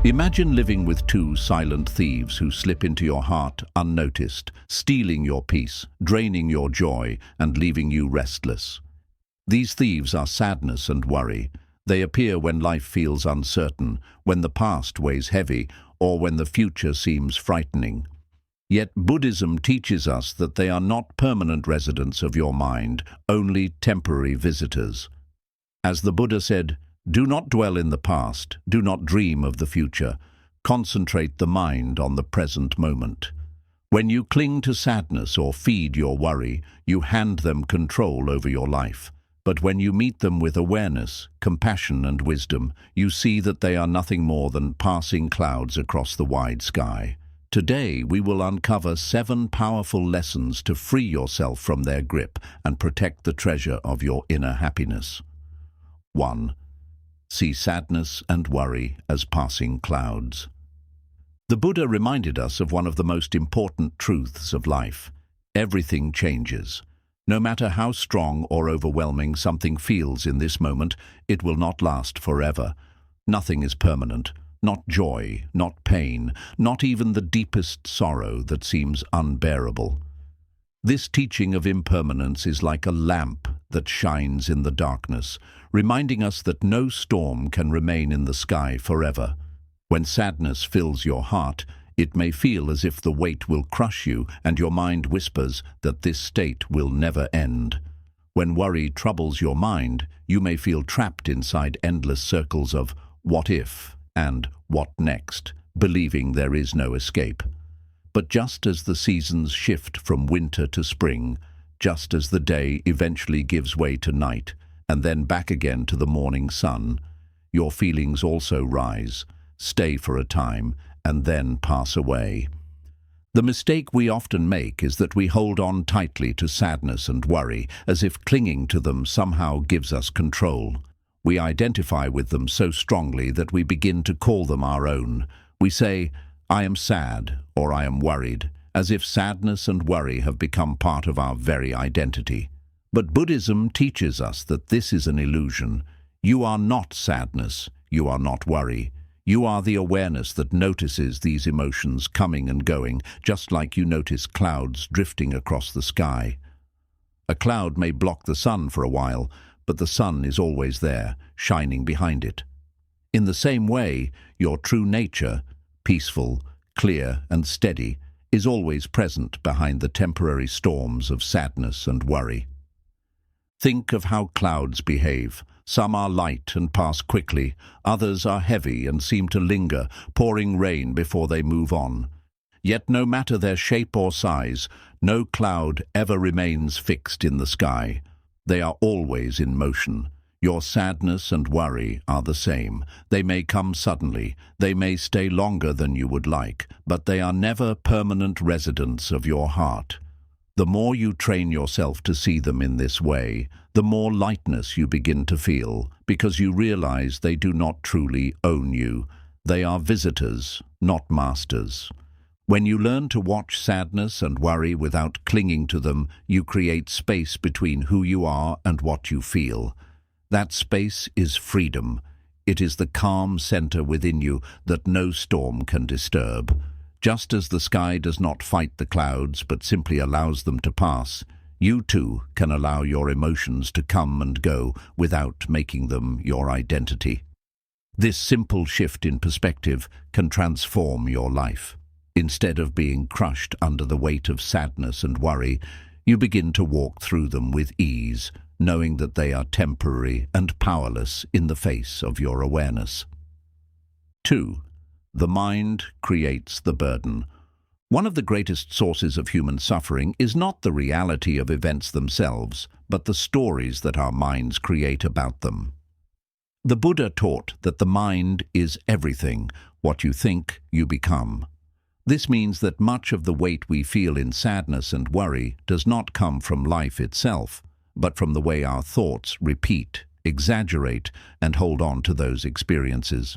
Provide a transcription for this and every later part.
Imagine living with two silent thieves who slip into your heart unnoticed, stealing your peace, draining your joy, and leaving you restless. These thieves are sadness and worry. They appear when life feels uncertain, when the past weighs heavy, or when the future seems frightening. Yet Buddhism teaches us that they are not permanent residents of your mind, only temporary visitors. As the Buddha said, "Do not dwell in the past, do not dream of the future. Concentrate the mind on the present moment." When you cling to sadness or feed your worry, you hand them control over your life. But when you meet them with awareness, compassion and wisdom, you see that they are nothing more than passing clouds across the wide sky. Today, we will uncover 7 powerful lessons to free yourself from their grip and protect the treasure of your inner happiness. 1. See sadness and worry as passing clouds. The Buddha reminded us of one of the most important truths of life. Everything changes. No matter how strong or overwhelming something feels in this moment, it will not last forever. Nothing is permanent. Not joy, not pain, not even the deepest sorrow that seems unbearable. This teaching of impermanence is like a lamp that shines in the darkness, reminding us that no storm can remain in the sky forever. When sadness fills your heart, it may feel as if the weight will crush you, and your mind whispers that this state will never end. When worry troubles your mind, you may feel trapped inside endless circles of "what if" and "what next," believing there is no escape. But just as the seasons shift from winter to spring, just as the day eventually gives way to night, and then back again to the morning sun, your feelings also rise, stay for a time, and then pass away. The mistake we often make is that we hold on tightly to sadness and worry, as if clinging to them somehow gives us control. We identify with them so strongly that we begin to call them our own. We say, "I am sad," or "I am worried," as if sadness and worry have become part of our very identity. But Buddhism teaches us that this is an illusion. You are not sadness, you are not worry. You are the awareness that notices these emotions coming and going, just like you notice clouds drifting across the sky. A cloud may block the sun for a while, but the sun is always there, shining behind it. In the same way, your true nature, peaceful, clear, and steady, is always present behind the temporary storms of sadness and worry. Think of how clouds behave. Some are light and pass quickly, others are heavy and seem to linger, pouring rain before they move on. Yet no matter their shape or size, no cloud ever remains fixed in the sky. They are always in motion. Your sadness and worry are the same. They may come suddenly, they may stay longer than you would like, but they are never permanent residents of your heart. The more you train yourself to see them in this way, the more lightness you begin to feel, because you realize they do not truly own you. They are visitors, not masters. When you learn to watch sadness and worry without clinging to them, you create space between who you are and what you feel. That space is freedom. It is the calm center within you that no storm can disturb. Just as the sky does not fight the clouds but simply allows them to pass, you too can allow your emotions to come and go without making them your identity. This simple shift in perspective can transform your life. Instead of being crushed under the weight of sadness and worry, you begin to walk through them with ease, knowing that they are temporary and powerless in the face of your awareness. 2. The mind creates the burden. One of the greatest sources of human suffering is not the reality of events themselves, but the stories that our minds create about them. The Buddha taught that the mind is everything. What you think, you become. This means that much of the weight we feel in sadness and worry does not come from life itself, but from the way our thoughts repeat, exaggerate, and hold on to those experiences.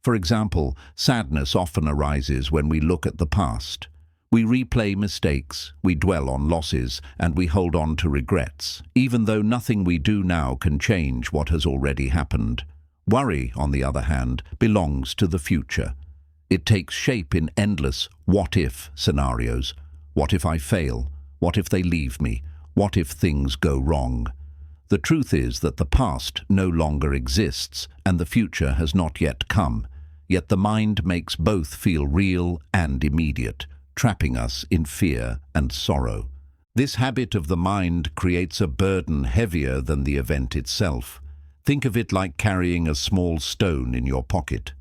For example, sadness often arises when we look at the past. We replay mistakes, we dwell on losses, and we hold on to regrets, even though nothing we do now can change what has already happened. Worry, on the other hand, belongs to the future. It takes shape in endless what-if scenarios. What if I fail? What if they leave me? What if things go wrong? The truth is that the past no longer exists and the future has not yet come. Yet the mind makes both feel real and immediate, trapping us in fear and sorrow. This habit of the mind creates a burden heavier than the event itself. Think of it like carrying a small stone in your pocket.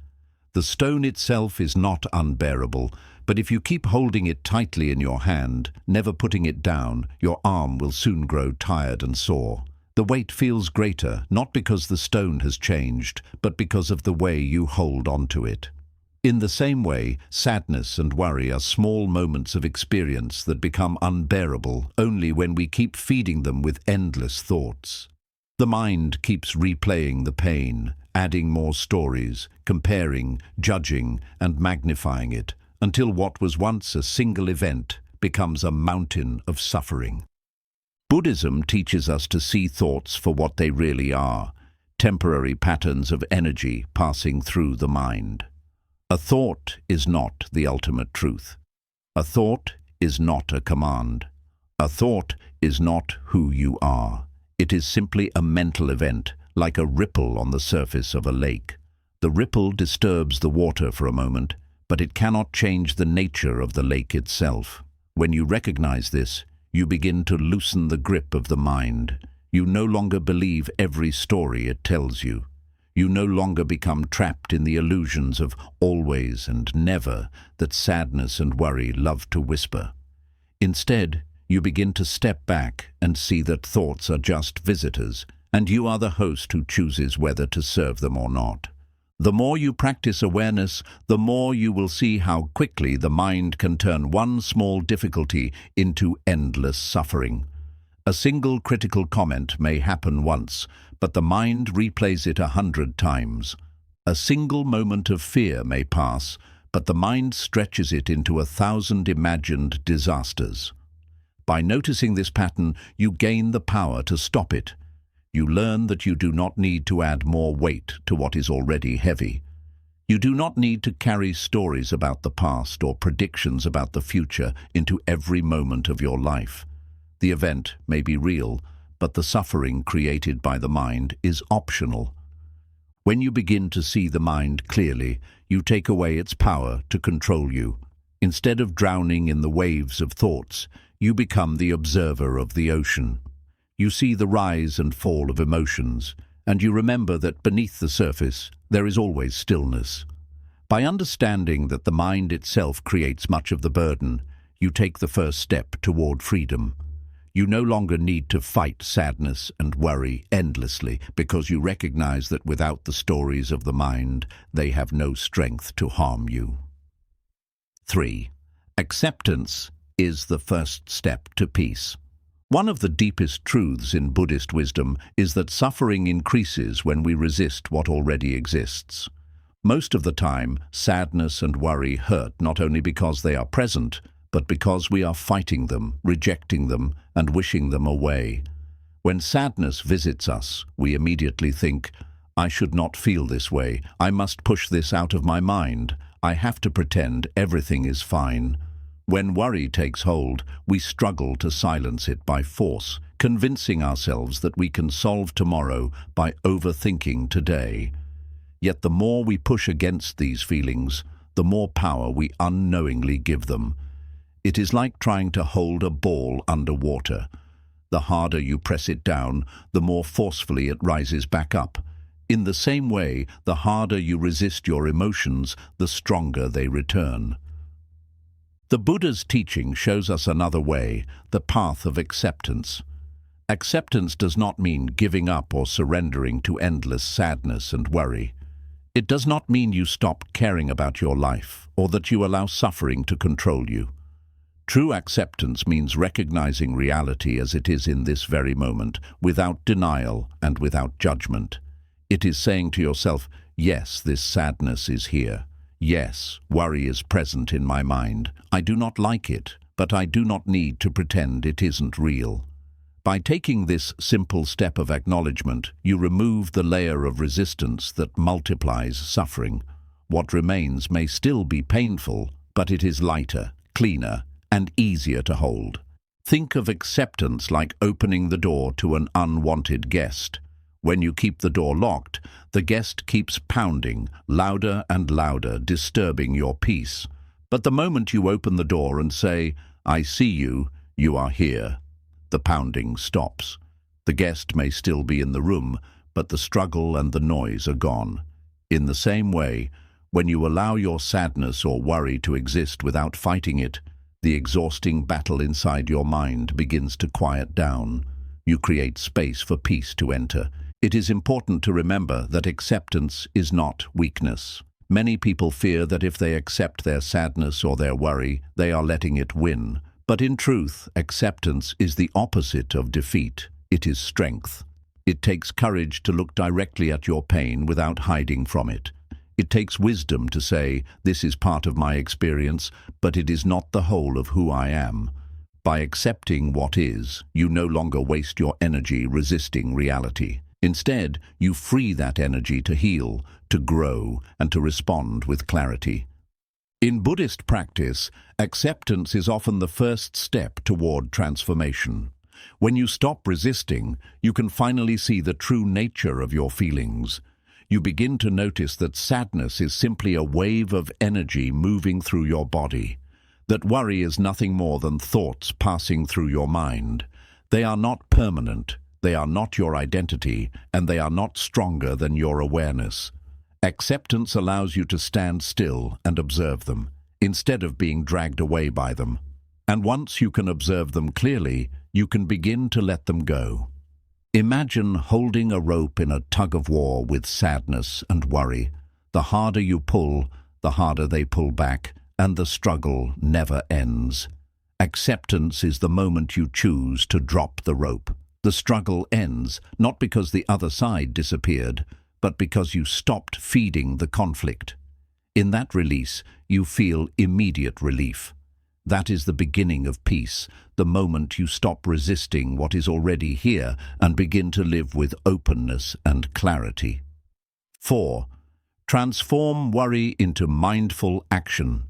The stone itself is not unbearable, but if you keep holding it tightly in your hand, never putting it down, your arm will soon grow tired and sore. The weight feels greater, not because the stone has changed, but because of the way you hold onto it. In the same way, sadness and worry are small moments of experience that become unbearable only when we keep feeding them with endless thoughts. The mind keeps replaying the pain, adding more stories, comparing, judging, and magnifying it, until what was once a single event becomes a mountain of suffering. Buddhism teaches us to see thoughts for what they really are, temporary patterns of energy passing through the mind. A thought is not the ultimate truth. A thought is not a command. A thought is not who you are. It is simply a mental event, like a ripple on the surface of a lake. The ripple disturbs the water for a moment, but it cannot change the nature of the lake itself. When you recognize this, you begin to loosen the grip of the mind. You no longer believe every story it tells you. You no longer become trapped in the illusions of always and never that sadness and worry love to whisper. Instead, you begin to step back and see that thoughts are just visitors, and you are the host who chooses whether to serve them or not. The more you practice awareness, the more you will see how quickly the mind can turn one small difficulty into endless suffering. A single critical comment may happen once, but the mind replays it 100 times. A single moment of fear may pass, but the mind stretches it into 1,000 imagined disasters. By noticing this pattern, you gain the power to stop it. You learn that you do not need to add more weight to what is already heavy. You do not need to carry stories about the past or predictions about the future into every moment of your life. The event may be real, but the suffering created by the mind is optional. When you begin to see the mind clearly, you take away its power to control you. Instead of drowning in the waves of thoughts, you become the observer of the ocean. You see the rise and fall of emotions, and you remember that beneath the surface, there is always stillness. By understanding that the mind itself creates much of the burden, you take the first step toward freedom. You no longer need to fight sadness and worry endlessly because you recognize that without the stories of the mind, they have no strength to harm you. 3. Acceptance is the first step to peace. One of the deepest truths in Buddhist wisdom is that suffering increases when we resist what already exists. Most of the time, sadness and worry hurt not only because they are present, but because we are fighting them, rejecting them, and wishing them away. When sadness visits us, we immediately think, "I should not feel this way. I must push this out of my mind. I have to pretend everything is fine." When worry takes hold, we struggle to silence it by force, convincing ourselves that we can solve tomorrow by overthinking today. Yet the more we push against these feelings, the more power we unknowingly give them. It is like trying to hold a ball underwater. The harder you press it down, the more forcefully it rises back up. In the same way, the harder you resist your emotions, the stronger they return. The Buddha's teaching shows us another way, the path of acceptance. Acceptance does not mean giving up or surrendering to endless sadness and worry. It does not mean you stop caring about your life or that you allow suffering to control you. True acceptance means recognizing reality as it is in this very moment, without denial and without judgment. It is saying to yourself, yes, this sadness is here. Yes, worry is present in my mind. I do not like it, but I do not need to pretend it isn't real. By taking this simple step of acknowledgement, you remove the layer of resistance that multiplies suffering. What remains may still be painful, but it is lighter, cleaner, and easier to hold. Think of acceptance like opening the door to an unwanted guest. When you keep the door locked, the guest keeps pounding, louder and louder, disturbing your peace. But the moment you open the door and say, "I see you, you are here," the pounding stops. The guest may still be in the room, but the struggle and the noise are gone. In the same way, when you allow your sadness or worry to exist without fighting it, the exhausting battle inside your mind begins to quiet down. You create space for peace to enter. It is important to remember that acceptance is not weakness. Many people fear that if they accept their sadness or their worry, they are letting it win. But in truth, acceptance is the opposite of defeat. It is strength. It takes courage to look directly at your pain without hiding from it. It takes wisdom to say, "This is part of my experience, but it is not the whole of who I am." By accepting what is, you no longer waste your energy resisting reality. Instead, you free that energy to heal, to grow, and to respond with clarity. In Buddhist practice, acceptance is often the first step toward transformation. When you stop resisting, you can finally see the true nature of your feelings. You begin to notice that sadness is simply a wave of energy moving through your body, that worry is nothing more than thoughts passing through your mind. They are not permanent, they are not your identity, and they are not stronger than your awareness. Acceptance allows you to stand still and observe them, instead of being dragged away by them. And once you can observe them clearly, you can begin to let them go. Imagine holding a rope in a tug-of-war with sadness and worry. The harder you pull, the harder they pull back, and the struggle never ends. Acceptance is the moment you choose to drop the rope. The struggle ends, not because the other side disappeared, but because you stopped feeding the conflict. In that release, you feel immediate relief. That is the beginning of peace, the moment you stop resisting what is already here and begin to live with openness and clarity. 4. Transform worry into mindful action.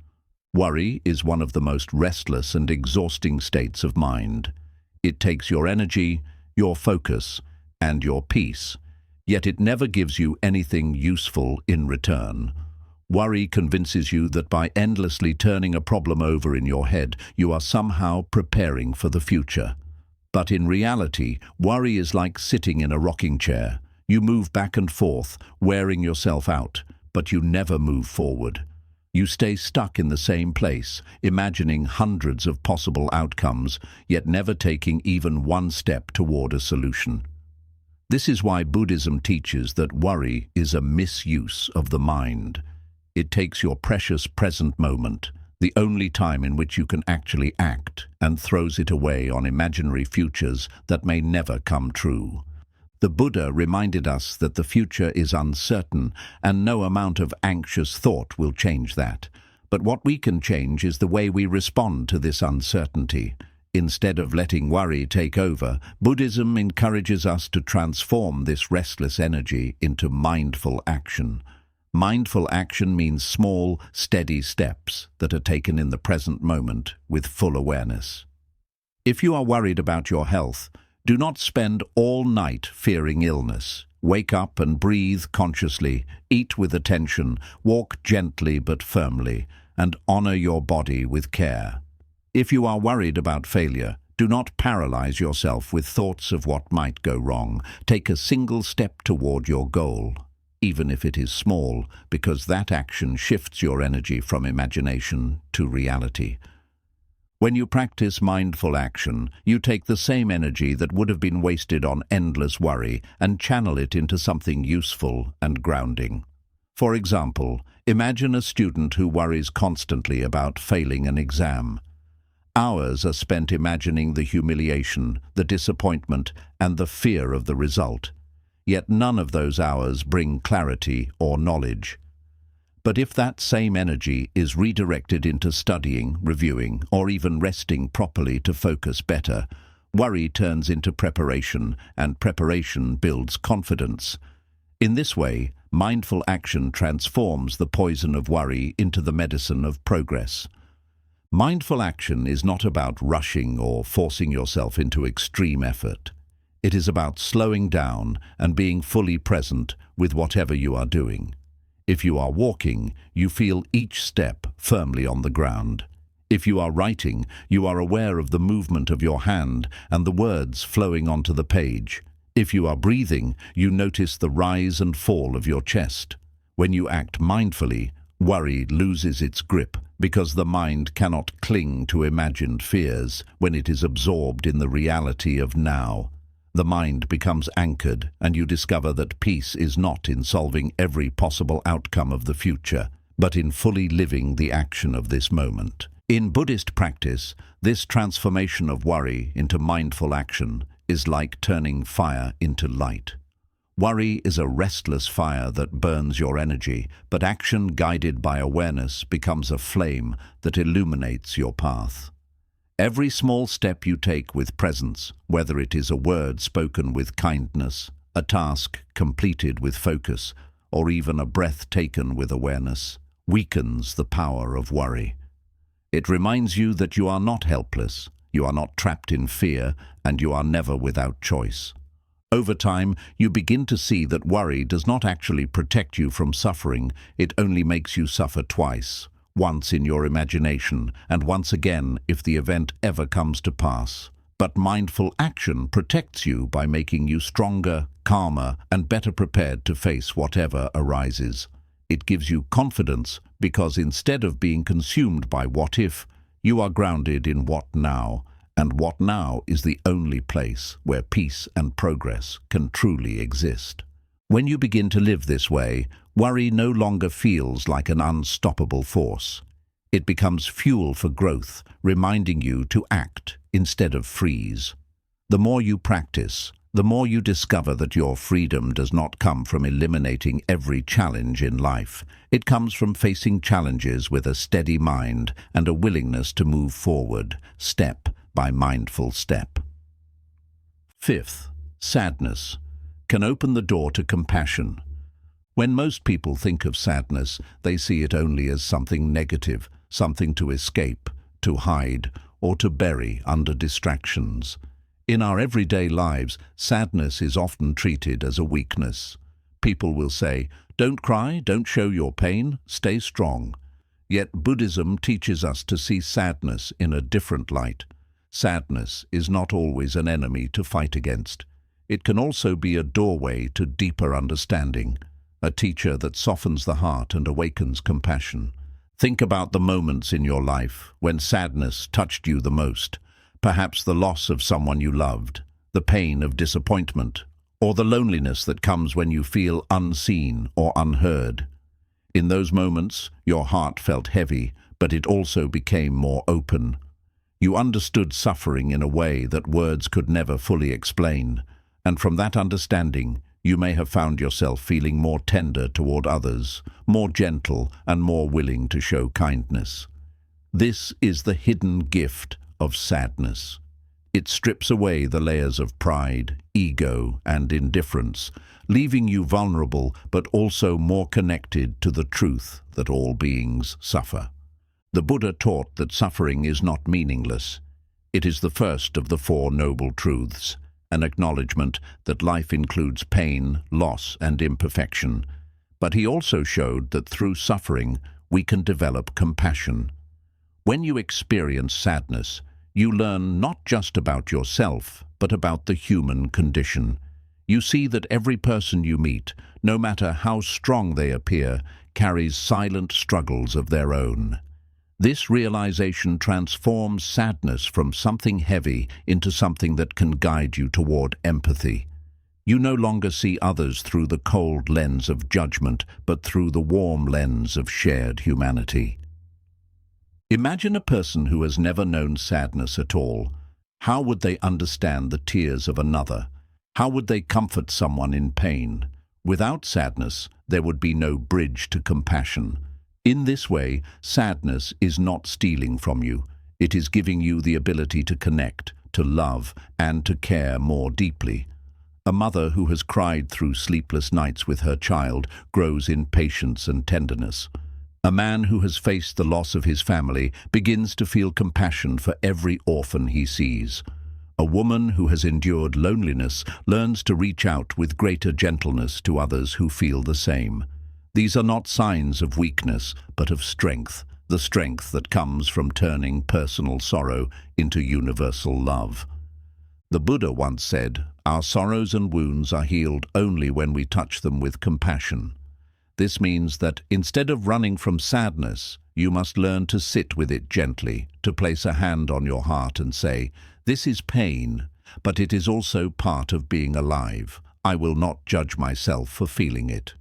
Worry is one of the most restless and exhausting states of mind. It takes your energy, your focus, and your peace. Yet it never gives you anything useful in return. Worry convinces you that by endlessly turning a problem over in your head, you are somehow preparing for the future. But in reality, worry is like sitting in a rocking chair. You move back and forth, wearing yourself out, but you never move forward. You stay stuck in the same place, imagining hundreds of possible outcomes, yet never taking even one step toward a solution. This is why Buddhism teaches that worry is a misuse of the mind. It takes your precious present moment, the only time in which you can actually act, and throws it away on imaginary futures that may never come true. The Buddha reminded us that the future is uncertain, and no amount of anxious thought will change that. But what we can change is the way we respond to this uncertainty. Instead of letting worry take over, Buddhism encourages us to transform this restless energy into mindful action. Mindful action means small, steady steps that are taken in the present moment with full awareness. If you are worried about your health, do not spend all night fearing illness. Wake up and breathe consciously, eat with attention, walk gently but firmly, and honor your body with care. If you are worried about failure, do not paralyze yourself with thoughts of what might go wrong. Take a single step toward your goal, even if it is small, because that action shifts your energy from imagination to reality. When you practice mindful action, you take the same energy that would have been wasted on endless worry and channel it into something useful and grounding. For example, imagine a student who worries constantly about failing an exam. Hours are spent imagining the humiliation, the disappointment, and the fear of the result. Yet none of those hours bring clarity or knowledge. But if that same energy is redirected into studying, reviewing, or even resting properly to focus better, Worry turns into preparation, and preparation builds confidence. In this way, mindful action transforms the poison of worry into the medicine of progress. Mindful action is not about rushing or forcing yourself into extreme effort. It is about slowing down and being fully present with whatever you are doing. If you are walking, you feel each step firmly on the ground. If you are writing, you are aware of the movement of your hand and the words flowing onto the page. If you are breathing, you notice the rise and fall of your chest. When you act mindfully, worry loses its grip because the mind cannot cling to imagined fears when it is absorbed in the reality of now. The mind becomes anchored, and you discover that peace is not in solving every possible outcome of the future, but in fully living the action of this moment. In Buddhist practice, this transformation of worry into mindful action is like turning fire into light. Worry is a restless fire that burns your energy, but action guided by awareness becomes a flame that illuminates your path. Every small step you take with presence, whether it is a word spoken with kindness, a task completed with focus, or even a breath taken with awareness, weakens the power of worry. It reminds you that you are not helpless, you are not trapped in fear, and you are never without choice. Over time, you begin to see that worry does not actually protect you from suffering, it only makes you suffer twice. Once in your imagination, and once again if the event ever comes to pass. But mindful action protects you by making you stronger, calmer, and better prepared to face whatever arises. It gives you confidence because instead of being consumed by what if, you are grounded in what now, and what now is the only place where peace and progress can truly exist. When you begin to live this way, worry no longer feels like an unstoppable force. It becomes fuel for growth, reminding you to act instead of freeze. The more you practice, the more you discover that your freedom does not come from eliminating every challenge in life. It comes from facing challenges with a steady mind and a willingness to move forward, step by mindful step. Fifth, sadness can open the door to compassion. When most people think of sadness, they see it only as something negative, something to escape, to hide, or to bury under distractions. In our everyday lives, sadness is often treated as a weakness. People will say, "Don't cry, don't show your pain, stay strong." Yet Buddhism teaches us to see sadness in a different light. Sadness is not always an enemy to fight against. It can also be a doorway to deeper understanding, a teacher that softens the heart and awakens compassion. Think about the moments in your life when sadness touched you the most, perhaps the loss of someone you loved, the pain of disappointment, or the loneliness that comes when you feel unseen or unheard. In those moments, your heart felt heavy, but it also became more open. You understood suffering in a way that words could never fully explain, and from that understanding, you may have found yourself feeling more tender toward others, more gentle and more willing to show kindness. This is the hidden gift of sadness. It strips away the layers of pride, ego, and indifference, leaving you vulnerable but also more connected to the truth that all beings suffer. The Buddha taught that suffering is not meaningless. It is the first of the Four Noble Truths, an acknowledgement that life includes pain, loss, and imperfection. But he also showed that through suffering, we can develop compassion. When you experience sadness, you learn not just about yourself, but about the human condition. You see that every person you meet, no matter how strong they appear, carries silent struggles of their own. This realization transforms sadness from something heavy into something that can guide you toward empathy. You no longer see others through the cold lens of judgment, but through the warm lens of shared humanity. Imagine a person who has never known sadness at all. How would they understand the tears of another? How would they comfort someone in pain? Without sadness, there would be no bridge to compassion. In this way, sadness is not stealing from you. It is giving you the ability to connect, to love, and to care more deeply. A mother who has cried through sleepless nights with her child grows in patience and tenderness. A man who has faced the loss of his family begins to feel compassion for every orphan he sees. A woman who has endured loneliness learns to reach out with greater gentleness to others who feel the same. These are not signs of weakness, but of strength, the strength that comes from turning personal sorrow into universal love. The Buddha once said, "Our sorrows and wounds are healed only when we touch them with compassion." This means that instead of running from sadness, you must learn to sit with it gently, to place a hand on your heart and say, "This is pain, but it is also part of being alive. I will not judge myself for feeling it."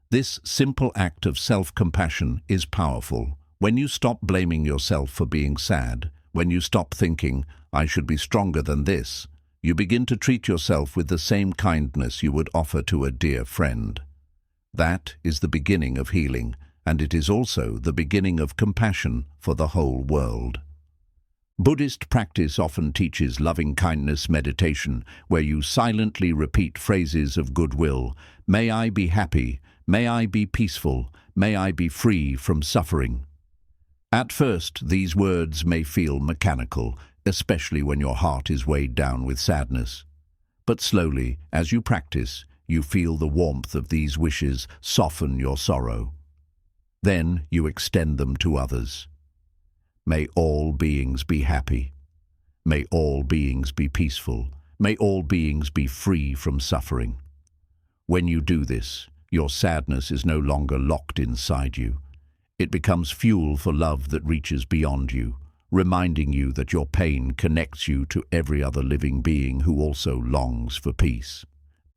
This simple act of self-compassion is powerful. When you stop blaming yourself for being sad, when you stop thinking, "I should be stronger than this," you begin to treat yourself with the same kindness you would offer to a dear friend. That is the beginning of healing, and it is also the beginning of compassion for the whole world. Buddhist practice often teaches loving-kindness meditation, where you silently repeat phrases of goodwill. "May I be happy, may I be peaceful, may I be free from suffering." At first, these words may feel mechanical, especially when your heart is weighed down with sadness. But slowly, as you practice, you feel the warmth of these wishes soften your sorrow. Then you extend them to others. May all beings be happy. May all beings be peaceful. May all beings be free from suffering. When you do this, your sadness is no longer locked inside you. It becomes fuel for love that reaches beyond you, reminding you that your pain connects you to every other living being who also longs for peace.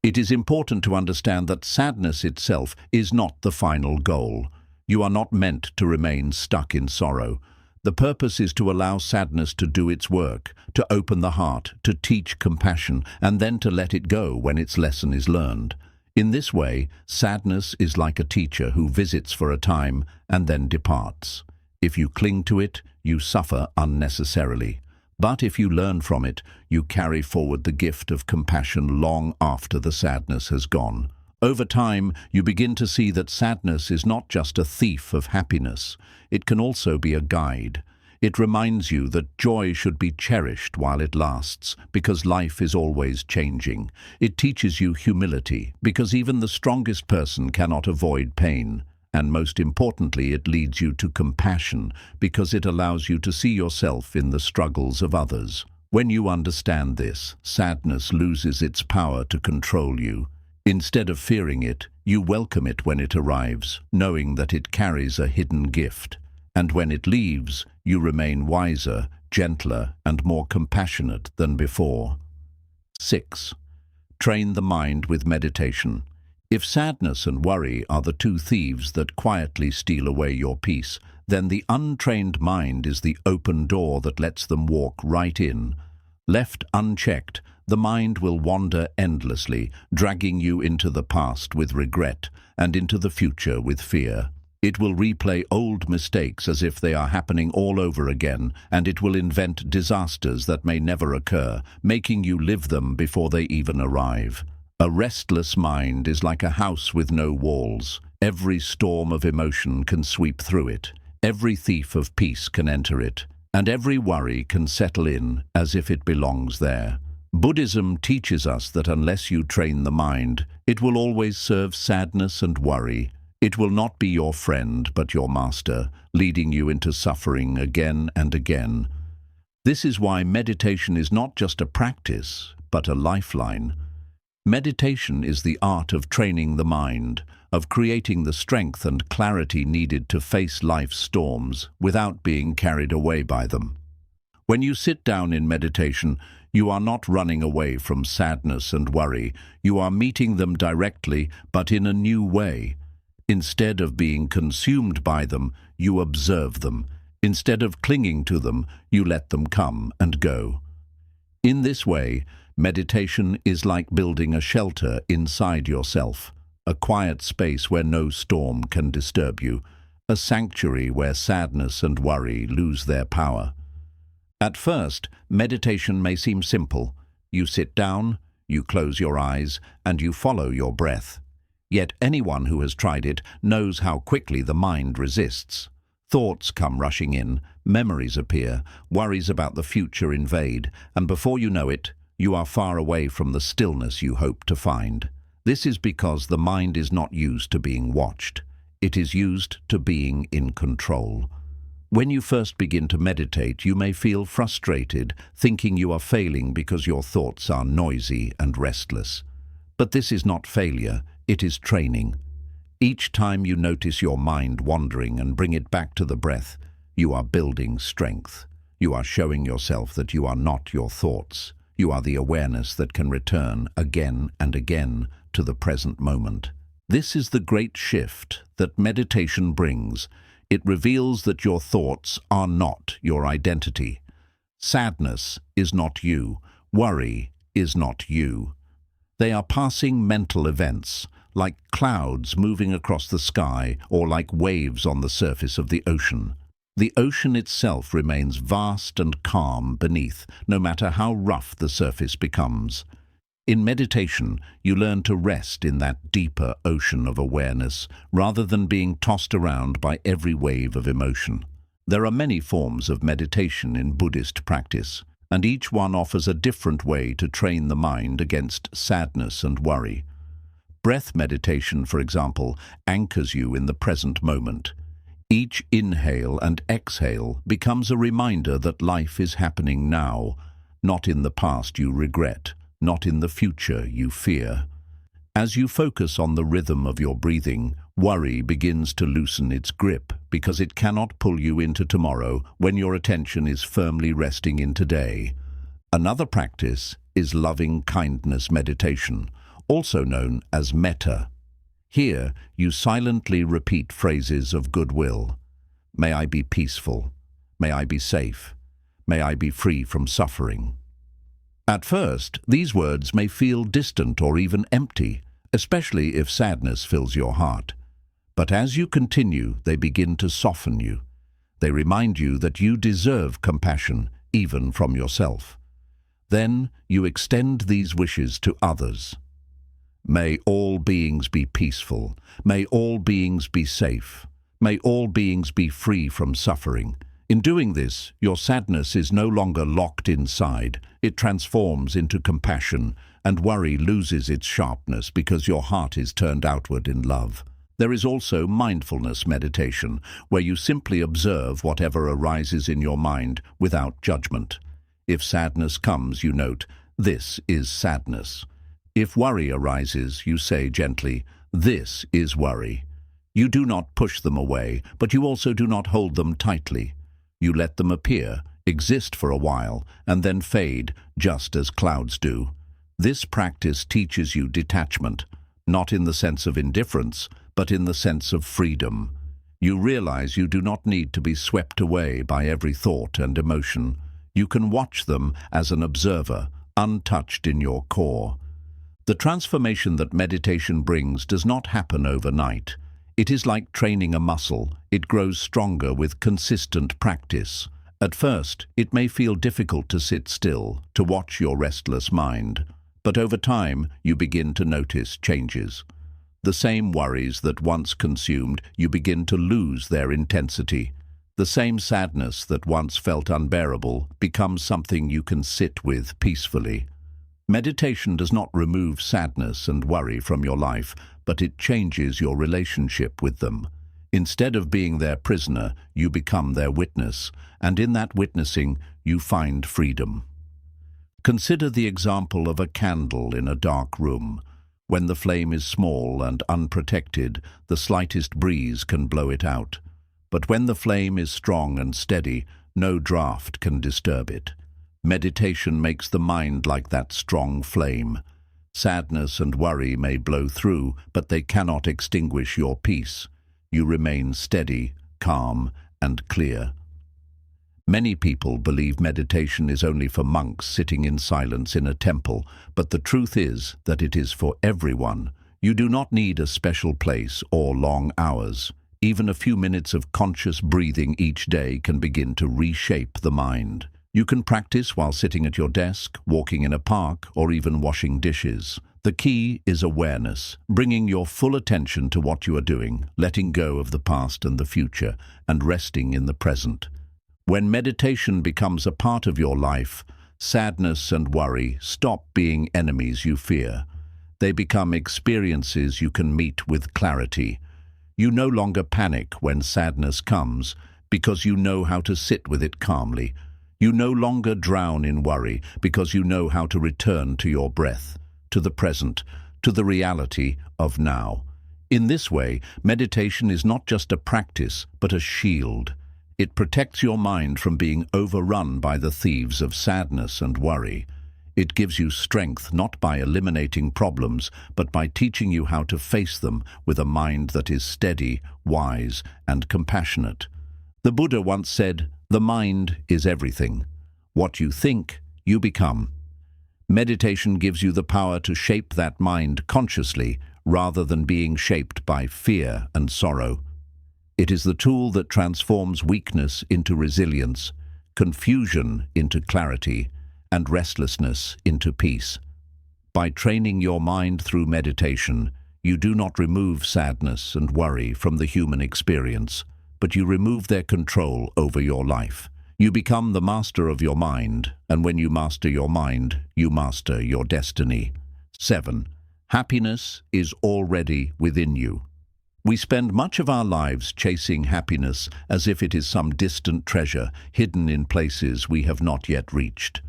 It is important to understand that sadness itself is not the final goal. You are not meant to remain stuck in sorrow. The purpose is to allow sadness to do its work, to open the heart, to teach compassion, and then to let it go when its lesson is learned. In this way, sadness is like a teacher who visits for a time and then departs. If you cling to it, you suffer unnecessarily. But if you learn from it, you carry forward the gift of compassion long after the sadness has gone. Over time, you begin to see that sadness is not just a thief of happiness. It can also be a guide. It reminds you that joy should be cherished while it lasts, because life is always changing. It teaches you humility, because even the strongest person cannot avoid pain. And most importantly, it leads you to compassion, because it allows you to see yourself in the struggles of others. When you understand this, sadness loses its power to control you. Instead of fearing it, you welcome it when it arrives, knowing that it carries a hidden gift. And when it leaves, you remain wiser, gentler, and more compassionate than before. 6. Train the mind with meditation. If sadness and worry are the two thieves that quietly steal away your peace, then the untrained mind is the open door that lets them walk right in. Left unchecked, the mind will wander endlessly, dragging you into the past with regret and into the future with fear. It will replay old mistakes as if they are happening all over again, and it will invent disasters that may never occur, making you live them before they even arrive. A restless mind is like a house with no walls. Every storm of emotion can sweep through it. Every thief of peace can enter it, and every worry can settle in as if it belongs there. Buddhism teaches us that unless you train the mind, it will always serve sadness and worry. It will not be your friend, but your master, leading you into suffering again and again. This is why meditation is not just a practice, but a lifeline. Meditation is the art of training the mind, of creating the strength and clarity needed to face life's storms without being carried away by them. When you sit down in meditation, you are not running away from sadness and worry. You are meeting them directly, but in a new way. Instead of being consumed by them, you observe them. Instead of clinging to them, you let them come and go. In this way, meditation is like building a shelter inside yourself, a quiet space where no storm can disturb you, a sanctuary where sadness and worry lose their power. At first, meditation may seem simple. You sit down, you close your eyes, and you follow your breath. Yet anyone who has tried it knows how quickly the mind resists. Thoughts come rushing in, memories appear, worries about the future invade, and before you know it, you are far away from the stillness you hope to find. This is because the mind is not used to being watched. It is used to being in control. When you first begin to meditate, you may feel frustrated, thinking you are failing because your thoughts are noisy and restless. But this is not failure, it is training. Each time you notice your mind wandering and bring it back to the breath, you are building strength. You are showing yourself that you are not your thoughts. You are the awareness that can return again and again to the present moment. This is the great shift that meditation brings. It reveals that your thoughts are not your identity. Sadness is not you. Worry is not you. They are passing mental events, like clouds moving across the sky or like waves on the surface of the ocean. The ocean itself remains vast and calm beneath, no matter how rough the surface becomes. In meditation, you learn to rest in that deeper ocean of awareness, rather than being tossed around by every wave of emotion. There are many forms of meditation in Buddhist practice, and each one offers a different way to train the mind against sadness and worry. Breath meditation, for example, anchors you in the present moment. Each inhale and exhale becomes a reminder that life is happening now, not in the past you regret, not in the future you fear. As you focus on the rhythm of your breathing, worry begins to loosen its grip because it cannot pull you into tomorrow when your attention is firmly resting in today. Another practice is loving kindness meditation, also known as metta. Here, you silently repeat phrases of goodwill. May I be peaceful. May I be safe. May I be free from suffering. At first, these words may feel distant or even empty, especially if sadness fills your heart. But as you continue, they begin to soften you. They remind you that you deserve compassion, even from yourself. Then you extend these wishes to others. May all beings be peaceful. May all beings be safe. May all beings be free from suffering. In doing this, your sadness is no longer locked inside. It transforms into compassion, and worry loses its sharpness because your heart is turned outward in love. There is also mindfulness meditation, where you simply observe whatever arises in your mind without judgment. If sadness comes, you note, "This is sadness." If worry arises, you say gently, "This is worry." You do not push them away, but you also do not hold them tightly. You let them appear, exist for a while, and then fade, just as clouds do. This practice teaches you detachment, not in the sense of indifference, but in the sense of freedom. You realize you do not need to be swept away by every thought and emotion. You can watch them as an observer, untouched in your core. The transformation that meditation brings does not happen overnight. It is like training a muscle. It grows stronger with consistent practice. At first, it may feel difficult to sit still, to watch your restless mind. But over time, you begin to notice changes. The same worries that once consumed, you begin to lose their intensity. The same sadness that once felt unbearable becomes something you can sit with peacefully. Meditation does not remove sadness and worry from your life, but it changes your relationship with them. Instead of being their prisoner, you become their witness, and in that witnessing, you find freedom. Consider the example of a candle in a dark room. When the flame is small and unprotected, the slightest breeze can blow it out. But when the flame is strong and steady, no draught can disturb it. Meditation makes the mind like that strong flame. Sadness and worry may blow through, but they cannot extinguish your peace. You remain steady, calm, and clear. Many people believe meditation is only for monks sitting in silence in a temple, but the truth is that it is for everyone. You do not need a special place or long hours. Even a few minutes of conscious breathing each day can begin to reshape the mind. You can practice while sitting at your desk, walking in a park, or even washing dishes. The key is awareness, bringing your full attention to what you are doing, letting go of the past and the future, and resting in the present. When meditation becomes a part of your life, sadness and worry stop being enemies you fear. They become experiences you can meet with clarity. You no longer panic when sadness comes, because you know how to sit with it calmly. You no longer drown in worry, because you know how to return to your breath, to the present, to the reality of now. In this way, meditation is not just a practice, but a shield. It protects your mind from being overrun by the thieves of sadness and worry. It gives you strength not by eliminating problems, but by teaching you how to face them with a mind that is steady, wise, and compassionate. The Buddha once said, "The mind is everything. What you think, you become." Meditation gives you the power to shape that mind consciously, rather than being shaped by fear and sorrow. It is the tool that transforms weakness into resilience, confusion into clarity, and restlessness into peace. By training your mind through meditation, you do not remove sadness and worry from the human experience, but you remove their control over your life. You become the master of your mind, and when you master your mind, you master your destiny. 7. Happiness is already within you. We spend much of our lives chasing happiness as if it is some distant treasure hidden in places we have not yet reached.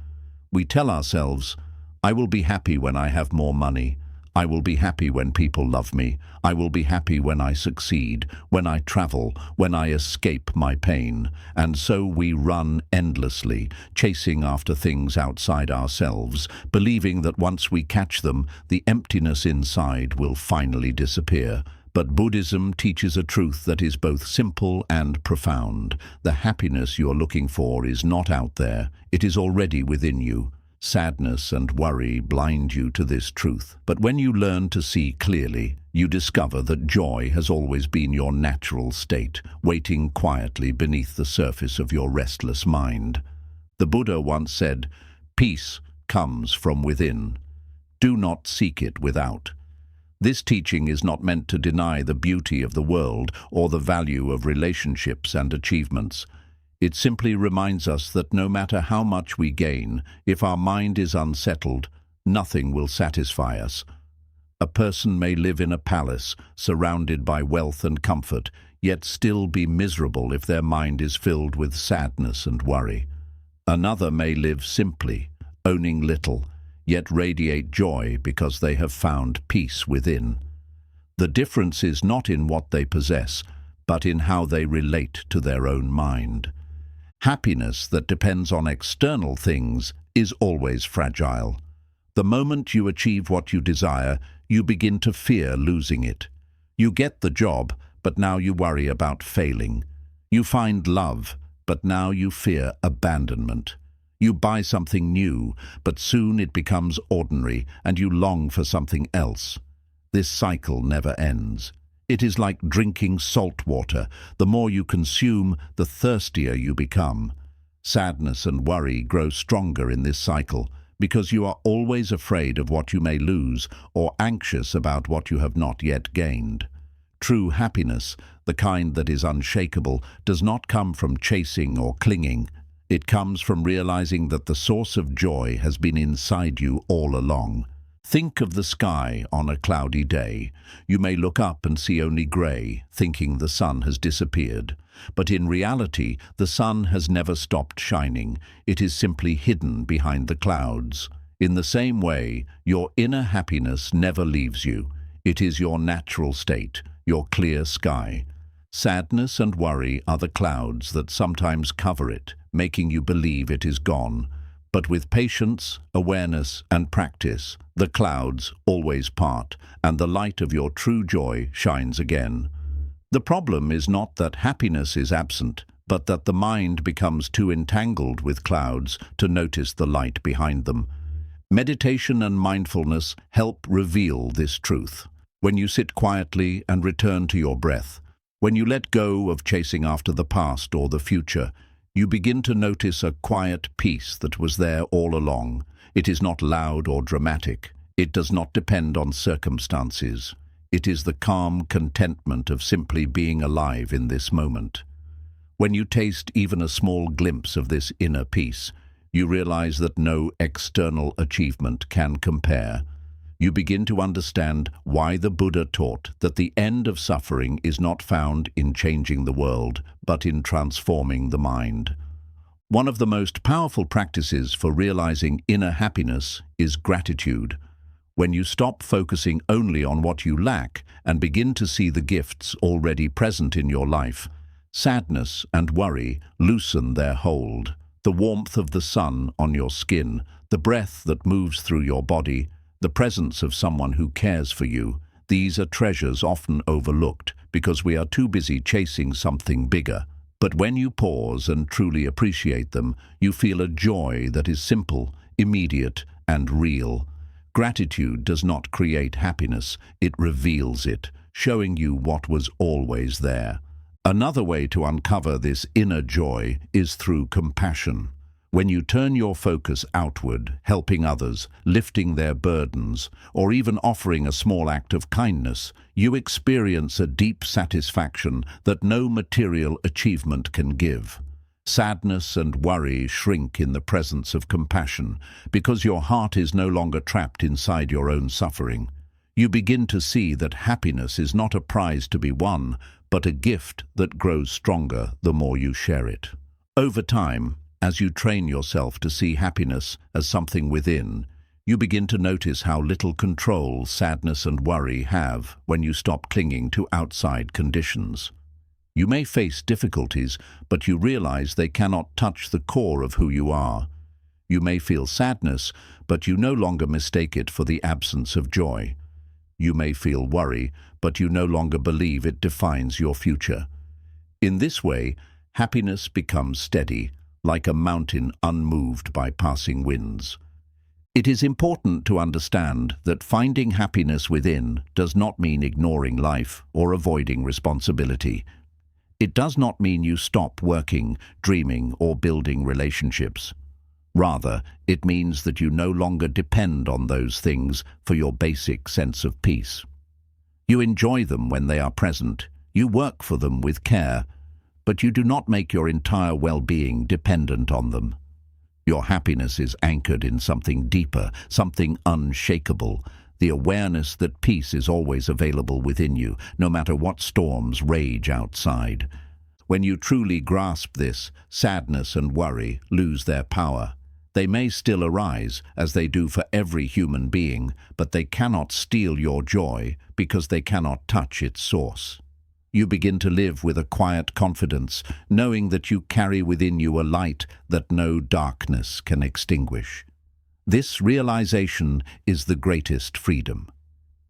We tell ourselves, "I will be happy when I have more money. I will be happy when people love me. I will be happy when I succeed, when I travel, when I escape my pain." And so we run endlessly, chasing after things outside ourselves, believing that once we catch them, the emptiness inside will finally disappear. But Buddhism teaches a truth that is both simple and profound. The happiness you're looking for is not out there, it is already within you. Sadness and worry blind you to this truth. But when you learn to see clearly, you discover that joy has always been your natural state, waiting quietly beneath the surface of your restless mind. The Buddha once said, "Peace comes from within. Do not seek it without." This teaching is not meant to deny the beauty of the world or the value of relationships and achievements. It simply reminds us that no matter how much we gain, if our mind is unsettled, nothing will satisfy us. A person may live in a palace, surrounded by wealth and comfort, yet still be miserable if their mind is filled with sadness and worry. Another may live simply, owning little, yet radiate joy because they have found peace within. The difference is not in what they possess, but in how they relate to their own mind. Happiness that depends on external things is always fragile. The moment you achieve what you desire, you begin to fear losing it. You get the job, but now you worry about failing. You find love, but now you fear abandonment. You buy something new, but soon it becomes ordinary and you long for something else. This cycle never ends. It is like drinking salt water. The more you consume, the thirstier you become. Sadness and worry grow stronger in this cycle because you are always afraid of what you may lose or anxious about what you have not yet gained. True happiness, the kind that is unshakable, does not come from chasing or clinging. It comes from realizing that the source of joy has been inside you all along. Think of the sky on a cloudy day. You may look up and see only grey, thinking the sun has disappeared. But in reality, the sun has never stopped shining. It is simply hidden behind the clouds. In the same way, your inner happiness never leaves you. It is your natural state, your clear sky. Sadness and worry are the clouds that sometimes cover it, making you believe it is gone. But with patience, awareness, and practice, the clouds always part, and the light of your true joy shines again. The problem is not that happiness is absent, but that the mind becomes too entangled with clouds to notice the light behind them. Meditation and mindfulness help reveal this truth. When you sit quietly and return to your breath, when you let go of chasing after the past or the future, you begin to notice a quiet peace that was there all along. It is not loud or dramatic. It does not depend on circumstances. It is the calm contentment of simply being alive in this moment. When you taste even a small glimpse of this inner peace, you realize that no external achievement can compare. You begin to understand why the Buddha taught that the end of suffering is not found in changing the world, but in transforming the mind. One of the most powerful practices for realizing inner happiness is gratitude. When you stop focusing only on what you lack and begin to see the gifts already present in your life, sadness and worry loosen their hold. The warmth of the sun on your skin, the breath that moves through your body, the presence of someone who cares for you, these are treasures often overlooked because we are too busy chasing something bigger. But when you pause and truly appreciate them, you feel a joy that is simple, immediate, and real. Gratitude does not create happiness, it reveals it, showing you what was always there. Another way to uncover this inner joy is through compassion. When you turn your focus outward, helping others, lifting their burdens, or even offering a small act of kindness, you experience a deep satisfaction that no material achievement can give. Sadness and worry shrink in the presence of compassion because your heart is no longer trapped inside your own suffering. You begin to see that happiness is not a prize to be won, but a gift that grows stronger the more you share it. Over time, as you train yourself to see happiness as something within, you begin to notice how little control sadness and worry have when you stop clinging to outside conditions. You may face difficulties, but you realize they cannot touch the core of who you are. You may feel sadness, but you no longer mistake it for the absence of joy. You may feel worry, but you no longer believe it defines your future. In this way, happiness becomes steady, like a mountain unmoved by passing winds. It is important to understand that finding happiness within does not mean ignoring life or avoiding responsibility. It does not mean you stop working, dreaming, or building relationships. Rather, it means that you no longer depend on those things for your basic sense of peace. You enjoy them when they are present, you work for them with care, but you do not make your entire well-being dependent on them. Your happiness is anchored in something deeper, something unshakable, the awareness that peace is always available within you, no matter what storms rage outside. When you truly grasp this, sadness and worry lose their power. They may still arise, as they do for every human being, but they cannot steal your joy because they cannot touch its source. You begin to live with a quiet confidence, knowing that you carry within you a light that no darkness can extinguish. This realization is the greatest freedom.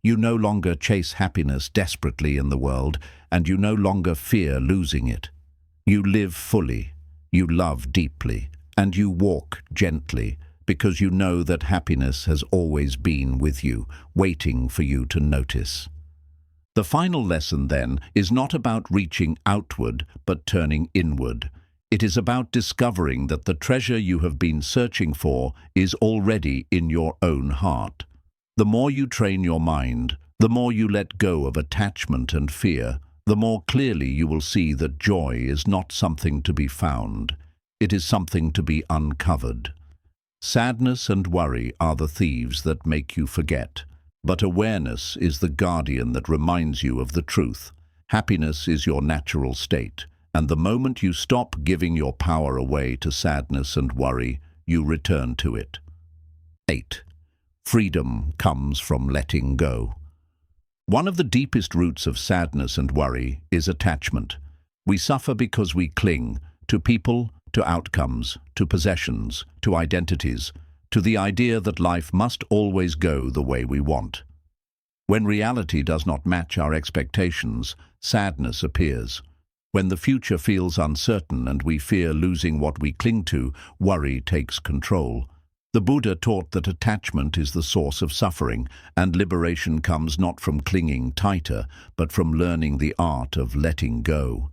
You no longer chase happiness desperately in the world, and you no longer fear losing it. You live fully, you love deeply, and you walk gently, because you know that happiness has always been with you, waiting for you to notice. The final lesson, then, is not about reaching outward, but turning inward. It is about discovering that the treasure you have been searching for is already in your own heart. The more you train your mind, the more you let go of attachment and fear, the more clearly you will see that joy is not something to be found. It is something to be uncovered. Sadness and worry are the thieves that make you forget. But awareness is the guardian that reminds you of the truth. Happiness is your natural state, and the moment you stop giving your power away to sadness and worry, you return to it. 8. Freedom comes from letting go. One of the deepest roots of sadness and worry is attachment. We suffer because we cling to people, to outcomes, to possessions, to identities, to the idea that life must always go the way we want. When reality does not match our expectations, sadness appears. When the future feels uncertain and we fear losing what we cling to, worry takes control. The Buddha taught that attachment is the source of suffering, and liberation comes not from clinging tighter, but from learning the art of letting go.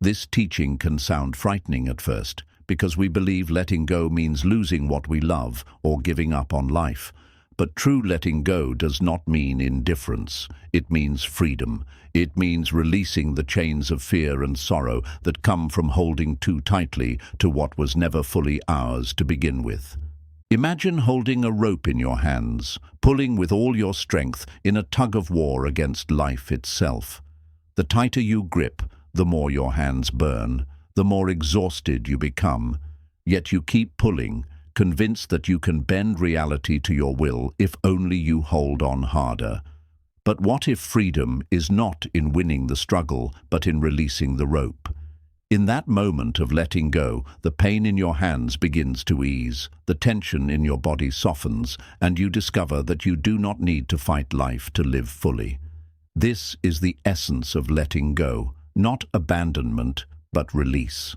This teaching can sound frightening at first, because we believe letting go means losing what we love or giving up on life. But true letting go does not mean indifference. It means freedom. It means releasing the chains of fear and sorrow that come from holding too tightly to what was never fully ours to begin with. Imagine holding a rope in your hands, pulling with all your strength in a tug-of-war against life itself. The tighter you grip, the more your hands burn, the more exhausted you become. Yet you keep pulling, convinced that you can bend reality to your will if only you hold on harder. But what if freedom is not in winning the struggle, but in releasing the rope? In that moment of letting go, the pain in your hands begins to ease, the tension in your body softens, and you discover that you do not need to fight life to live fully. This is the essence of letting go, not abandonment, but release.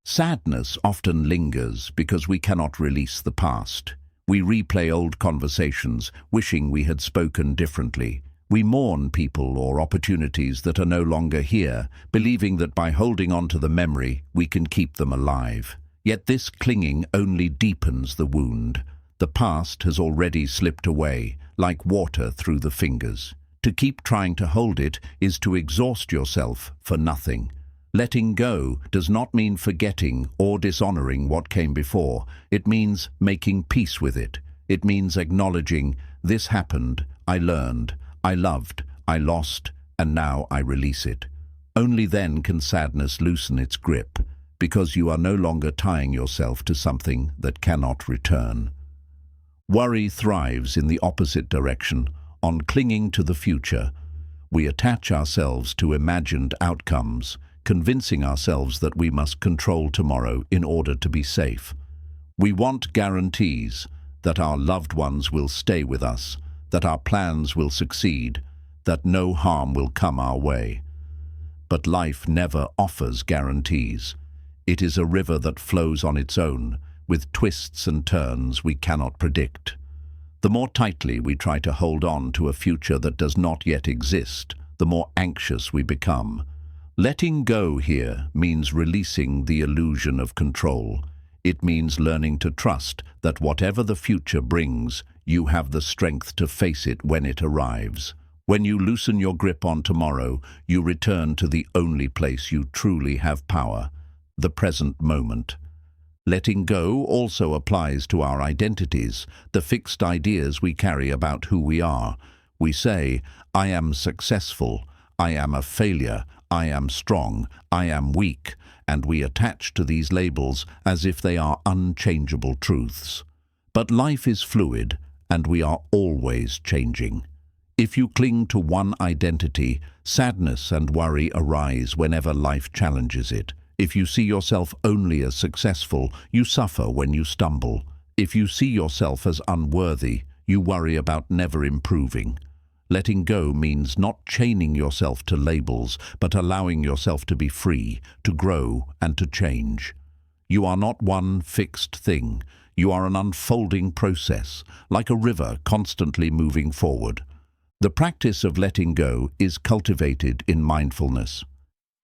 Sadness often lingers because we cannot release the past. We replay old conversations, wishing we had spoken differently. We mourn people or opportunities that are no longer here, believing that by holding on to the memory, we can keep them alive. Yet this clinging only deepens the wound. The past has already slipped away, like water through the fingers. To keep trying to hold it is to exhaust yourself for nothing. Letting go does not mean forgetting or dishonoring what came before. It means making peace with it. It means acknowledging, this happened, I learned, I loved, I lost, and now I release it. Only then can sadness loosen its grip, because you are no longer tying yourself to something that cannot return. Worry thrives in the opposite direction, on clinging to the future. We attach ourselves to imagined outcomes, convincing ourselves that we must control tomorrow in order to be safe. We want guarantees that our loved ones will stay with us, that our plans will succeed, that no harm will come our way. But life never offers guarantees. It is a river that flows on its own, with twists and turns we cannot predict. The more tightly we try to hold on to a future that does not yet exist, the more anxious we become. Letting go here means releasing the illusion of control. It means learning to trust that whatever the future brings, you have the strength to face it when it arrives. When you loosen your grip on tomorrow, you return to the only place you truly have power, the present moment. Letting go also applies to our identities, the fixed ideas we carry about who we are. We say, I am successful, I am a failure, I am strong, I am weak, and we attach to these labels as if they are unchangeable truths. But life is fluid, and we are always changing. If you cling to one identity, sadness and worry arise whenever life challenges it. If you see yourself only as successful, you suffer when you stumble. If you see yourself as unworthy, you worry about never improving. Letting go means not chaining yourself to labels, but allowing yourself to be free, to grow and to change. You are not one fixed thing. You are an unfolding process, like a river constantly moving forward. The practice of letting go is cultivated in mindfulness.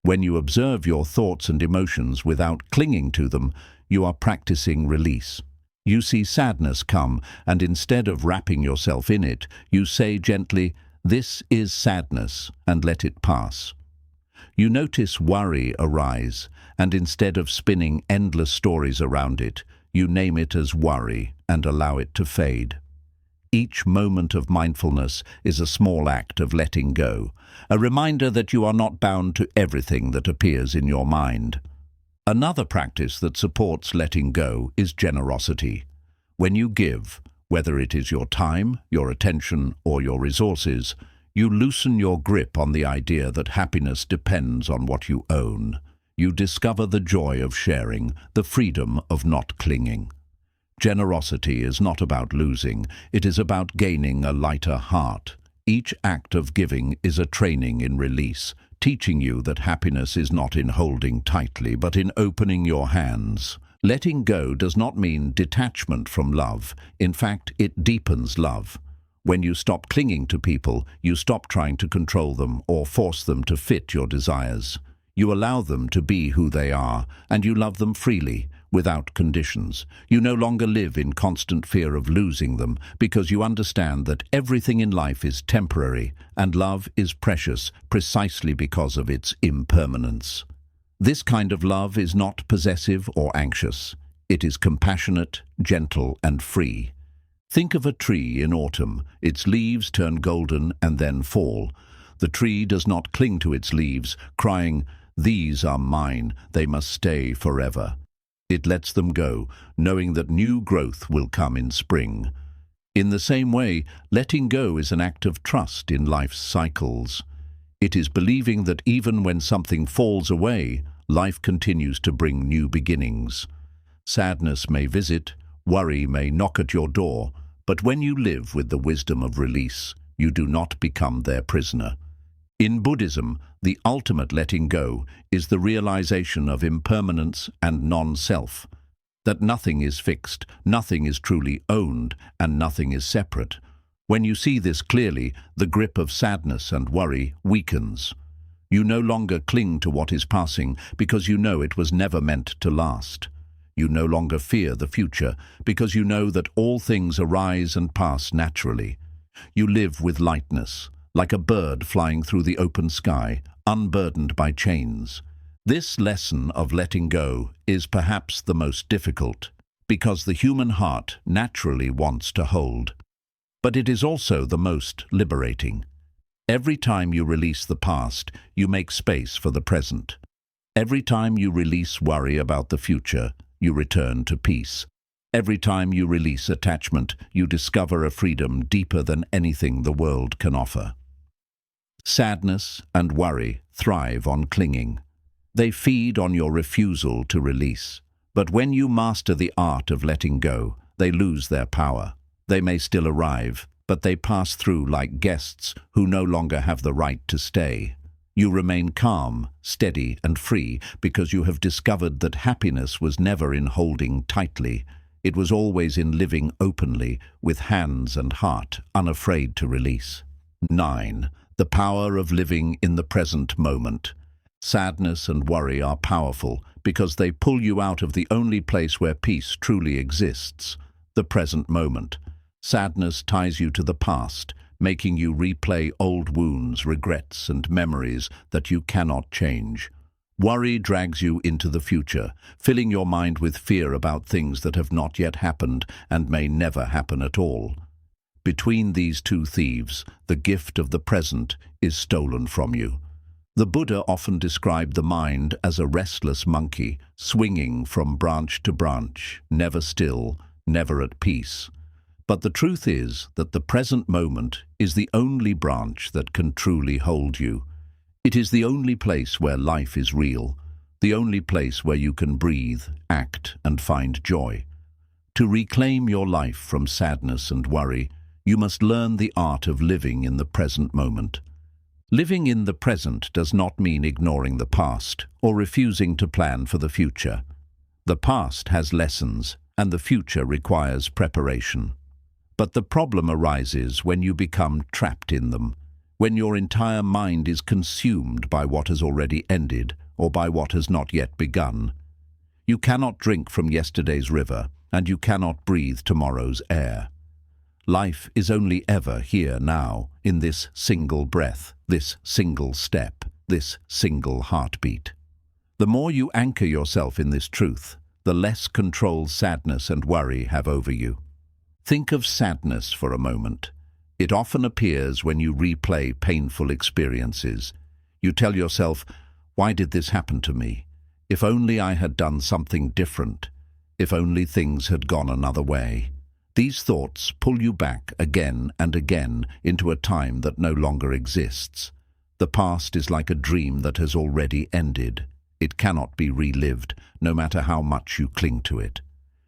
When you observe your thoughts and emotions without clinging to them, you are practicing release. You see sadness come, and instead of wrapping yourself in it, you say gently, "This is sadness," and let it pass. You notice worry arise, and instead of spinning endless stories around it, you name it as worry and allow it to fade. Each moment of mindfulness is a small act of letting go, a reminder that you are not bound to everything that appears in your mind. Another practice that supports letting go is generosity. When you give, whether it is your time, your attention, or your resources, you loosen your grip on the idea that happiness depends on what you own. You discover the joy of sharing, the freedom of not clinging. Generosity is not about losing, it is about gaining a lighter heart. Each act of giving is a training in release, teaching you that happiness is not in holding tightly, but in opening your hands. Letting go does not mean detachment from love. In fact, it deepens love. When you stop clinging to people, you stop trying to control them or force them to fit your desires. You allow them to be who they are, and you love them freely, without conditions. You no longer live in constant fear of losing them because you understand that everything in life is temporary and love is precious precisely because of its impermanence. This kind of love is not possessive or anxious. It is compassionate, gentle, and free. Think of a tree in autumn. Its leaves turn golden and then fall. The tree does not cling to its leaves, crying, "These are mine, they must stay forever." It lets them go, knowing that new growth will come in spring. In the same way, letting go is an act of trust in life's cycles. It is believing that even when something falls away, life continues to bring new beginnings. Sadness may visit, worry may knock at your door, but when you live with the wisdom of release, you do not become their prisoner. In Buddhism, the ultimate letting go is the realization of impermanence and non-self, that nothing is fixed, nothing is truly owned, and nothing is separate. When you see this clearly, the grip of sadness and worry weakens. You no longer cling to what is passing because you know it was never meant to last. You no longer fear the future because you know that all things arise and pass naturally. You live with lightness, like a bird flying through the open sky, unburdened by chains. This lesson of letting go is perhaps the most difficult, because the human heart naturally wants to hold. But it is also the most liberating. Every time you release the past, you make space for the present. Every time you release worry about the future, you return to peace. Every time you release attachment, you discover a freedom deeper than anything the world can offer. Sadness and worry thrive on clinging. They feed on your refusal to release. But when you master the art of letting go, they lose their power. They may still arrive, but they pass through like guests who no longer have the right to stay. You remain calm, steady, and free because you have discovered that happiness was never in holding tightly. It was always in living openly, with hands and heart unafraid to release. 9. The power of living in the present moment. Sadness and worry are powerful because they pull you out of the only place where peace truly exists, the present moment. Sadness ties you to the past, making you replay old wounds, regrets, and memories that you cannot change. Worry drags you into the future, filling your mind with fear about things that have not yet happened and may never happen at all. Between these two thieves, the gift of the present is stolen from you. The Buddha often described the mind as a restless monkey, swinging from branch to branch, never still, never at peace. But the truth is that the present moment is the only branch that can truly hold you. It is the only place where life is real, the only place where you can breathe, act, and find joy. To reclaim your life from sadness and worry, you must learn the art of living in the present moment. Living in the present does not mean ignoring the past or refusing to plan for the future. The past has lessons, and the future requires preparation. But the problem arises when you become trapped in them, when your entire mind is consumed by what has already ended or by what has not yet begun. You cannot drink from yesterday's river, and you cannot breathe tomorrow's air. Life is only ever here now, in this single breath, this single step, this single heartbeat. The more you anchor yourself in this truth, the less control sadness and worry have over you. Think of sadness for a moment. It often appears when you replay painful experiences. You tell yourself, "Why did this happen to me? If only I had done something different. If only things had gone another way." These thoughts pull you back again and again into a time that no longer exists. The past is like a dream that has already ended. It cannot be relived, no matter how much you cling to it.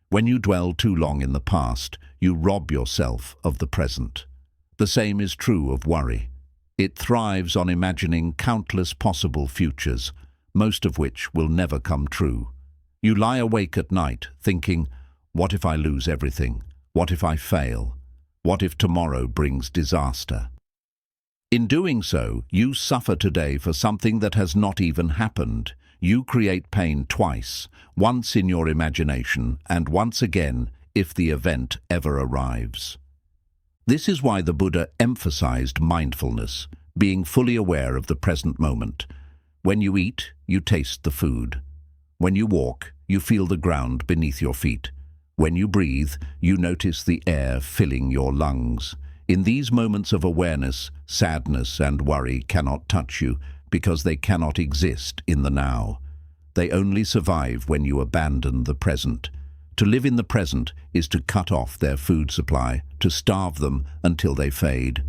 When you dwell too long in the past, you rob yourself of the present. The same is true of worry. It thrives on imagining countless possible futures, most of which will never come true. You lie awake at night thinking, "What if I lose everything? What if I fail? What if tomorrow brings disaster?" In doing so, you suffer today for something that has not even happened. You create pain twice, once in your imagination and once again if the event ever arrives. This is why the Buddha emphasized mindfulness, being fully aware of the present moment. When you eat, you taste the food. When you walk, you feel the ground beneath your feet. When you breathe, you notice the air filling your lungs. In these moments of awareness, sadness and worry cannot touch you because they cannot exist in the now. They only survive when you abandon the present. To live in the present is to cut off their food supply, to starve them until they fade.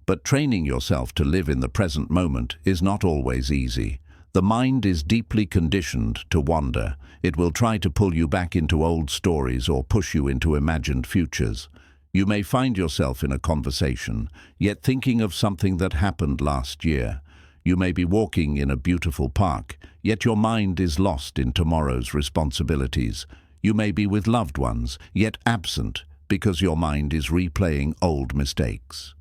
But training yourself to live in the present moment is not always easy. The mind is deeply conditioned to wander. It will try to pull you back into old stories or push you into imagined futures. You may find yourself in a conversation, yet thinking of something that happened last year. You may be walking in a beautiful park, yet your mind is lost in tomorrow's responsibilities. You may be with loved ones, yet absent because your mind is replaying old mistakes.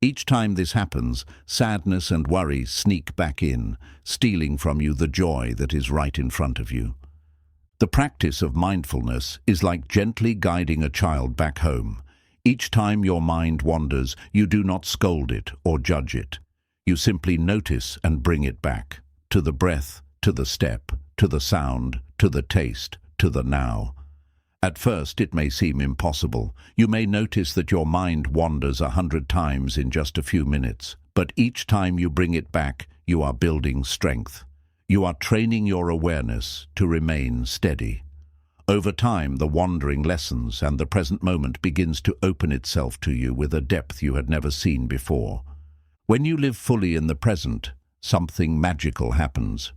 Each time this happens, sadness and worry sneak back in, stealing from you the joy that is right in front of you. The practice of mindfulness is like gently guiding a child back home. Each time your mind wanders, you do not scold it or judge it. You simply notice and bring it back, to the breath, to the step, to the sound, to the taste, to the now. At first it may seem impossible. You may notice that your mind wanders 100 times in just a few minutes, but each time you bring it back, you are building strength. You are training your awareness to remain steady. Over time, the wandering lessens and the present moment begins to open itself to you with a depth you had never seen before. When you live fully in the present, something magical happens.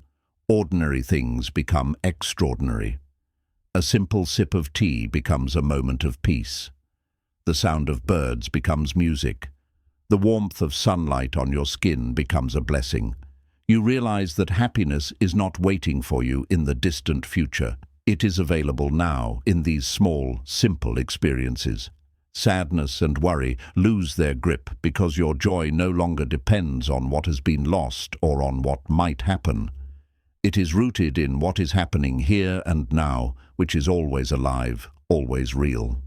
Ordinary things become extraordinary. A simple sip of tea becomes a moment of peace. The sound of birds becomes music. The warmth of sunlight on your skin becomes a blessing. You realize that happiness is not waiting for you in the distant future. It is available now in these small, simple experiences. Sadness and worry lose their grip because your joy no longer depends on what has been lost or on what might happen. It is rooted in what is happening here and now, which is always alive, always real.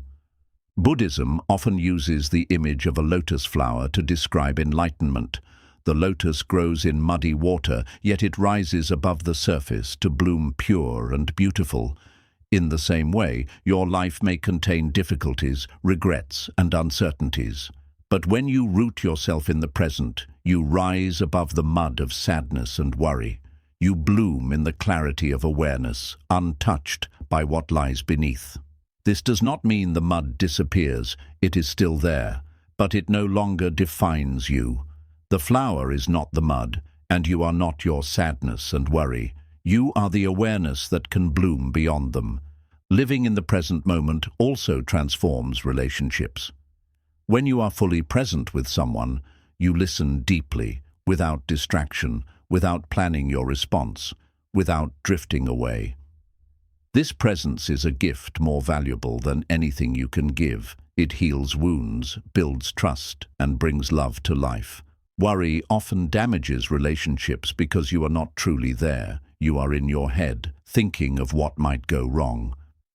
Buddhism often uses the image of a lotus flower to describe enlightenment. The lotus grows in muddy water, yet it rises above the surface to bloom pure and beautiful. In the same way, your life may contain difficulties, regrets, and uncertainties. But when you root yourself in the present, you rise above the mud of sadness and worry. You bloom in the clarity of awareness, untouched by what lies beneath. This does not mean the mud disappears. It is still there, but it no longer defines you. The flower is not the mud, and you are not your sadness and worry. You are the awareness that can bloom beyond them. Living in the present moment also transforms relationships. When you are fully present with someone, you listen deeply, without distraction, without planning your response, without drifting away. This presence is a gift more valuable than anything you can give. It heals wounds, builds trust, and brings love to life. Worry often damages relationships because you are not truly there. You are in your head, thinking of what might go wrong.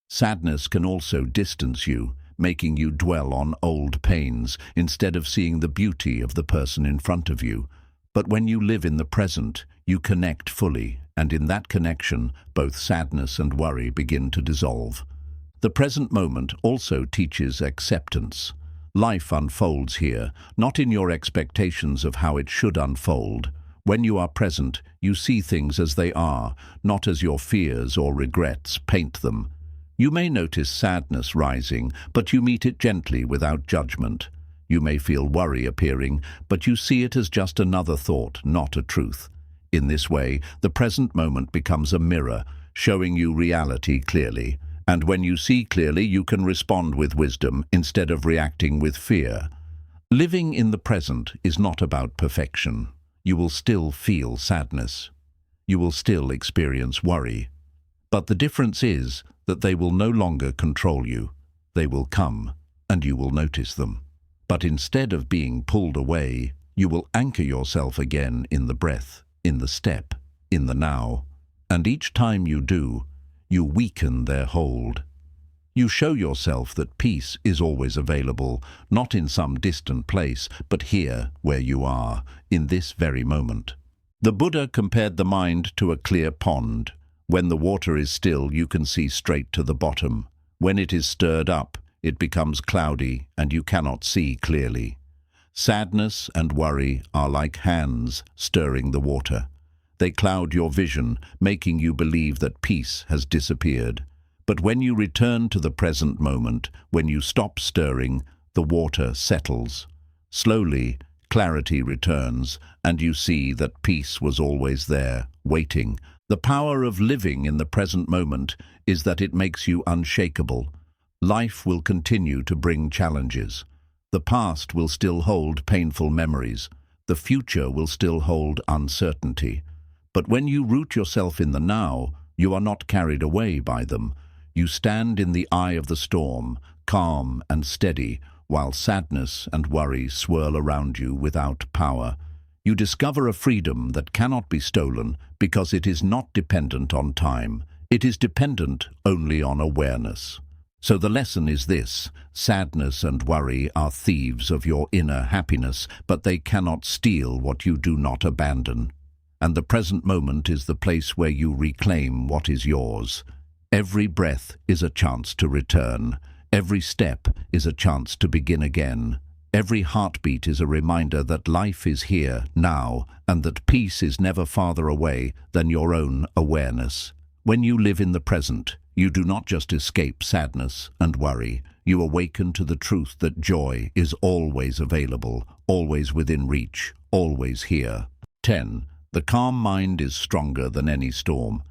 Sadness can also distance you, making you dwell on old pains instead of seeing the beauty of the person in front of you. But when you live in the present, you connect fully, and in that connection, both sadness and worry begin to dissolve. The present moment also teaches acceptance. Life unfolds here, not in your expectations of how it should unfold. When you are present, you see things as they are, not as your fears or regrets paint them. You may notice sadness rising, but you meet it gently without judgment. You may feel worry appearing, but you see it as just another thought, not a truth. In this way, the present moment becomes a mirror, showing you reality clearly. And when you see clearly, you can respond with wisdom instead of reacting with fear. Living in the present is not about perfection. You will still feel sadness. You will still experience worry. But the difference is that they will no longer control you. They will come, and you will notice them. But instead of being pulled away, you will anchor yourself again in the breath, in the step, in the now. And each time you do, you weaken their hold. You show yourself that peace is always available, not in some distant place, but here where you are, in this very moment. The Buddha compared the mind to a clear pond. When the water is still, you can see straight to the bottom. When it is stirred up, it becomes cloudy and you cannot see clearly. Sadness and worry are like hands stirring the water. They cloud your vision, making you believe that peace has disappeared. But when you return to the present moment, when you stop stirring, the water settles. Slowly, clarity returns, and you see that peace was always there, waiting. The power of living in the present moment is that it makes you unshakable. Life will continue to bring challenges. The past will still hold painful memories. The future will still hold uncertainty. But when you root yourself in the now, you are not carried away by them. You stand in the eye of the storm, calm and steady, while sadness and worry swirl around you without power. You discover a freedom that cannot be stolen because it is not dependent on time. It is dependent only on awareness. So the lesson is this: sadness and worry are thieves of your inner happiness, but they cannot steal what you do not abandon. And the present moment is the place where you reclaim what is yours. Every breath is a chance to return. Every step is a chance to begin again. Every heartbeat is a reminder that life is here, now, and that peace is never farther away than your own awareness. When you live in the present, you do not just escape sadness and worry. You awaken to the truth that joy is always available, always within reach, always here. 10. The calm mind is stronger than any storm.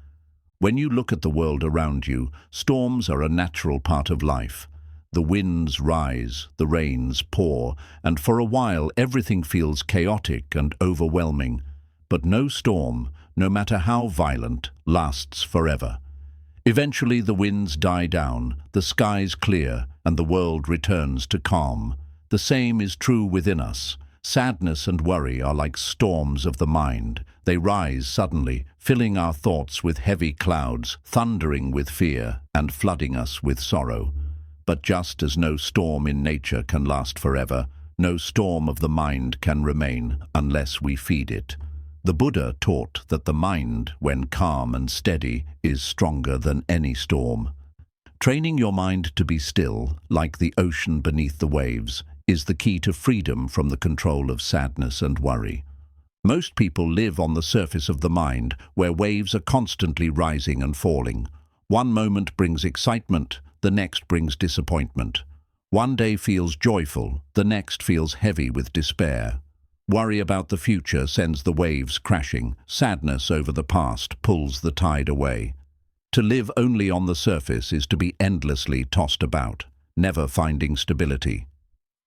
When you look at the world around you, storms are a natural part of life. The winds rise, the rains pour, and for a while everything feels chaotic and overwhelming. But no storm, no matter how violent, lasts forever. Eventually the winds die down, the skies clear, and the world returns to calm. The same is true within us. Sadness and worry are like storms of the mind. They rise suddenly, filling our thoughts with heavy clouds, thundering with fear, and flooding us with sorrow. But just as no storm in nature can last forever, no storm of the mind can remain unless we feed it. The Buddha taught that the mind, when calm and steady, is stronger than any storm. Training your mind to be still, like the ocean beneath the waves, is the key to freedom from the control of sadness and worry. Most people live on the surface of the mind, where waves are constantly rising and falling. One moment brings excitement, the next brings disappointment. One day feels joyful, the next feels heavy with despair. Worry about the future sends the waves crashing. Sadness over the past pulls the tide away. To live only on the surface is to be endlessly tossed about, never finding stability.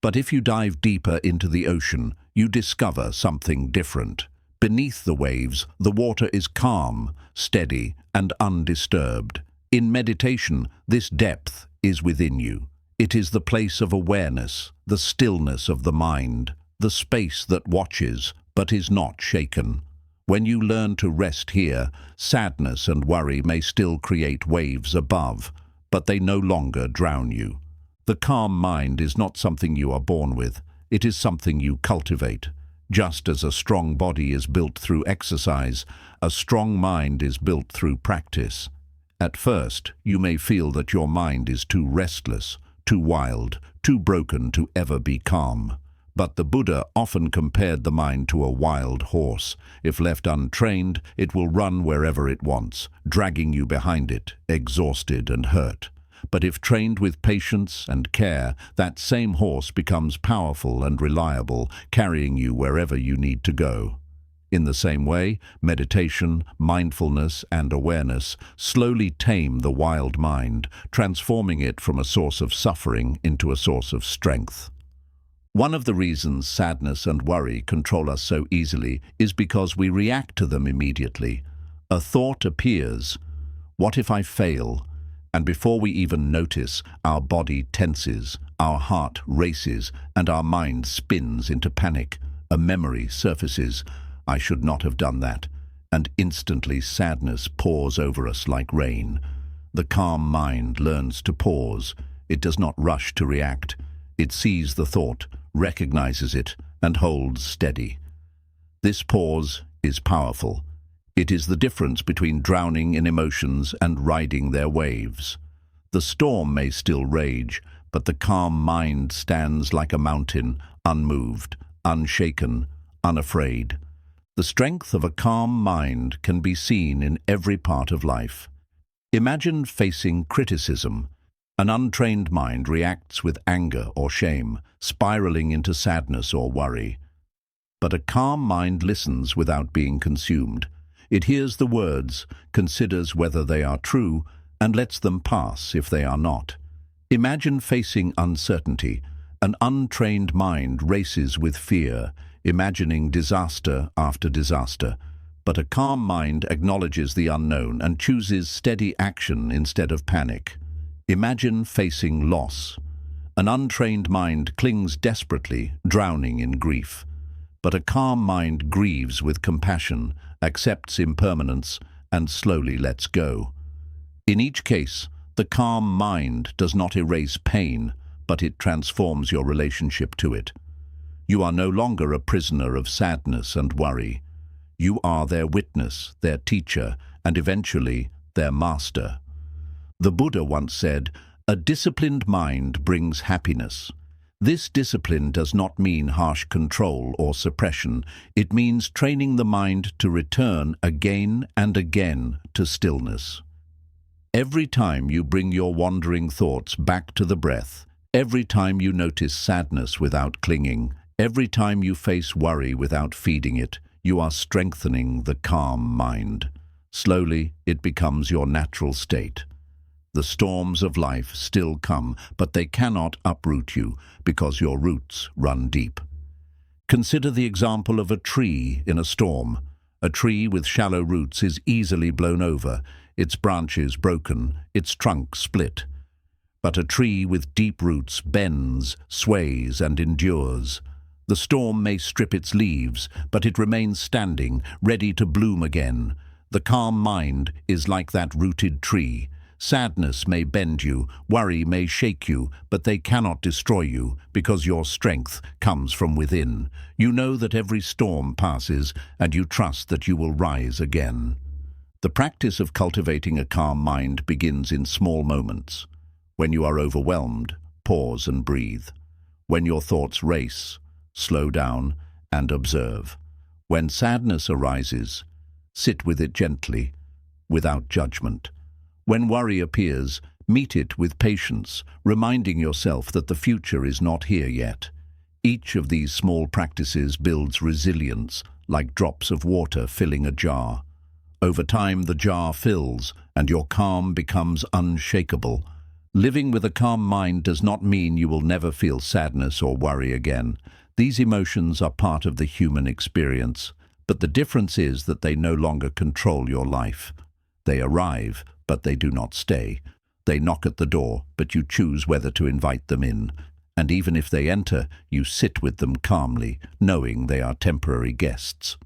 But if you dive deeper into the ocean, you discover something different. Beneath the waves, the water is calm, steady, and undisturbed. In meditation, this depth is within you. It is the place of awareness, the stillness of the mind, the space that watches but is not shaken. When you learn to rest here, sadness and worry may still create waves above, but they no longer drown you. The calm mind is not something you are born with. It is something you cultivate. Just as a strong body is built through exercise, a strong mind is built through practice. At first, you may feel that your mind is too restless, too wild, too broken to ever be calm. But the Buddha often compared the mind to a wild horse. If left untrained, it will run wherever it wants, dragging you behind it, exhausted and hurt. But if trained with patience and care, that same horse becomes powerful and reliable, carrying you wherever you need to go. In the same way, meditation, mindfulness, and awareness slowly tame the wild mind, transforming it from a source of suffering into a source of strength. One of the reasons sadness and worry control us so easily is because we react to them immediately. A thought appears, "What if I fail?" And before we even notice, our body tenses, our heart races, and our mind spins into panic. A memory surfaces. "I should not have done that." and instantly sadness pours over us like rain. The calm mind learns to pause. It does not rush to react. It sees the thought, recognizes it, and holds steady. This pause is powerful. It is the difference between drowning in emotions and riding their waves. The storm may still rage, but the calm mind stands like a mountain, unmoved, unshaken, unafraid. The strength of a calm mind can be seen in every part of life. Imagine facing criticism. An untrained mind reacts with anger or shame, spiraling into sadness or worry. But a calm mind listens without being consumed. It hears the words, considers whether they are true, and lets them pass if they are not. Imagine facing uncertainty. An untrained mind races with fear, imagining disaster after disaster. But a calm mind acknowledges the unknown and chooses steady action instead of panic. Imagine facing loss. An untrained mind clings desperately, drowning in grief. But a calm mind grieves with compassion, accepts impermanence, and slowly lets go. In each case, the calm mind does not erase pain, but it transforms your relationship to it. You are no longer a prisoner of sadness and worry. You are their witness, their teacher, and eventually their master. The Buddha once said, "A disciplined mind brings happiness." This discipline does not mean harsh control or suppression. It means training the mind to return again and again to stillness. Every time you bring your wandering thoughts back to the breath, every time you notice sadness without clinging, every time you face worry without feeding it, you are strengthening the calm mind. Slowly, it becomes your natural state. The storms of life still come, but they cannot uproot you because your roots run deep. Consider the example of a tree in a storm. A tree with shallow roots is easily blown over, its branches broken, its trunk split. But a tree with deep roots bends, sways, and endures. The storm may strip its leaves, but it remains standing, ready to bloom again. The calm mind is like that rooted tree. Sadness may bend you, worry may shake you, but they cannot destroy you, because your strength comes from within. You know that every storm passes, and you trust that you will rise again. The practice of cultivating a calm mind begins in small moments. When you are overwhelmed, pause and breathe. When your thoughts race, slow down and observe. When sadness arises, sit with it gently, without judgment. When worry appears, meet it with patience, reminding yourself that the future is not here yet. Each of these small practices builds resilience, like drops of water filling a jar. Over time, the jar fills, and your calm becomes unshakable. Living with a calm mind does not mean you will never feel sadness or worry again. These emotions are part of the human experience, but the difference is that they no longer control your life. They arrive, but they do not stay. They knock at the door, but you choose whether to invite them in. And even if they enter, you sit with them calmly, knowing they are temporary guests.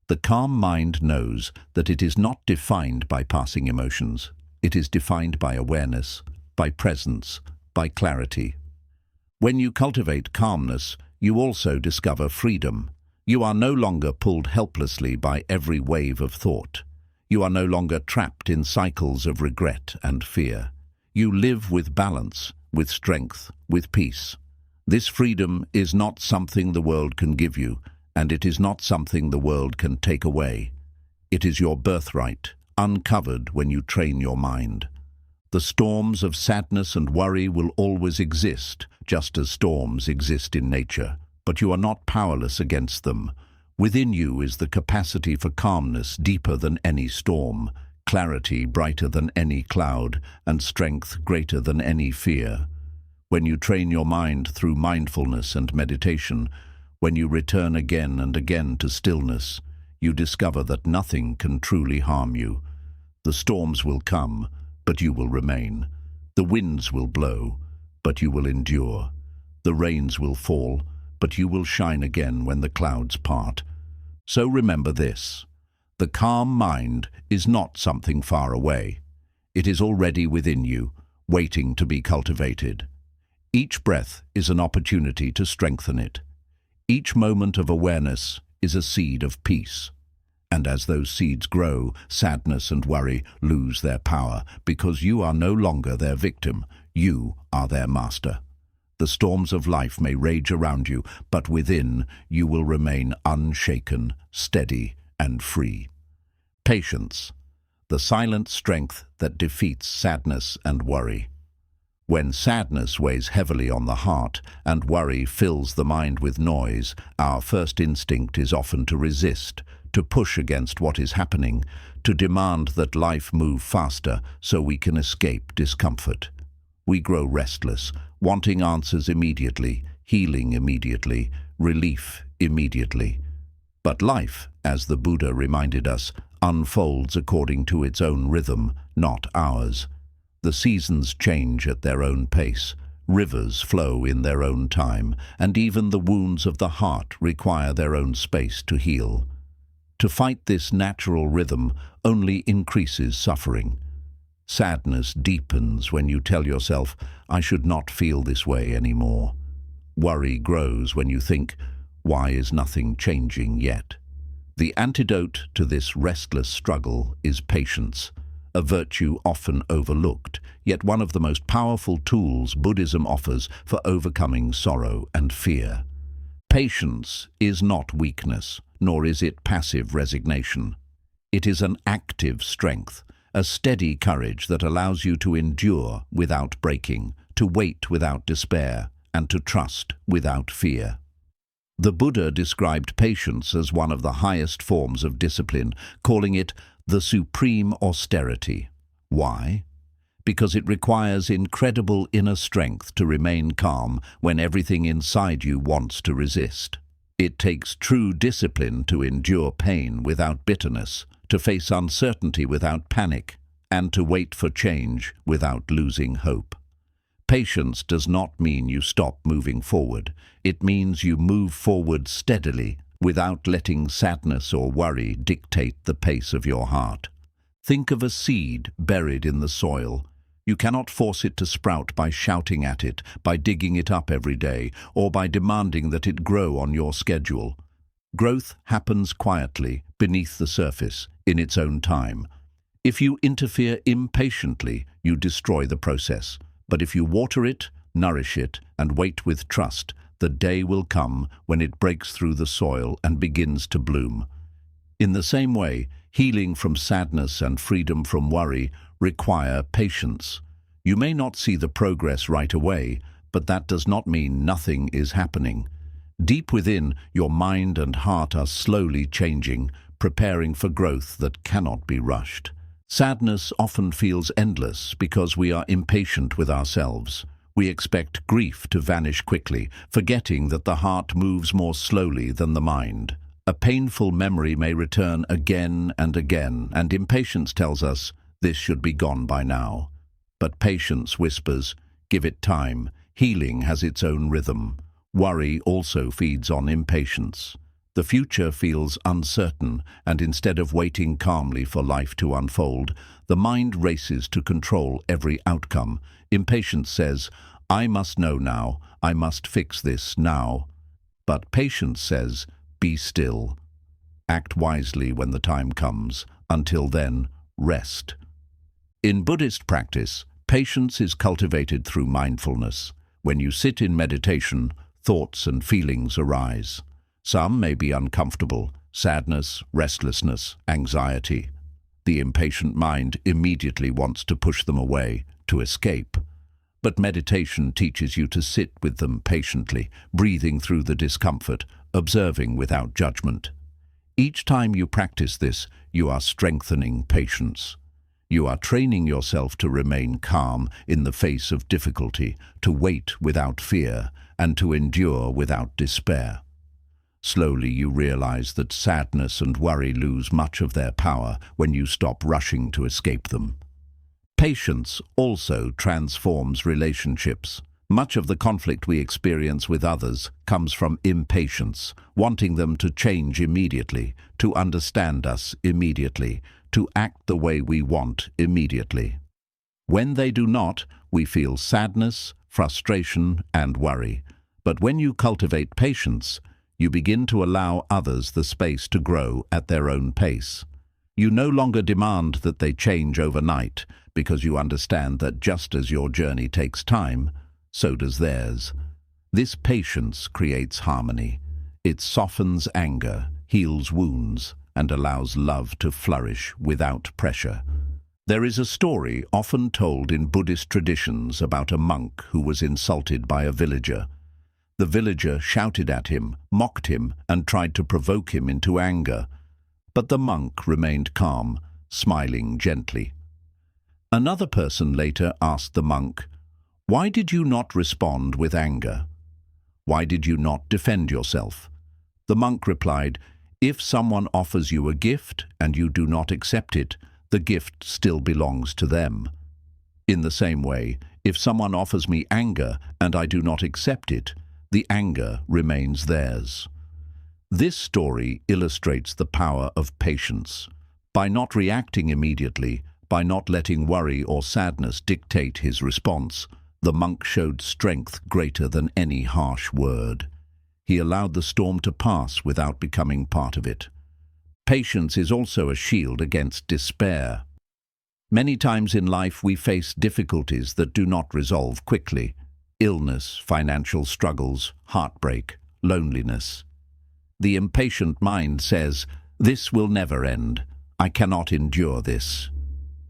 The calm mind knows that it is not defined by passing emotions. It is defined by awareness, by presence, by clarity. When you cultivate calmness, you also discover freedom. You are no longer pulled helplessly by every wave of thought. You are no longer trapped in cycles of regret and fear. You live with balance, with strength, with peace. This freedom is not something the world can give you, and it is not something the world can take away. It is your birthright, uncovered when you train your mind. The storms of sadness and worry will always exist, just as storms exist in nature, but you are not powerless against them. Within you is the capacity for calmness deeper than any storm, clarity brighter than any cloud, and strength greater than any fear. When you train your mind through mindfulness and meditation, when you return again and again to stillness, you discover that nothing can truly harm you. The storms will come, but you will remain. The winds will blow, but you will endure. The rains will fall, but you will shine again when the clouds part. So remember this: The calm mind is not something far away. It is already within you, waiting to be cultivated. Each breath is an opportunity to strengthen it. Each moment of awareness is a seed of peace. And as those seeds grow, sadness and worry lose their power, because you are no longer their victim, you are their master. The storms of life may rage around you, but within you will remain unshaken, steady, and free. Patience, the silent strength that defeats sadness and worry. When sadness weighs heavily on the heart and worry fills the mind with noise, our first instinct is often to resist, to push against what is happening, to demand that life move faster so we can escape discomfort. We grow restless, wanting answers immediately, healing immediately, relief immediately. But life, as the Buddha reminded us, unfolds according to its own rhythm, not ours. The seasons change at their own pace, rivers flow in their own time, and even the wounds of the heart require their own space to heal. To fight this natural rhythm only increases suffering. Sadness deepens when you tell yourself, "I should not feel this way anymore." Worry grows when you think, "Why is nothing changing yet?" The antidote to this restless struggle is patience, a virtue often overlooked, yet one of the most powerful tools Buddhism offers for overcoming sorrow and fear. Patience is not weakness, nor is it passive resignation. It is an active strength, a steady courage that allows you to endure without breaking, to wait without despair, and to trust without fear. The Buddha described patience as one of the highest forms of discipline, calling it the supreme austerity. Why? Because it requires incredible inner strength to remain calm when everything inside you wants to resist. It takes true discipline to endure pain without bitterness, to face uncertainty without panic, and to wait for change without losing hope. Patience does not mean you stop moving forward. It means you move forward steadily, without letting sadness or worry dictate the pace of your heart. Think of a seed buried in the soil. You cannot force it to sprout by shouting at it, by digging it up every day, or by demanding that it grow on your schedule. Growth happens quietly, beneath the surface, in its own time. If you interfere impatiently, you destroy the process. But if you water it, nourish it, and wait with trust, the day will come when it breaks through the soil and begins to bloom. In the same way, healing from sadness and freedom from worry require patience. You may not see the progress right away, but that does not mean nothing is happening. Deep within, your mind and heart are slowly changing, preparing for growth that cannot be rushed. Sadness often feels endless because we are impatient with ourselves. We expect grief to vanish quickly, forgetting that the heart moves more slowly than the mind. A painful memory may return again and again, and impatience tells us, "This should be gone by now." But patience whispers, "Give it time. Healing has its own rhythm." Worry also feeds on impatience. The future feels uncertain, and instead of waiting calmly for life to unfold, the mind races to control every outcome. Impatience says, "I must know now, I must fix this now." But patience says, "Be still. Act wisely when the time comes. Until then, rest." In Buddhist practice, patience is cultivated through mindfulness. When you sit in meditation, thoughts and feelings arise. Some may be uncomfortable: sadness, restlessness, anxiety. The impatient mind immediately wants to push them away, to escape. But meditation teaches you to sit with them patiently, breathing through the discomfort, observing without judgment. Each time you practice this, you are strengthening patience. You are training yourself to remain calm in the face of difficulty, to wait without fear, and to endure without despair. Slowly you realize that sadness and worry lose much of their power when you stop rushing to escape them. Patience also transforms relationships. Much of the conflict we experience with others comes from impatience, wanting them to change immediately, to understand us immediately, to act the way we want immediately. When they do not, we feel sadness, frustration, and worry. But when you cultivate patience, you begin to allow others the space to grow at their own pace. You no longer demand that they change overnight, because you understand that just as your journey takes time, so does theirs. This patience creates harmony. It softens anger, heals wounds, and allows love to flourish without pressure. There is a story often told in Buddhist traditions about a monk who was insulted by a villager. The villager shouted at him, mocked him, and tried to provoke him into anger. But the monk remained calm, smiling gently. Another person later asked the monk, "Why did you not respond with anger? Why did you not defend yourself?" The monk replied, "If someone offers you a gift and you do not accept it, the gift still belongs to them. In the same way, if someone offers me anger and I do not accept it, the anger remains theirs." This story illustrates the power of patience. By not reacting immediately, by not letting worry or sadness dictate his response, the monk showed strength greater than any harsh word. He allowed the storm to pass without becoming part of it. Patience is also a shield against despair. Many times in life we face difficulties that do not resolve quickly. Illness, financial struggles, heartbreak, loneliness. The impatient mind says, "This will never end. I cannot endure this."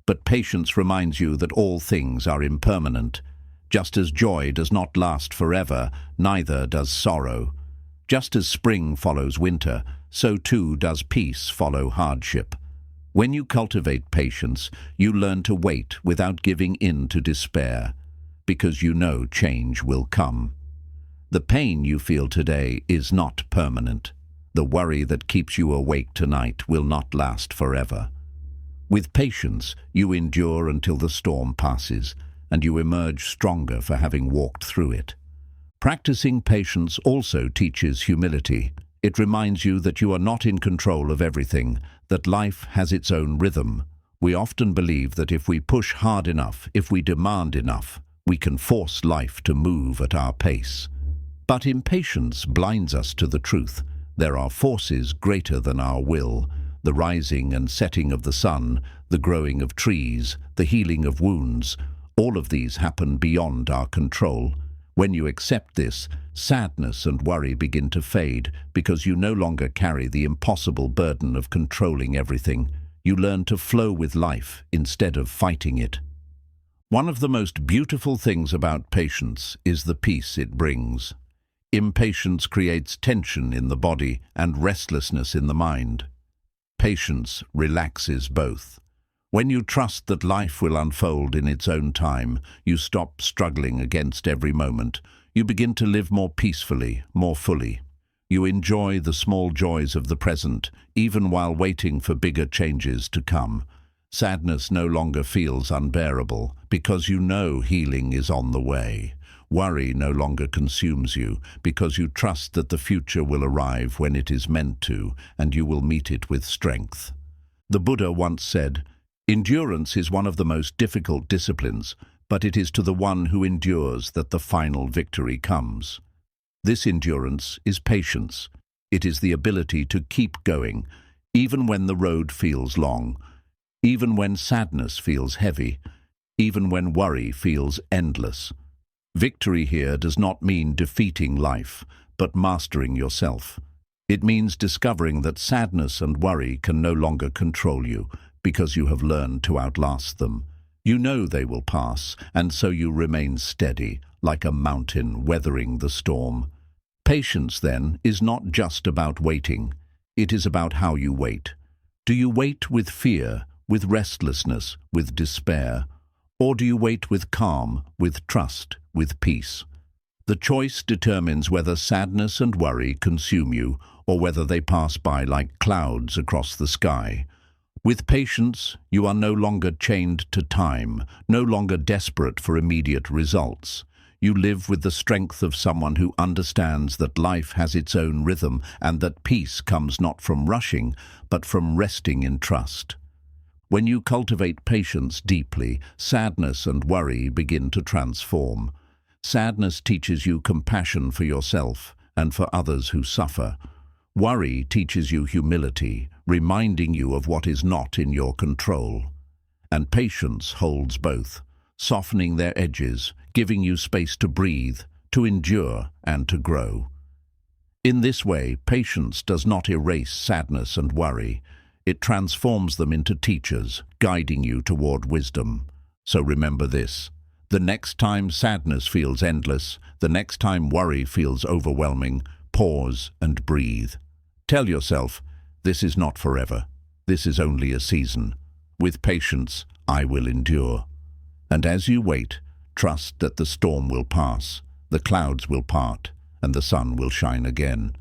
But patience reminds you that all things are impermanent. Just as joy does not last forever, neither does sorrow. Just as spring follows winter, so too does peace follow hardship. When you cultivate patience, you learn to wait without giving in to despair, because you know change will come. The pain you feel today is not permanent. The worry that keeps you awake tonight will not last forever. With patience, you endure until the storm passes, and you emerge stronger for having walked through it. Practicing patience also teaches humility. It reminds you that you are not in control of everything, that life has its own rhythm. We often believe that if we push hard enough, if we demand enough, we can force life to move at our pace. But impatience blinds us to the truth. There are forces greater than our will: the rising and setting of the sun, the growing of trees, the healing of wounds. All of these happen beyond our control. When you accept this, sadness and worry begin to fade because you no longer carry the impossible burden of controlling everything. You learn to flow with life instead of fighting it. One of the most beautiful things about patience is the peace it brings. Impatience creates tension in the body and restlessness in the mind. Patience relaxes both. When you trust that life will unfold in its own time, you stop struggling against every moment. You begin to live more peacefully, more fully. You enjoy the small joys of the present, even while waiting for bigger changes to come. Sadness no longer feels unbearable, because you know healing is on the way. Worry no longer consumes you, because you trust that the future will arrive when it is meant to, and you will meet it with strength. The Buddha once said, "Endurance is one of the most difficult disciplines, but it is to the one who endures that the final victory comes." This endurance is patience. It is the ability to keep going, even when the road feels long, even when sadness feels heavy, even when worry feels endless. Victory here does not mean defeating life, but mastering yourself. It means discovering that sadness and worry can no longer control you, because you have learned to outlast them. You know they will pass, and so you remain steady, like a mountain weathering the storm. Patience, then, is not just about waiting. It is about how you wait. Do you wait with fear, with restlessness, with despair? Or do you wait with calm, with trust, with peace? The choice determines whether sadness and worry consume you, or whether they pass by like clouds across the sky. With patience, you are no longer chained to time, no longer desperate for immediate results. You live with the strength of someone who understands that life has its own rhythm and that peace comes not from rushing, but from resting in trust. When you cultivate patience deeply, sadness and worry begin to transform. Sadness teaches you compassion for yourself and for others who suffer. Worry teaches you humility, reminding you of what is not in your control. And patience holds both, softening their edges, giving you space to breathe, to endure, and to grow. In this way, patience does not erase sadness and worry. It transforms them into teachers, guiding you toward wisdom. So remember this: the next time sadness feels endless, the next time worry feels overwhelming, pause and breathe. Tell yourself, this is not forever. This is only a season. With patience, I will endure. And as you wait, trust that the storm will pass, the clouds will part, and the sun will shine again.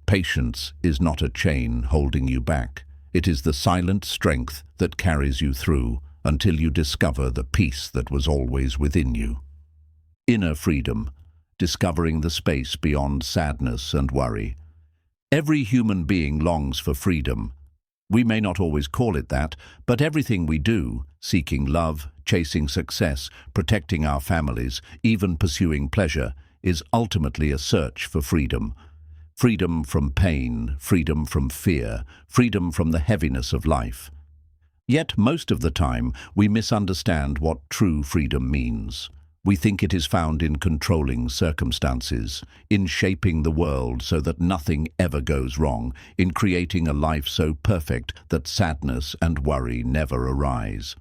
Patience is not a chain holding you back. It is the silent strength that carries you through until you discover the peace that was always within you. Inner freedom, discovering the space beyond sadness and worry. Every human being longs for freedom. We may not always call it that, but everything we do, seeking love, chasing success, protecting our families, even pursuing pleasure, is ultimately a search for freedom. Freedom from pain, freedom from fear, freedom from the heaviness of life. Yet most of the time, we misunderstand what true freedom means. We think it is found in controlling circumstances, in shaping the world so that nothing ever goes wrong, in creating a life so perfect that sadness and worry never arise.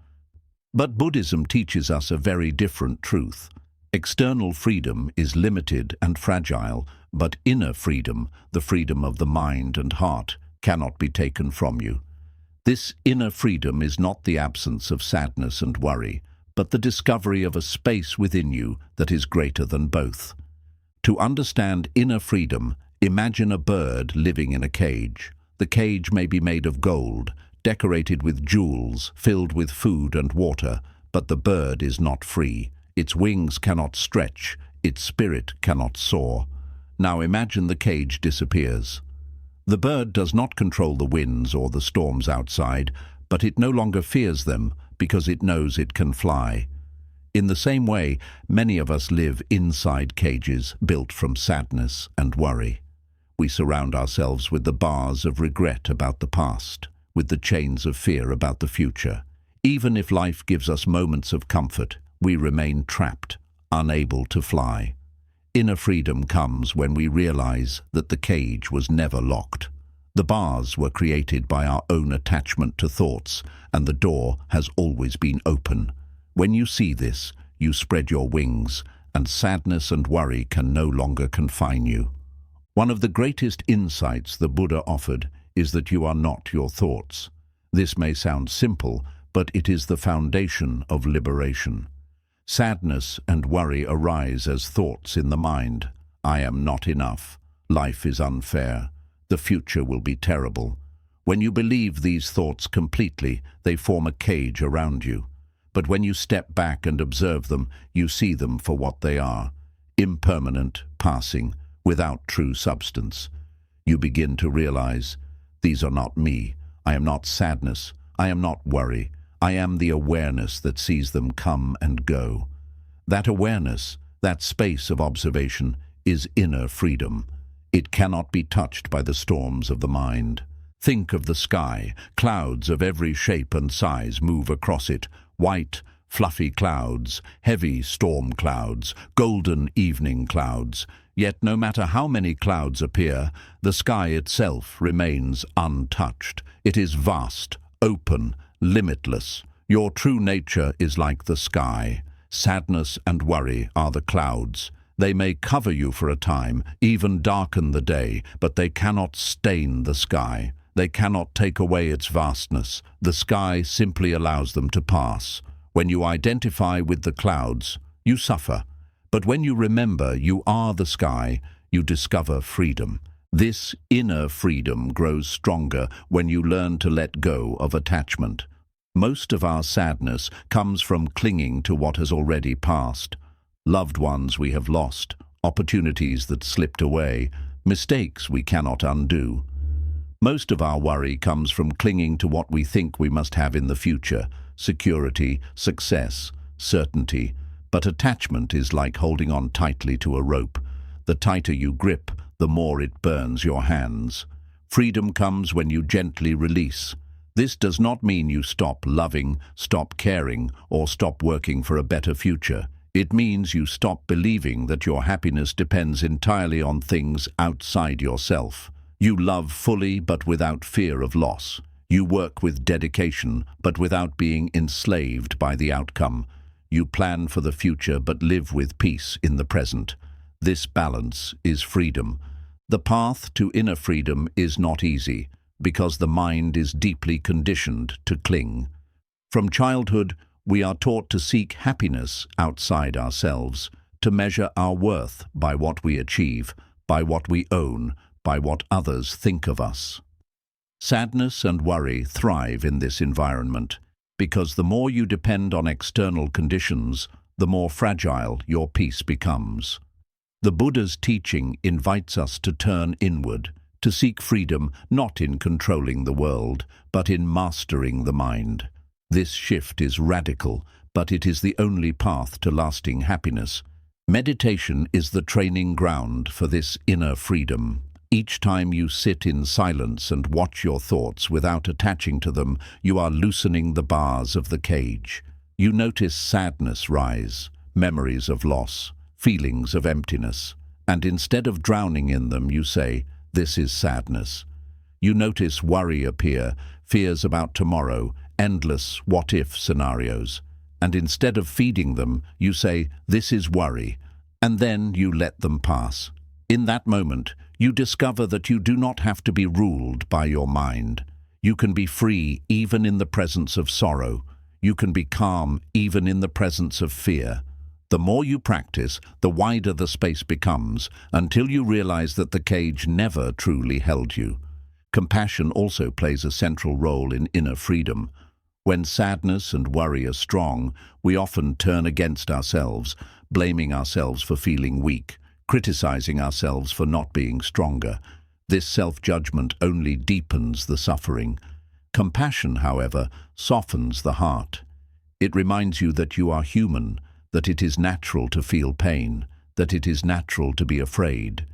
But Buddhism teaches us a very different truth. External freedom is limited and fragile, but inner freedom, the freedom of the mind and heart, cannot be taken from you. This inner freedom is not the absence of sadness and worry, but the discovery of a space within you that is greater than both. To understand inner freedom, imagine a bird living in a cage. The cage may be made of gold, decorated with jewels, filled with food and water, but the bird is not free. Its wings cannot stretch, its spirit cannot soar. Now imagine the cage disappears. The bird does not control the winds or the storms outside, but it no longer fears them because it knows it can fly. In the same way, many of us live inside cages built from sadness and worry. We surround ourselves with the bars of regret about the past, with the chains of fear about the future. Even if life gives us moments of comfort, we remain trapped, unable to fly. Inner freedom comes when we realize that the cage was never locked. The bars were created by our own attachment to thoughts, and the door has always been open. When you see this, you spread your wings, and sadness and worry can no longer confine you. One of the greatest insights the Buddha offered is that you are not your thoughts. This may sound simple, but it is the foundation of liberation. Sadness and worry arise as thoughts in the mind. I am not enough. Life is unfair. The future will be terrible. When you believe these thoughts completely, they form a cage around you. But when you step back and observe them, you see them for what they are: impermanent, passing, without true substance. You begin to realize, these are not me. I am not sadness. I am not worry. I am the awareness that sees them come and go. That awareness, that space of observation, is inner freedom. It cannot be touched by the storms of the mind. Think of the sky. Clouds of every shape and size move across it. White, fluffy clouds, heavy storm clouds, golden evening clouds. Yet no matter how many clouds appear, the sky itself remains untouched. It is vast, open, limitless. Your true nature is like the sky. Sadness and worry are the clouds. They may cover you for a time, even darken the day, but they cannot stain the sky. They cannot take away its vastness. The sky simply allows them to pass. When you identify with the clouds, you suffer. But when you remember you are the sky, you discover freedom. This inner freedom grows stronger when you learn to let go of attachment. Most of our sadness comes from clinging to what has already passed. loved ones we have lost, opportunities that slipped away, mistakes we cannot undo. Most of our worry comes from clinging to what we think we must have in the future: security, success, certainty. But attachment is like holding on tightly to a rope. The tighter you grip, the more it burns your hands. Freedom comes when you gently release. This does not mean you stop loving, stop caring, or stop working for a better future. It means you stop believing that your happiness depends entirely on things outside yourself. You love fully but without fear of loss. You work with dedication but without being enslaved by the outcome. You plan for the future but live with peace in the present. This balance is freedom. The path to inner freedom is not easy, because the mind is deeply conditioned to cling. From childhood, we are taught to seek happiness outside ourselves, to measure our worth by what we achieve, by what we own, by what others think of us. Sadness and worry thrive in this environment, because the more you depend on external conditions, the more fragile your peace becomes. The Buddha's teaching invites us to turn inward, to seek freedom not in controlling the world, but in mastering the mind. This shift is radical, but it is the only path to lasting happiness. Meditation is the training ground for this inner freedom. Each time you sit in silence and watch your thoughts without attaching to them, you are loosening the bars of the cage. You notice sadness rise, memories of loss, feelings of emptiness, and instead of drowning in them, you say, "This is sadness." You notice worry appear, fears about tomorrow, endless what-if scenarios, and instead of feeding them, you say, "This is worry," and then you let them pass. In that moment, you discover that you do not have to be ruled by your mind. You can be free even in the presence of sorrow. You can be calm even in the presence of fear. The more you practice, the wider the space becomes, until you realize that the cage never truly held you. Compassion also plays a central role in inner freedom. When sadness and worry are strong, we often turn against ourselves, blaming ourselves for feeling weak, criticizing ourselves for not being stronger. This self-judgment only deepens the suffering. Compassion, however, softens the heart. It reminds you that you are human, that it is natural to feel pain, that it is natural to be afraid.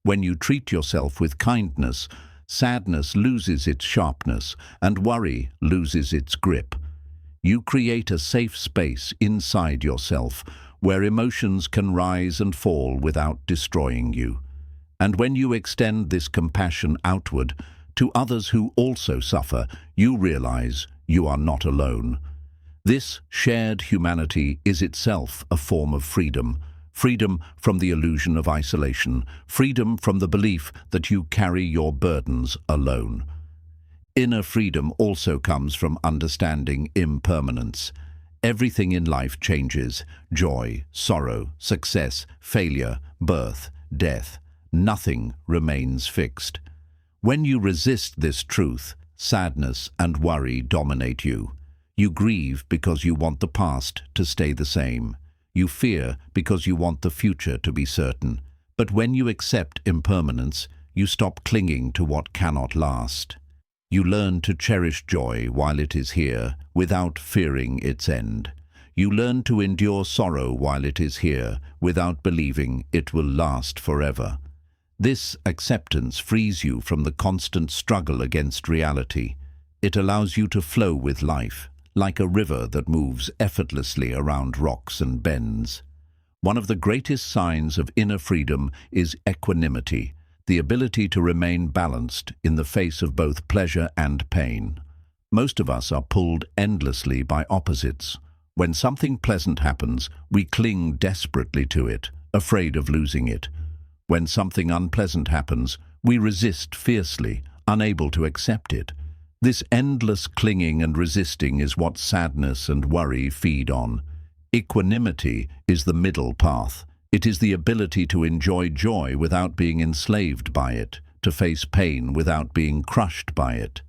When you treat yourself with kindness, sadness loses its sharpness and worry loses its grip. You create a safe space inside yourself where emotions can rise and fall without destroying you. And when you extend this compassion outward to others who also suffer, you realize you are not alone. This shared humanity is itself a form of freedom. Freedom from the illusion of isolation. Freedom from the belief that you carry your burdens alone. Inner freedom also comes from understanding impermanence. Everything in life changes: joy, sorrow, success, failure, birth, death. Nothing remains fixed. When you resist this truth, sadness and worry dominate you. You grieve because you want the past to stay the same. You fear because you want the future to be certain. But when you accept impermanence, you stop clinging to what cannot last. You learn to cherish joy while it is here, without fearing its end. You learn to endure sorrow while it is here, without believing it will last forever. This acceptance frees you from the constant struggle against reality. It allows you to flow with life, like a river that moves effortlessly around rocks and bends. One of the greatest signs of inner freedom is equanimity, the ability to remain balanced in the face of both pleasure and pain. Most of us are pulled endlessly by opposites. When something pleasant happens, we cling desperately to it, afraid of losing it. When something unpleasant happens, we resist fiercely, unable to accept it. This endless clinging and resisting is what sadness and worry feed on. Equanimity is the middle path. It is the ability to enjoy joy without being enslaved by it, to face pain without being crushed by it.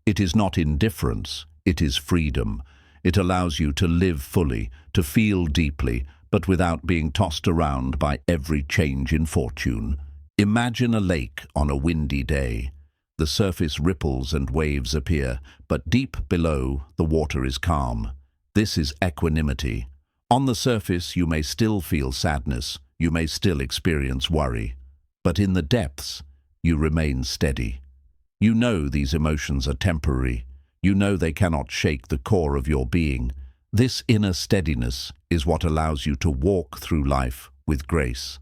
It is not indifference, it is freedom. It allows you to live fully, to feel deeply, but without being tossed around by every change in fortune. Imagine a lake on a windy day. The surface ripples and waves appear, but deep below, the water is calm. This is equanimity. On the surface, you may still feel sadness, you may still experience worry, but in the depths, you remain steady. You know these emotions are temporary. You know they cannot shake the core of your being. This inner steadiness is what allows you to walk through life with grace.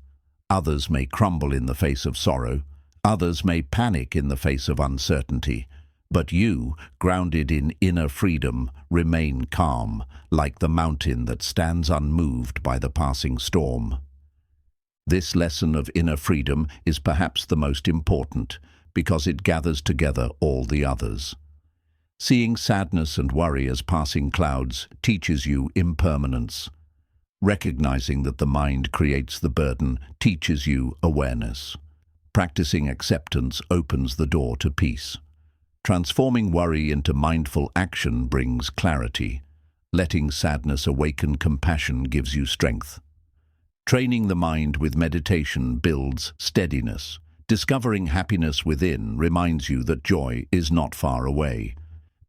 Others may crumble in the face of sorrow. Others may panic in the face of uncertainty. But you, grounded in inner freedom, remain calm, like the mountain that stands unmoved by the passing storm. This lesson of inner freedom is perhaps the most important, because it gathers together all the others. Seeing sadness and worry as passing clouds teaches you impermanence. Recognizing that the mind creates the burden teaches you awareness. Practicing acceptance opens the door to peace. Transforming worry into mindful action brings clarity. Letting sadness awaken compassion gives you strength. Training the mind with meditation builds steadiness. Discovering happiness within reminds you that joy is not far away.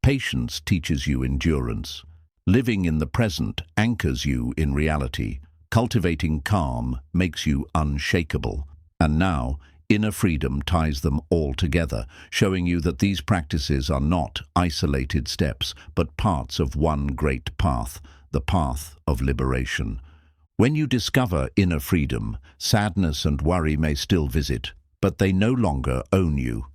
Patience teaches you endurance. Living in the present anchors you in reality. Cultivating calm makes you unshakable. And now, inner freedom ties them all together, showing you that these practices are not isolated steps, but parts of one great path, the path of liberation. When you discover inner freedom, sadness and worry may still visit, but they no longer own you.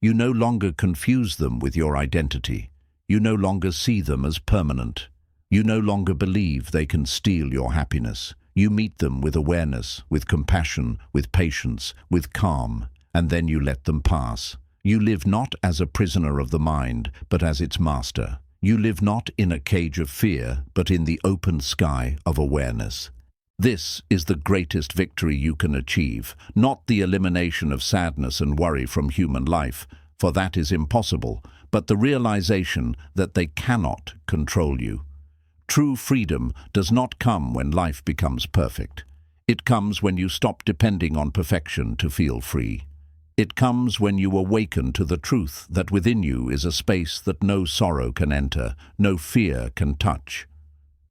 You no longer confuse them with your identity. You no longer see them as permanent. You no longer believe they can steal your happiness. You meet them with awareness, with compassion, with patience, with calm, and then you let them pass. You live not as a prisoner of the mind, but as its master. You live not in a cage of fear, but in the open sky of awareness. This is the greatest victory you can achieve, not the elimination of sadness and worry from human life, for that is impossible, but the realization that they cannot control you. True freedom does not come when life becomes perfect. It comes when you stop depending on perfection to feel free. It comes when you awaken to the truth that within you is a space that no sorrow can enter, no fear can touch.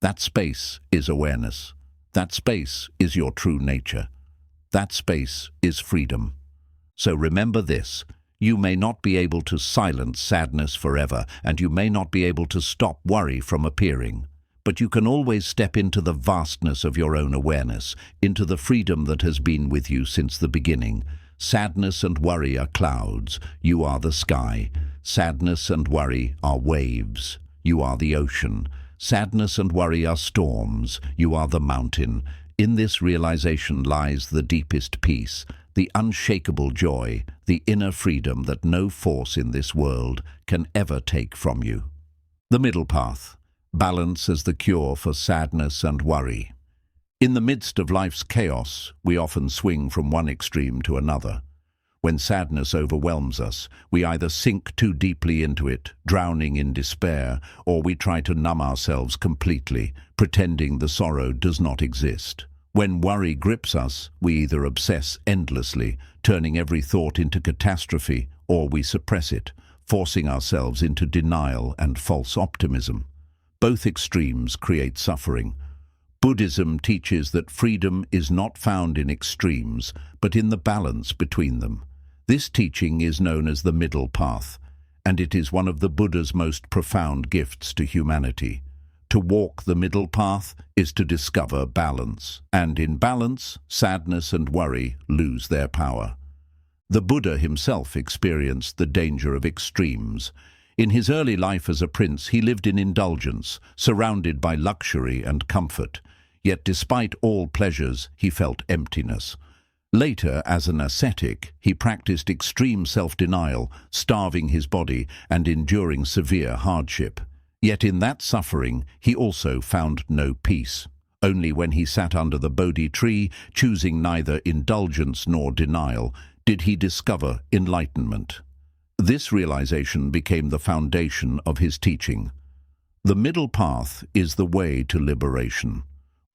That space is awareness. That space is your true nature. That space is freedom. So remember this: you may not be able to silence sadness forever, and you may not be able to stop worry from appearing. But you can always step into the vastness of your own awareness, into the freedom that has been with you since the beginning. Sadness and worry are clouds. You are the sky. Sadness and worry are waves. You are the ocean. Sadness and worry are storms. You are the mountain. In this realization lies the deepest peace, the unshakable joy, the inner freedom that no force in this world can ever take from you. The middle path. Balance as the cure for sadness and worry. In the midst of life's chaos, we often swing from one extreme to another. When sadness overwhelms us, we either sink too deeply into it, drowning in despair, or we try to numb ourselves completely, pretending the sorrow does not exist. When worry grips us, we either obsess endlessly, turning every thought into catastrophe, or we suppress it, forcing ourselves into denial and false optimism. Both extremes create suffering. Buddhism teaches that freedom is not found in extremes, but in the balance between them. This teaching is known as the middle path, and it is one of the Buddha's most profound gifts to humanity. To walk the middle path is to discover balance, and in balance, sadness and worry lose their power. The Buddha himself experienced the danger of extremes. In his early life as a prince, he lived in indulgence, surrounded by luxury and comfort. Yet despite all pleasures, he felt emptiness. Later, as an ascetic, he practiced extreme self-denial, starving his body and enduring severe hardship. Yet in that suffering, he also found no peace. Only when he sat under the Bodhi tree, choosing neither indulgence nor denial, did he discover enlightenment. This realization became the foundation of his teaching. The middle path is the way to liberation.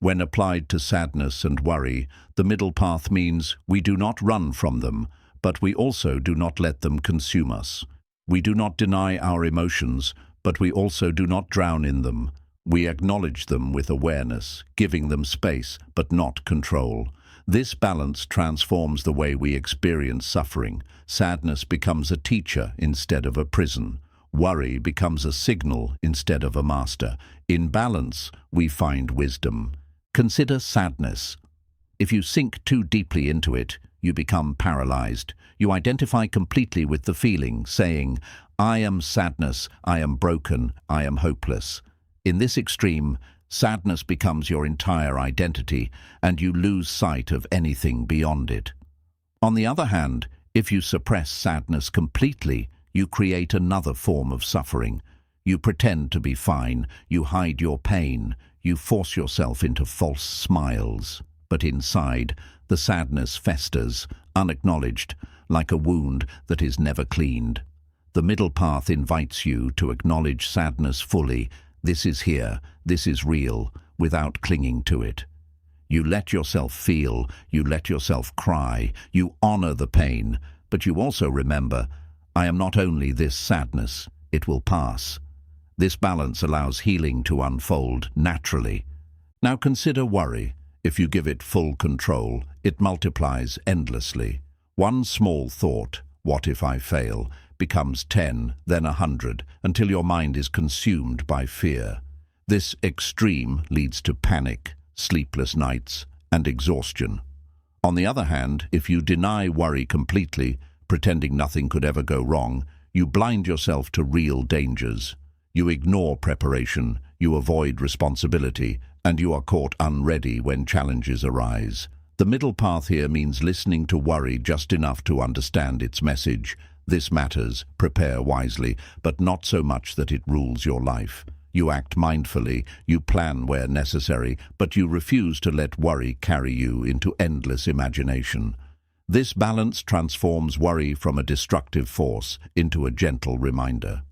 When applied to sadness and worry, the middle path means we do not run from them, but we also do not let them consume us. We do not deny our emotions, but we also do not drown in them. We acknowledge them with awareness, giving them space, but not control. This balance transforms the way we experience suffering. Sadness becomes a teacher instead of a prison. Worry becomes a signal instead of a master. In balance, we find wisdom. Consider sadness. If you sink too deeply into it, you become paralyzed. You identify completely with the feeling, saying, "I am sadness, I am broken, I am hopeless." In this extreme, sadness becomes your entire identity, and you lose sight of anything beyond it. On the other hand, if you suppress sadness completely, you create another form of suffering. You pretend to be fine, you hide your pain, you force yourself into false smiles. But inside, the sadness festers, unacknowledged, like a wound that is never cleaned. The middle path invites you to acknowledge sadness fully. This is here, this is real, without clinging to it. You let yourself feel, you let yourself cry, you honor the pain, but you also remember, I am not only this sadness, it will pass. This balance allows healing to unfold naturally. Now consider worry. If you give it full control, it multiplies endlessly. One small thought, what if I fail, becomes 10, then 100, until your mind is consumed by fear. This extreme leads to panic, sleepless nights, and exhaustion. On the other hand, if you deny worry completely, pretending nothing could ever go wrong, you blind yourself to real dangers. You ignore preparation, you avoid responsibility, and you are caught unready when challenges arise. The middle path here means listening to worry just enough to understand its message. This matters, prepare wisely, but not so much that it rules your life. You act mindfully, you plan where necessary, but you refuse to let worry carry you into endless imagination. This balance transforms worry from a destructive force into a gentle reminder.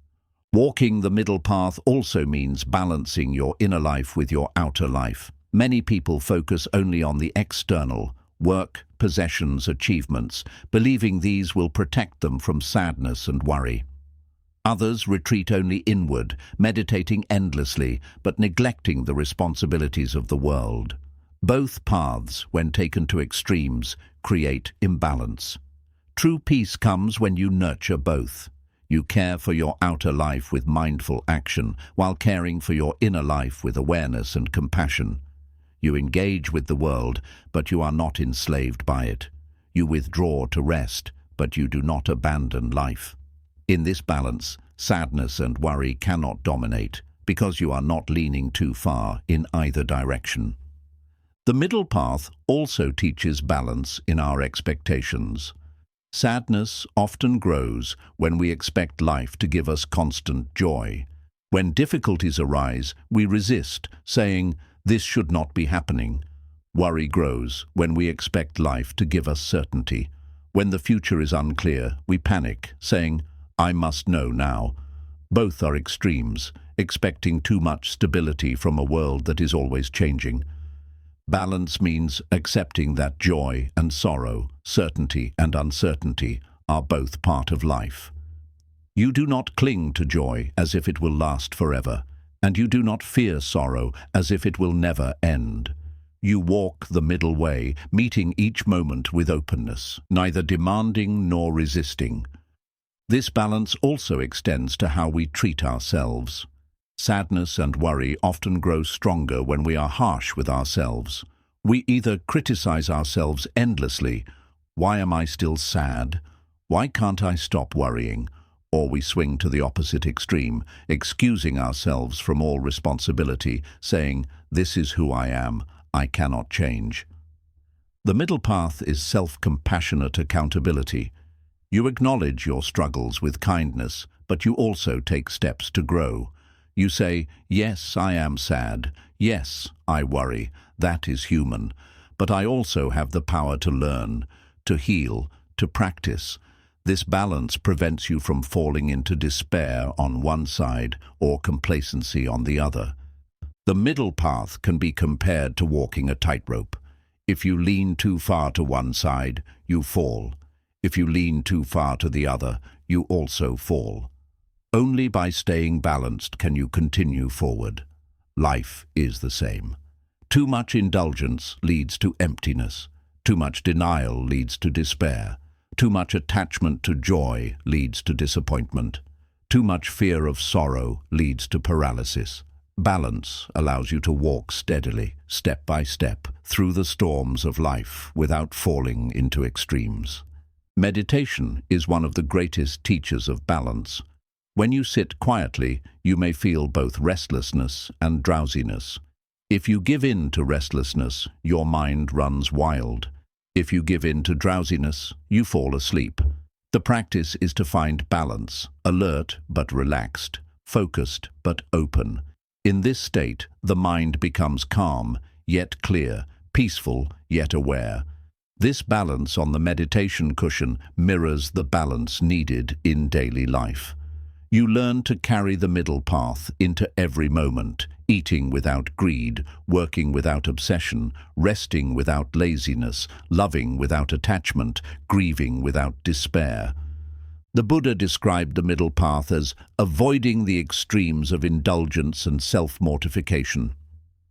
Walking the middle path also means balancing your inner life with your outer life. Many people focus only on the external, work, possessions, achievements, believing these will protect them from sadness and worry. Others retreat only inward, meditating endlessly, but neglecting the responsibilities of the world. Both paths, when taken to extremes, create imbalance. True peace comes when you nurture both. You care for your outer life with mindful action, while caring for your inner life with awareness and compassion. You engage with the world, but you are not enslaved by it. You withdraw to rest, but you do not abandon life. In this balance, sadness and worry cannot dominate, because you are not leaning too far in either direction. The middle path also teaches balance in our expectations. Sadness often grows when we expect life to give us constant joy. When difficulties arise, we resist, saying, "This should not be happening." Worry grows when we expect life to give us certainty. When the future is unclear, we panic, saying, "I must know now." Both are extremes, expecting too much stability from a world that is always changing. Balance means accepting that joy and sorrow, certainty and uncertainty, are both part of life. You do not cling to joy as if it will last forever, and you do not fear sorrow as if it will never end. You walk the middle way, meeting each moment with openness, neither demanding nor resisting. This balance also extends to how we treat ourselves. Sadness and worry often grow stronger when we are harsh with ourselves. We either criticize ourselves endlessly, "Why am I still sad? Why can't I stop worrying?" Or we swing to the opposite extreme, excusing ourselves from all responsibility, saying, "This is who I am, I cannot change." The middle path is self-compassionate accountability. You acknowledge your struggles with kindness, but you also take steps to grow. You say, "Yes, I am sad. Yes, I worry. That is human. But I also have the power to learn, to heal, to practice." This balance prevents you from falling into despair on one side or complacency on the other. The middle path can be compared to walking a tightrope. If you lean too far to one side, you fall. If you lean too far to the other, you also fall. Only by staying balanced can you continue forward. Life is the same. Too much indulgence leads to emptiness. Too much denial leads to despair. Too much attachment to joy leads to disappointment. Too much fear of sorrow leads to paralysis. Balance allows you to walk steadily, step by step, through the storms of life without falling into extremes. Meditation is one of the greatest teachers of balance. When you sit quietly, you may feel both restlessness and drowsiness. If you give in to restlessness, your mind runs wild. If you give in to drowsiness, you fall asleep. The practice is to find balance, alert but relaxed, focused but open. In this state, the mind becomes calm, yet clear, peaceful, yet aware. This balance on the meditation cushion mirrors the balance needed in daily life. You learn to carry the middle path into every moment, eating without greed, working without obsession, resting without laziness, loving without attachment, grieving without despair. The Buddha described the middle path as avoiding the extremes of indulgence and self-mortification.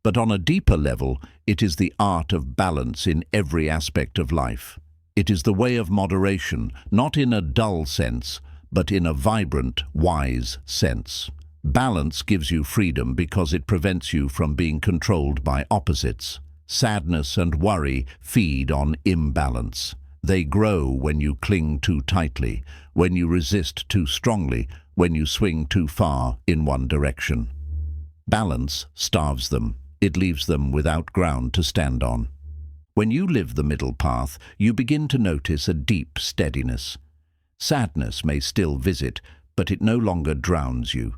But on a deeper level, it is the art of balance in every aspect of life. It is the way of moderation, not in a dull sense, but in a vibrant, wise sense. Balance gives you freedom because it prevents you from being controlled by opposites. Sadness and worry feed on imbalance. They grow when you cling too tightly, when you resist too strongly, when you swing too far in one direction. Balance starves them. It leaves them without ground to stand on. When you live the middle path, you begin to notice a deep steadiness. Sadness may still visit, but it no longer drowns you.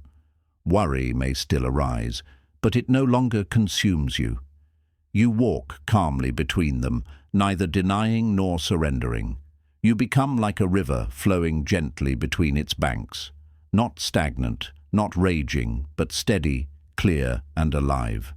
Worry may still arise, but it no longer consumes you. You walk calmly between them, neither denying nor surrendering. You become like a river flowing gently between its banks, not stagnant, not raging, but steady, clear, and alive.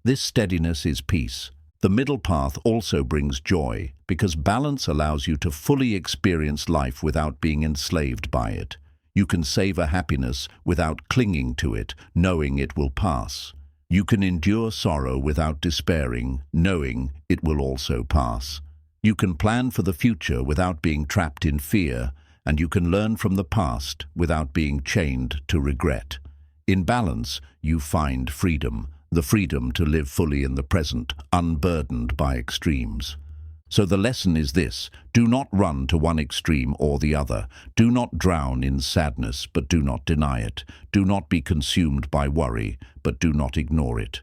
This steadiness is peace. The middle path also brings joy, because balance allows you to fully experience life without being enslaved by it. You can savor happiness without clinging to it, knowing it will pass. You can endure sorrow without despairing, knowing it will also pass. You can plan for the future without being trapped in fear, and you can learn from the past without being chained to regret. In balance, you find freedom, the freedom to live fully in the present, unburdened by extremes. So the lesson is this: do not run to one extreme or the other. Do not drown in sadness, but do not deny it. Do not be consumed by worry, but do not ignore it.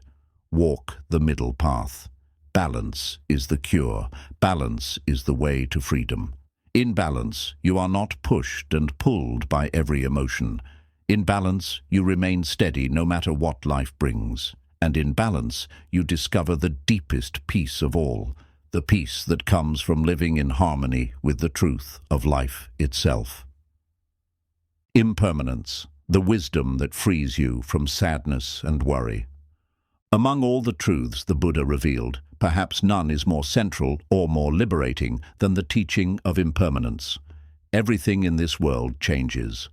Walk the middle path. Balance is the cure. Balance is the way to freedom. In balance, you are not pushed and pulled by every emotion. In balance, you remain steady no matter what life brings. And in balance, you discover the deepest peace of all, the peace that comes from living in harmony with the truth of life itself. Impermanence, the wisdom that frees you from sadness and worry. Among all the truths the Buddha revealed, perhaps none is more central or more liberating than the teaching of impermanence. Everything in this world changes.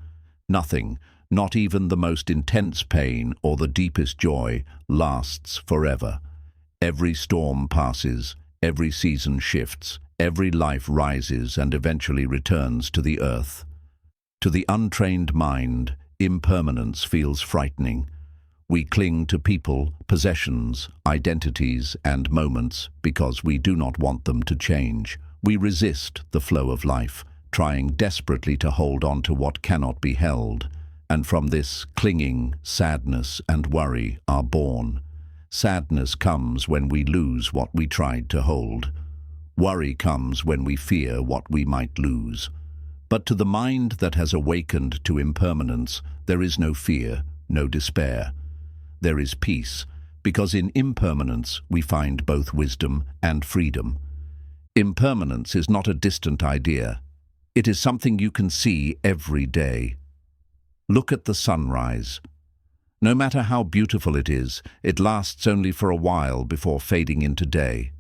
Nothing, not even the most intense pain or the deepest joy, lasts forever. Every storm passes. Every season shifts, every life rises and eventually returns to the earth. To the untrained mind, impermanence feels frightening. We cling to people, possessions, identities, and moments because we do not want them to change. We resist the flow of life, trying desperately to hold on to what cannot be held. And from this clinging, sadness and worry are born. Sadness comes when we lose what we tried to hold. Worry comes when we fear what we might lose. But to the mind that has awakened to impermanence, there is no fear, no despair. There is peace, because in impermanence we find both wisdom and freedom. Impermanence is not a distant idea. It is something you can see every day. Look at the sunrise. No matter how beautiful it is, it lasts only for a while before fading into day.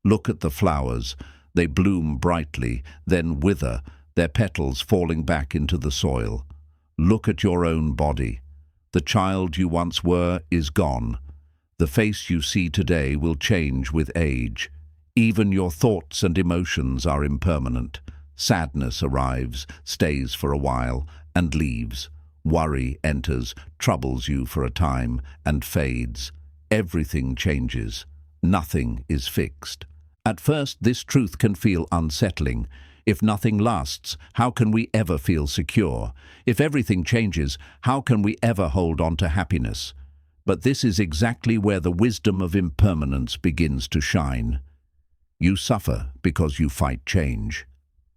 Look at the flowers. They bloom brightly, then wither, their petals falling back into the soil. Look at your own body. The child you once were is gone. The face you see today will change with age. Even your thoughts and emotions are impermanent. Sadness arrives, stays for a while, and leaves. Worry enters, troubles you for a time, and fades. Everything changes. Nothing is fixed. At first, this truth can feel unsettling. If nothing lasts, how can we ever feel secure? If everything changes, how can we ever hold on to happiness? But this is exactly where the wisdom of impermanence begins to shine. You suffer because you fight change.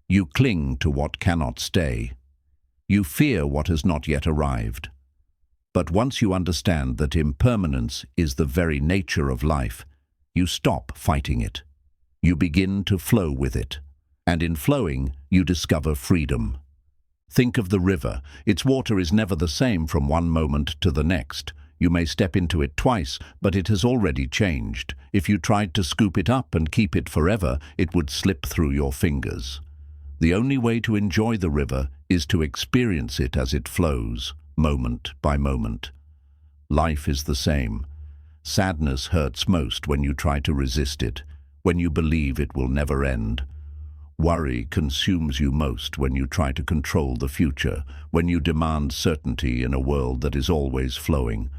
You cling to what cannot stay. You fear what has not yet arrived. But once you understand that impermanence is the very nature of life, you stop fighting it. You begin to flow with it. And in flowing, you discover freedom. Think of the river. Its water is never the same from one moment to the next. You may step into it twice, but it has already changed. If you tried to scoop it up and keep it forever, it would slip through your fingers. The only way to enjoy the river is to experience it as it flows, moment by moment. Life is the same. Sadness hurts most when you try to resist it, when you believe it will never end. Worry consumes you most when you try to control the future, when you demand certainty in a world that is always flowing.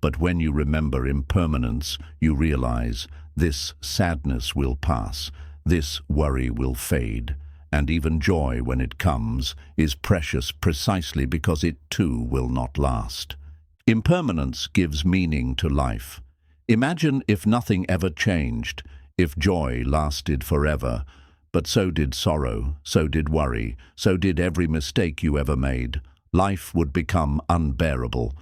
But when you remember impermanence, you realize this sadness will pass, this worry will fade, and even joy, when it comes, is precious precisely because it too will not last. Impermanence gives meaning to life. Imagine if nothing ever changed, if joy lasted forever, but so did sorrow, so did worry, so did every mistake you ever made. Life would become unbearable.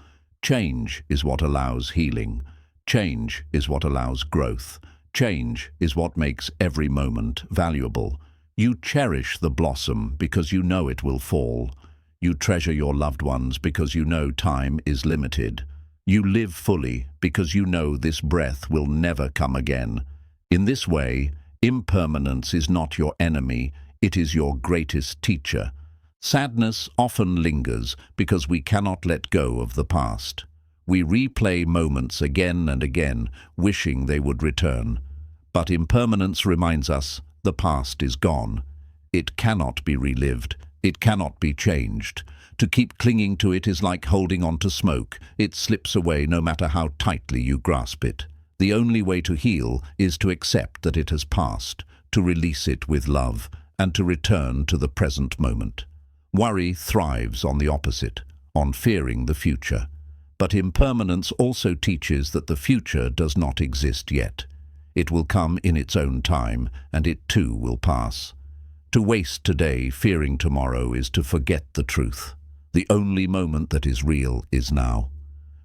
Change is what allows healing. Change is what allows growth. Change is what makes every moment valuable. You cherish the blossom because you know it will fall. You treasure your loved ones because you know time is limited. You live fully because you know this breath will never come again. In this way, impermanence is not your enemy, it is your greatest teacher. Sadness often lingers because we cannot let go of the past. We replay moments again and again, wishing they would return. But impermanence reminds us the past is gone. It cannot be relived. It cannot be changed. To keep clinging to it is like holding on to smoke. It slips away no matter how tightly you grasp it. The only way to heal is to accept that it has passed, to release it with love, and to return to the present moment. Worry thrives on the opposite, on fearing the future. But impermanence also teaches that the future does not exist yet. It will come in its own time, and it too will pass. To waste today fearing tomorrow is to forget the truth. The only moment that is real is now.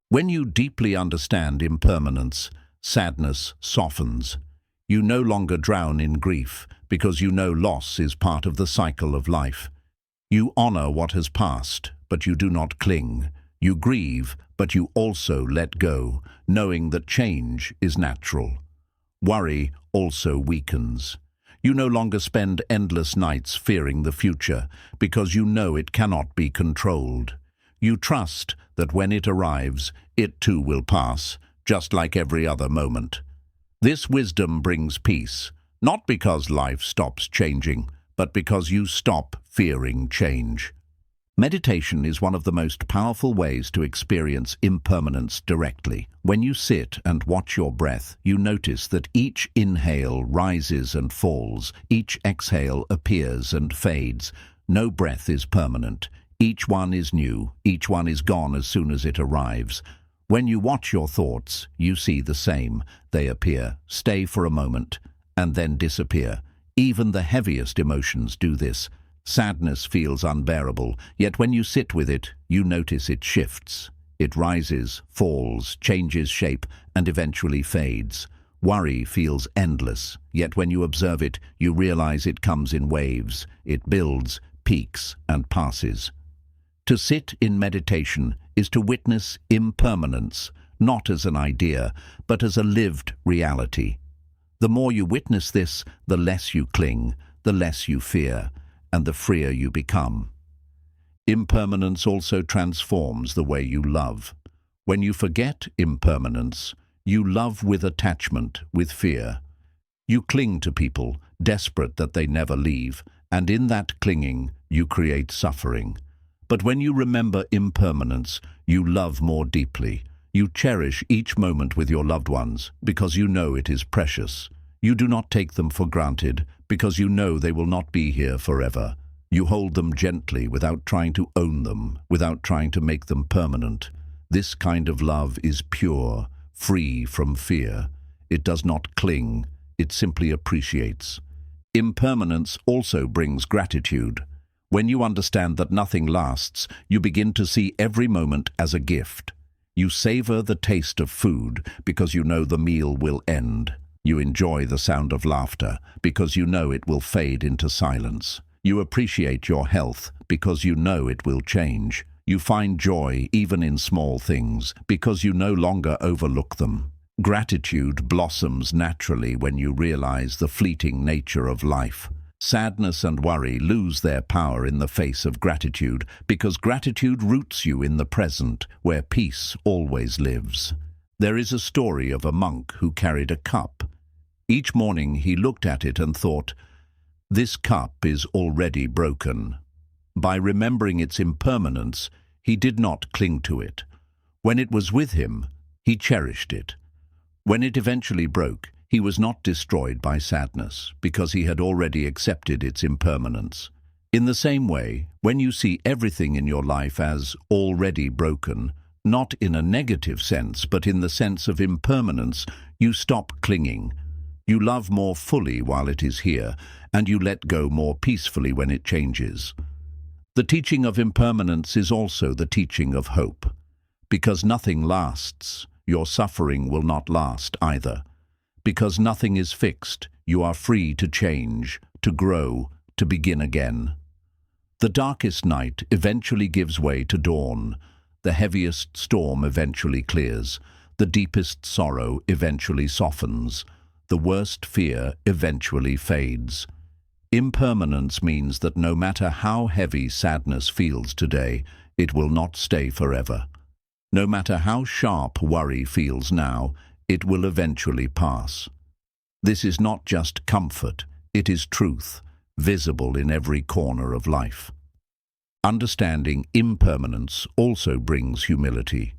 When you deeply understand impermanence, sadness softens. You no longer drown in grief because you know loss is part of the cycle of life. You honor what has passed, but you do not cling. You grieve, but you also let go, knowing that change is natural. Worry also weakens. You no longer spend endless nights fearing the future because you know it cannot be controlled. You trust that when it arrives, it too will pass, just like every other moment. This wisdom brings peace, not because life stops changing, but because you stop fearing change. Meditation is one of the most powerful ways to experience impermanence directly. When you sit and watch your breath, you notice that each inhale rises and falls, each exhale appears and fades. No breath is permanent. Each one is new, each one is gone as soon as it arrives. When you watch your thoughts, you see the same. They appear, stay for a moment, and then disappear. Even the heaviest emotions do this. Sadness feels unbearable, yet when you sit with it, you notice it shifts. It rises, falls, changes shape, and eventually fades. Worry feels endless, yet when you observe it, you realize it comes in waves. It builds, peaks, and passes. To sit in meditation is to witness impermanence, not as an idea, but as a lived reality. The more you witness this, the less you cling, the less you fear, and the freer you become. Impermanence also transforms the way you love. When you forget impermanence, you love with attachment, with fear. You cling to people, desperate that they never leave, and in that clinging, you create suffering. But when you remember impermanence, you love more deeply. You cherish each moment with your loved ones because you know it is precious. You do not take them for granted because you know they will not be here forever. You hold them gently without trying to own them, without trying to make them permanent. This kind of love is pure, free from fear. It does not cling, it simply appreciates. Impermanence also brings gratitude. When you understand that nothing lasts, you begin to see every moment as a gift. You savor the taste of food because you know the meal will end. You enjoy the sound of laughter because you know it will fade into silence. You appreciate your health because you know it will change. You find joy even in small things because you no longer overlook them. Gratitude blossoms naturally when you realize the fleeting nature of life. Sadness and worry lose their power in the face of gratitude because gratitude roots you in the present, where peace always lives. There is a story of a monk who carried a cup. Each morning he looked at it and thought, "This cup is already broken." By remembering its impermanence, he did not cling to it. When it was with him, he cherished it. When it eventually broke, he was not destroyed by sadness, because he had already accepted its impermanence. In the same way, when you see everything in your life as already broken, not in a negative sense, but in the sense of impermanence, you stop clinging. You love more fully while it is here, and you let go more peacefully when it changes. The teaching of impermanence is also the teaching of hope. Because nothing lasts, your suffering will not last either. Because nothing is fixed, you are free to change, to grow, to begin again. The darkest night eventually gives way to dawn. The heaviest storm eventually clears. The deepest sorrow eventually softens. The worst fear eventually fades. Impermanence means that no matter how heavy sadness feels today, it will not stay forever. No matter how sharp worry feels now, it will eventually pass. This is not just comfort, it is truth, visible in every corner of life. Understanding impermanence also brings humility.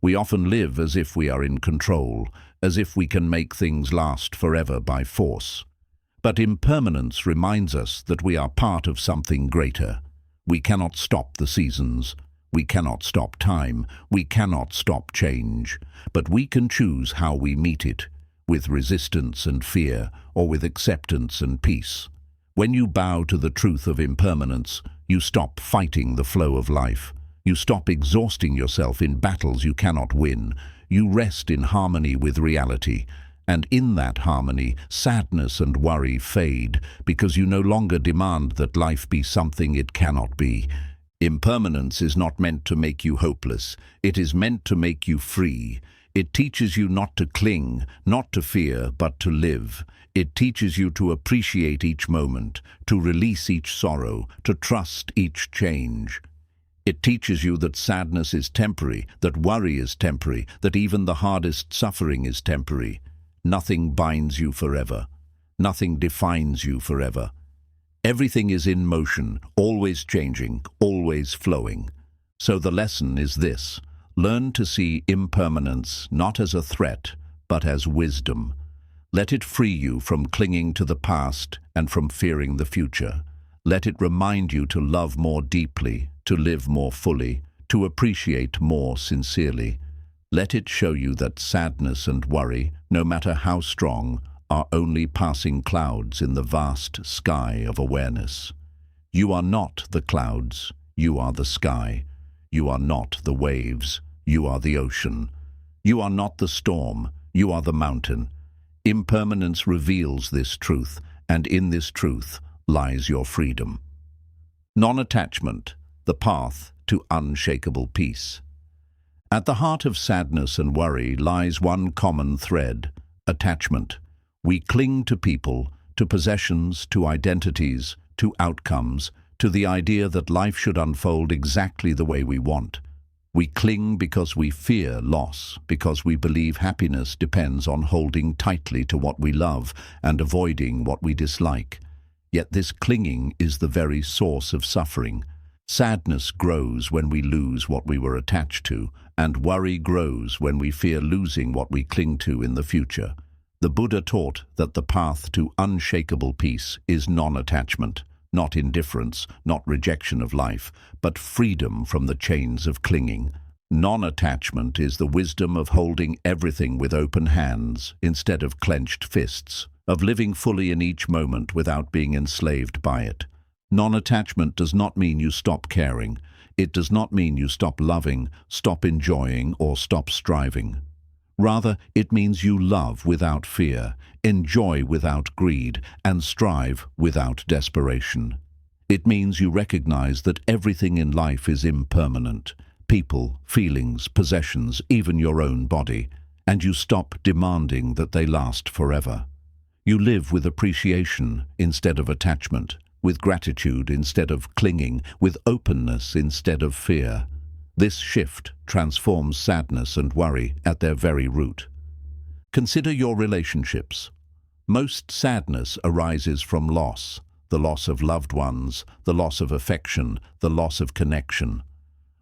We often live as if we are in control, as if we can make things last forever by force. But impermanence reminds us that we are part of something greater. We cannot stop the seasons. We cannot stop time. We cannot stop change. But we can choose how we meet it, with resistance and fear, or with acceptance and peace. When you bow to the truth of impermanence, you stop fighting the flow of life. You stop exhausting yourself in battles you cannot win. You rest in harmony with reality. And in that harmony, sadness and worry fade, because you no longer demand that life be something it cannot be. Impermanence is not meant to make you hopeless. It is meant to make you free. It teaches you not to cling, not to fear, but to live. It teaches you to appreciate each moment, to release each sorrow, to trust each change. It teaches you that sadness is temporary, that worry is temporary, that even the hardest suffering is temporary. Nothing binds you forever. Nothing defines you forever. Everything is in motion, always changing, always flowing. So the lesson is this: learn to see impermanence not as a threat, but as wisdom. Let it free you from clinging to the past and from fearing the future. Let it remind you to love more deeply, to live more fully, to appreciate more sincerely. Let it show you that sadness and worry, no matter how strong, are only passing clouds in the vast sky of awareness. You are not the clouds, you are the sky. You are not the waves, you are the ocean. You are not the storm, you are the mountain. Impermanence reveals this truth, and in this truth lies your freedom. Non-attachment, the path to unshakable peace. At the heart of sadness and worry lies one common thread: attachment. We cling to people, to possessions, to identities, to outcomes, to the idea that life should unfold exactly the way we want. We cling because we fear loss, because we believe happiness depends on holding tightly to what we love and avoiding what we dislike. Yet this clinging is the very source of suffering. Sadness grows when we lose what we were attached to, and worry grows when we fear losing what we cling to in the future. The Buddha taught that the path to unshakable peace is non-attachment, not indifference, not rejection of life, but freedom from the chains of clinging. Non-attachment is the wisdom of holding everything with open hands instead of clenched fists, of living fully in each moment without being enslaved by it. Non-attachment does not mean you stop caring. It does not mean you stop loving, stop enjoying, or stop striving. Rather, it means you love without fear, enjoy without greed, and strive without desperation. It means you recognize that everything in life is impermanent: people, feelings, possessions, even your own body, and you stop demanding that they last forever. You live with appreciation instead of attachment, with gratitude instead of clinging, with openness instead of fear. This shift transforms sadness and worry at their very root. Consider your relationships. Most sadness arises from loss: the loss of loved ones, the loss of affection, the loss of connection.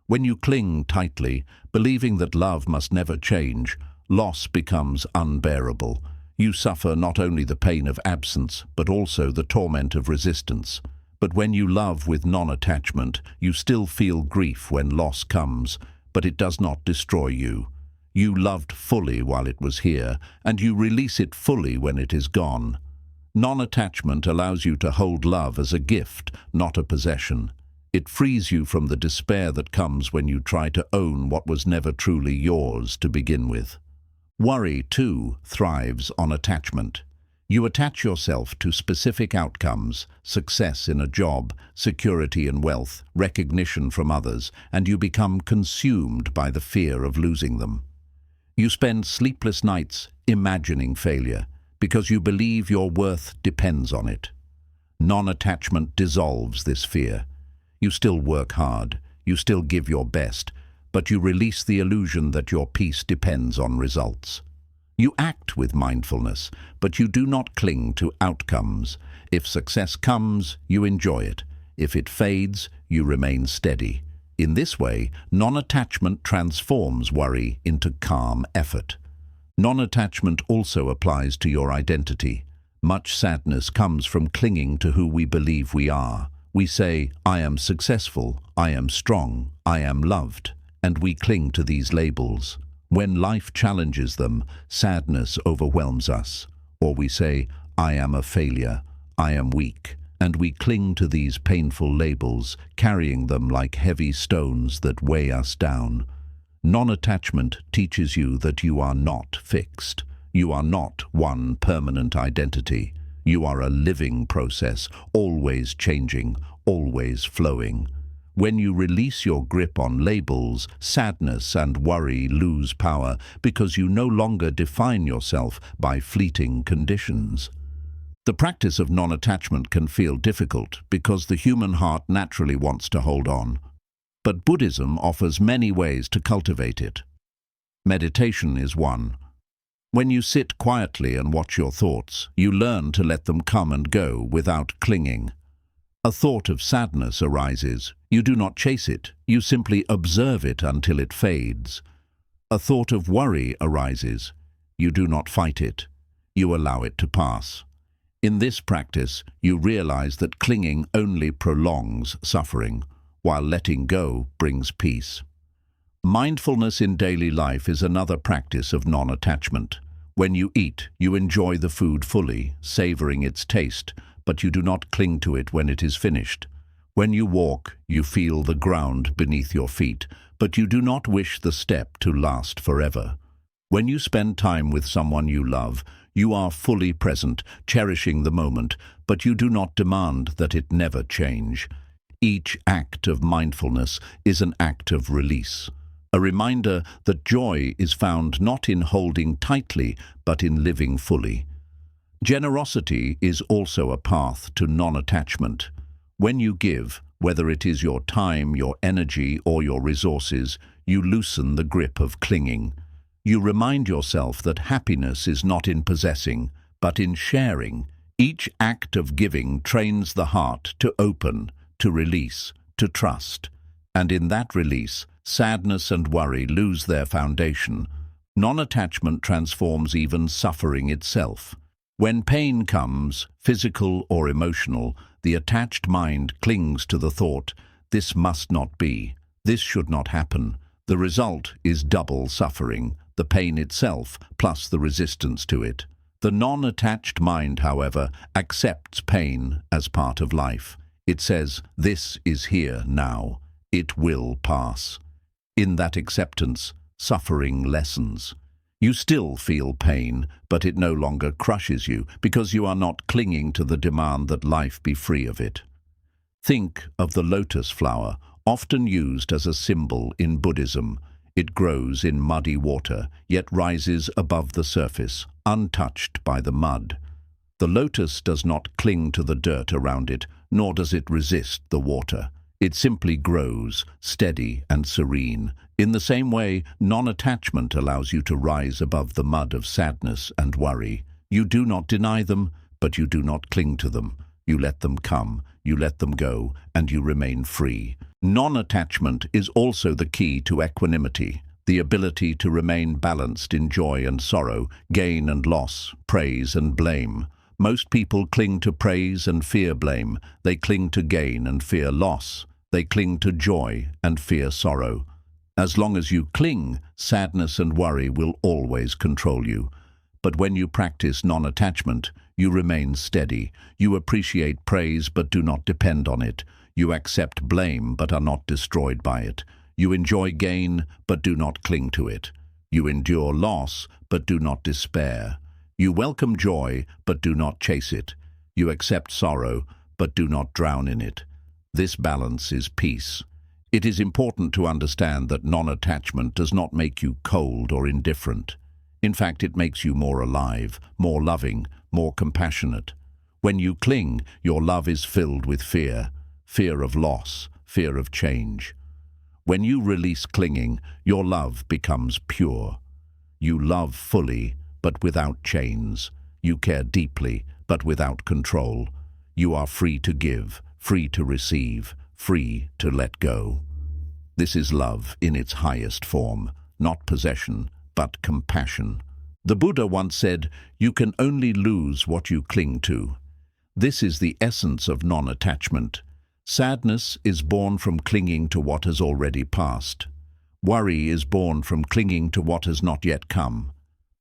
When you cling tightly, believing that love must never change, loss becomes unbearable. You suffer not only the pain of absence, but also the torment of resistance. But when you love with non-attachment, you still feel grief when loss comes, but it does not destroy you. You loved fully while it was here, and you release it fully when it is gone. Non-attachment allows you to hold love as a gift, not a possession. It frees you from the despair that comes when you try to own what was never truly yours to begin with. Worry, too, thrives on attachment. You attach yourself to specific outcomes: success in a job, security and wealth, recognition from others, and you become consumed by the fear of losing them. You spend sleepless nights imagining failure, because you believe your worth depends on it. Non-attachment dissolves this fear. You still work hard, you still give your best, but you release the illusion that your peace depends on results. You act with mindfulness, but you do not cling to outcomes. If success comes, you enjoy it. If it fades, you remain steady. In this way, non-attachment transforms worry into calm effort. Non-attachment also applies to your identity. Much sadness comes from clinging to who we believe we are. We say, "I am successful, I am strong, I am loved," and we cling to these labels. When life challenges them, sadness overwhelms us. Or we say, "I am a failure, I am weak," and we cling to these painful labels, carrying them like heavy stones that weigh us down. Non-attachment teaches you that you are not fixed. You are not one permanent identity. You are a living process, always changing, always flowing. When you release your grip on labels, sadness and worry lose power because you no longer define yourself by fleeting conditions. The practice of non-attachment can feel difficult because the human heart naturally wants to hold on. But Buddhism offers many ways to cultivate it. Meditation is one. When you sit quietly and watch your thoughts, you learn to let them come and go without clinging. A thought of sadness arises. You do not chase it, you simply observe it until it fades. A thought of worry arises. You do not fight it, you allow it to pass. In this practice, you realize that clinging only prolongs suffering, while letting go brings peace. Mindfulness in daily life is another practice of non-attachment. When you eat, you enjoy the food fully, savoring its taste, but you do not cling to it when it is finished. When you walk, you feel the ground beneath your feet, but you do not wish the step to last forever. When you spend time with someone you love, you are fully present, cherishing the moment, but you do not demand that it never change. Each act of mindfulness is an act of release, a reminder that joy is found not in holding tightly, but in living fully. Generosity is also a path to non-attachment. When you give, whether it is your time, your energy, or your resources, you loosen the grip of clinging. You remind yourself that happiness is not in possessing, but in sharing. Each act of giving trains the heart to open, to release, to trust. And in that release, sadness and worry lose their foundation. Non-attachment transforms even suffering itself. When pain comes, physical or emotional, the attached mind clings to the thought, "This must not be. This should not happen." The result is double suffering, the pain itself plus the resistance to it. The non-attached mind, however, accepts pain as part of life. It says, "This is here now. It will pass." In that acceptance, suffering lessens. You still feel pain, but it no longer crushes you because you are not clinging to the demand that life be free of it. Think of the lotus flower, often used as a symbol in Buddhism. It grows in muddy water, yet rises above the surface, untouched by the mud. The lotus does not cling to the dirt around it, nor does it resist the water. It simply grows, steady and serene. In the same way, non-attachment allows you to rise above the mud of sadness and worry. You do not deny them, but you do not cling to them. You let them come, you let them go, and you remain free. Non-attachment is also the key to equanimity, the ability to remain balanced in joy and sorrow, gain and loss, praise and blame. Most people cling to praise and fear blame. They cling to gain and fear loss. They cling to joy and fear sorrow. As long as you cling, sadness and worry will always control you. But when you practice non-attachment, you remain steady. You appreciate praise but do not depend on it. You accept blame but are not destroyed by it. You enjoy gain but do not cling to it. You endure loss but do not despair. You welcome joy but do not chase it. You accept sorrow but do not drown in it. This balance is peace. It is important to understand that non-attachment does not make you cold or indifferent. In fact, it makes you more alive, more loving, more compassionate. When you cling, your love is filled with fear, fear of loss, fear of change. When you release clinging, your love becomes pure. You love fully, but without chains. You care deeply, but without control. You are free to give, free to receive, free to let go. This is love in its highest form, not possession, but compassion. The Buddha once said, "You can only lose what you cling to." This is the essence of non-attachment. Sadness is born from clinging to what has already passed. Worry is born from clinging to what has not yet come.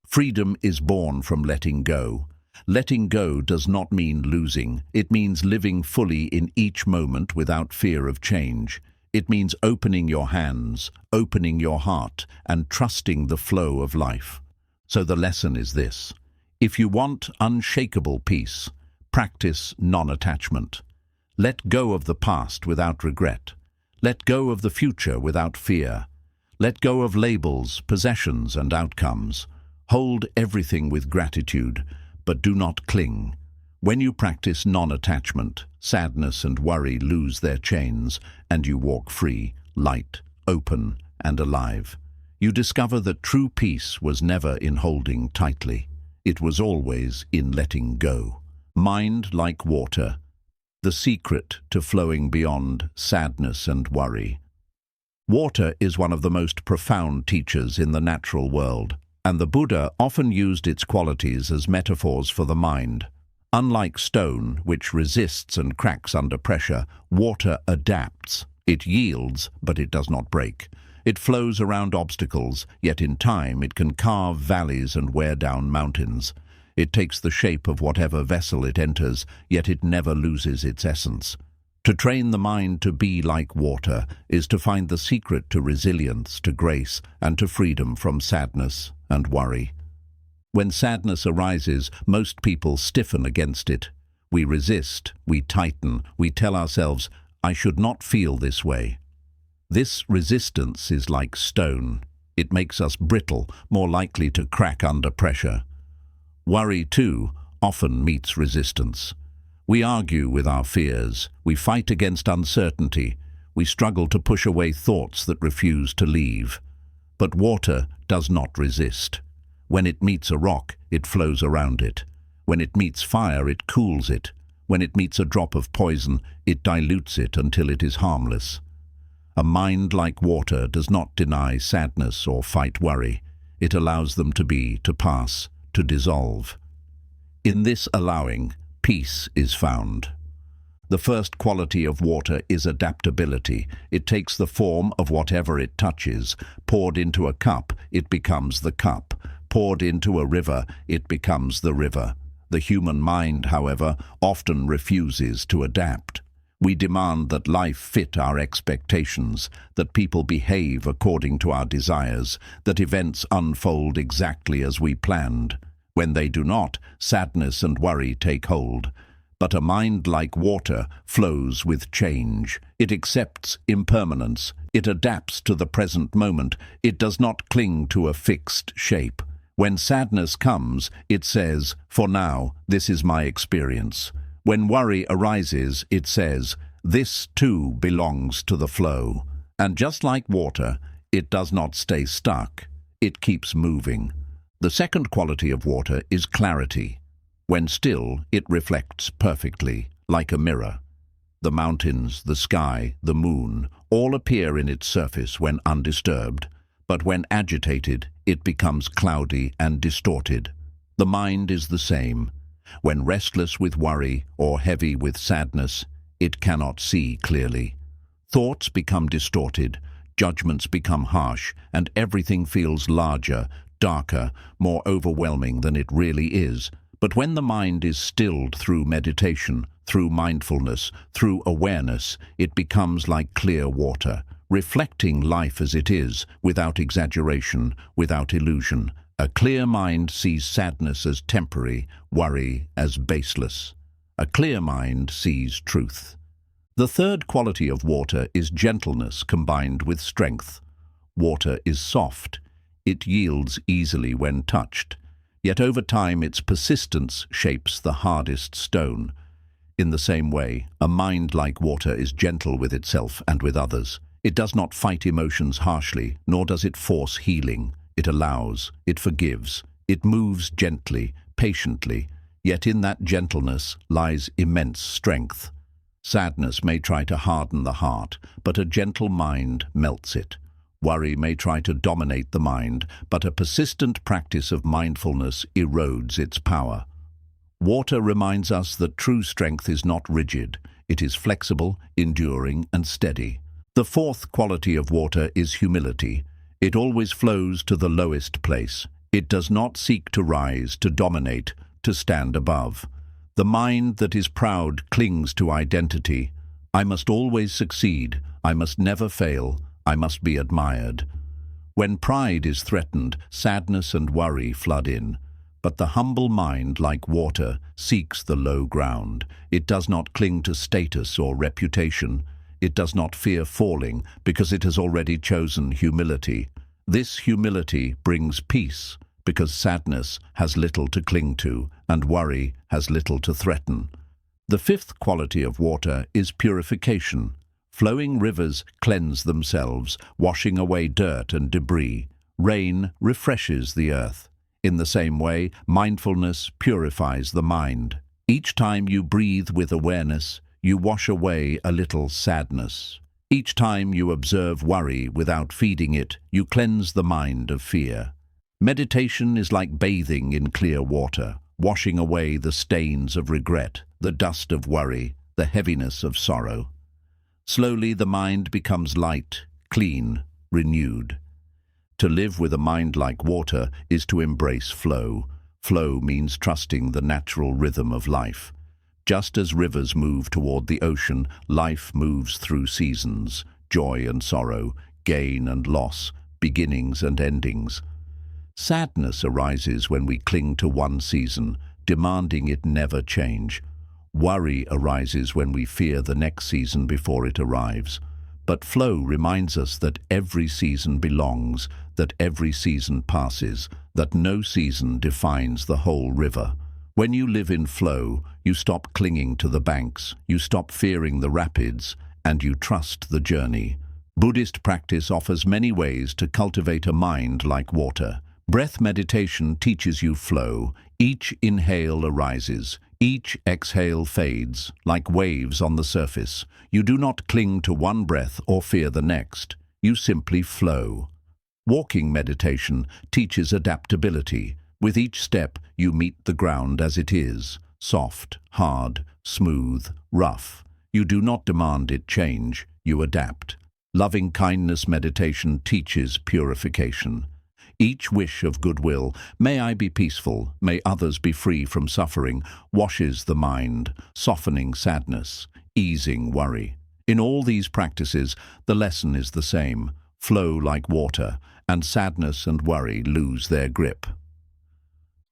Freedom is born from letting go. Letting go does not mean losing. It means living fully in each moment without fear of change. It means opening your hands, opening your heart, and trusting the flow of life. So the lesson is this: if you want unshakable peace, practice non-attachment. Let go of the past without regret. Let go of the future without fear. Let go of labels, possessions, and outcomes. Hold everything with gratitude, but do not cling. When you practice non-attachment, sadness and worry lose their chains, and you walk free, light, open, and alive. You discover that true peace was never in holding tightly. It was always in letting go. Mind like water, the secret to flowing beyond sadness and worry. Water is one of the most profound teachers in the natural world, and the Buddha often used its qualities as metaphors for the mind. Unlike stone, which resists and cracks under pressure, water adapts. It yields, but it does not break. It flows around obstacles, yet in time it can carve valleys and wear down mountains. It takes the shape of whatever vessel it enters, yet it never loses its essence. To train the mind to be like water is to find the secret to resilience, to grace, and to freedom from sadness and worry. When sadness arises, most people stiffen against it. We resist, we tighten, we tell ourselves, I should not feel this way. This resistance is like stone. It makes us brittle, more likely to crack under pressure. Worry, too, often meets resistance. We argue with our fears. We fight against uncertainty. We struggle to push away thoughts that refuse to leave. But water does not resist. When it meets a rock, it flows around it. When it meets fire, it cools it. When it meets a drop of poison, it dilutes it until it is harmless. A mind like water does not deny sadness or fight worry. It allows them to be, to pass, to dissolve. In this allowing, peace is found. The first quality of water is adaptability. It takes the form of whatever it touches. Poured into a cup, it becomes the cup. Poured into a river, it becomes the river. The human mind, however, often refuses to adapt. We demand that life fit our expectations, that people behave according to our desires, that events unfold exactly as we planned. When they do not, sadness and worry take hold. But a mind like water flows with change. It accepts impermanence. It adapts to the present moment. It does not cling to a fixed shape. When sadness comes, it says, "For now, this is my experience." When worry arises, it says, "This too belongs to the flow." And just like water, it does not stay stuck. It keeps moving. The second quality of water is clarity. When still, it reflects perfectly, like a mirror. The mountains, the sky, the moon, all appear in its surface when undisturbed. But when agitated, it becomes cloudy and distorted. The mind is the same. When restless with worry or heavy with sadness, it cannot see clearly. Thoughts become distorted, judgments become harsh, and everything feels larger, darker, more overwhelming than it really is. But when the mind is stilled through meditation, through mindfulness, through awareness, it becomes like clear water, reflecting life as it is, without exaggeration, without illusion. A clear mind sees sadness as temporary, worry as baseless. A clear mind sees truth. The third quality of water is gentleness combined with strength. Water is soft. It yields easily when touched. Yet over time its persistence shapes the hardest stone. In the same way, a mind like water is gentle with itself and with others. It does not fight emotions harshly, nor does it force healing. It allows, it forgives, it moves gently, patiently, yet in that gentleness lies immense strength. Sadness may try to harden the heart, but a gentle mind melts it. Worry may try to dominate the mind, but a persistent practice of mindfulness erodes its power. Water reminds us that true strength is not rigid. It is flexible, enduring, and steady. The fourth quality of water is humility. It always flows to the lowest place. It does not seek to rise, to dominate, to stand above. The mind that is proud clings to identity. I must always succeed. I must never fail. I must be admired. When pride is threatened, sadness and worry flood in. But the humble mind, like water, seeks the low ground. It does not cling to status or reputation. It does not fear falling because it has already chosen humility. This humility brings peace because sadness has little to cling to and worry has little to threaten. The fifth quality of water is purification. Flowing rivers cleanse themselves, washing away dirt and debris. Rain refreshes the earth. In the same way, mindfulness purifies the mind. Each time you breathe with awareness, you wash away a little sadness. Each time you observe worry without feeding it, you cleanse the mind of fear. Meditation is like bathing in clear water, washing away the stains of regret, the dust of worry, the heaviness of sorrow. Slowly the mind becomes light, clean, renewed. To live with a mind like water is to embrace flow. Flow means trusting the natural rhythm of life. Just as rivers move toward the ocean, life moves through seasons, joy and sorrow, gain and loss, beginnings and endings. Sadness arises when we cling to one season, demanding it never change. Worry arises when we fear the next season before it arrives. But flow reminds us that every season belongs, that every season passes, that no season defines the whole river. When you live in flow, you stop clinging to the banks, you stop fearing the rapids, and you trust the journey. Buddhist practice offers many ways to cultivate a mind like water. Breath meditation teaches you flow. Each inhale arises, each exhale fades, like waves on the surface. You do not cling to one breath or fear the next. You simply flow. Walking meditation teaches adaptability. With each step, you meet the ground as it is, soft, hard, smooth, rough. You do not demand it change, you adapt. Loving kindness meditation teaches purification. Each wish of goodwill, may I be peaceful, may others be free from suffering, washes the mind, softening sadness, easing worry. In all these practices, the lesson is the same: flow like water, and sadness and worry lose their grip.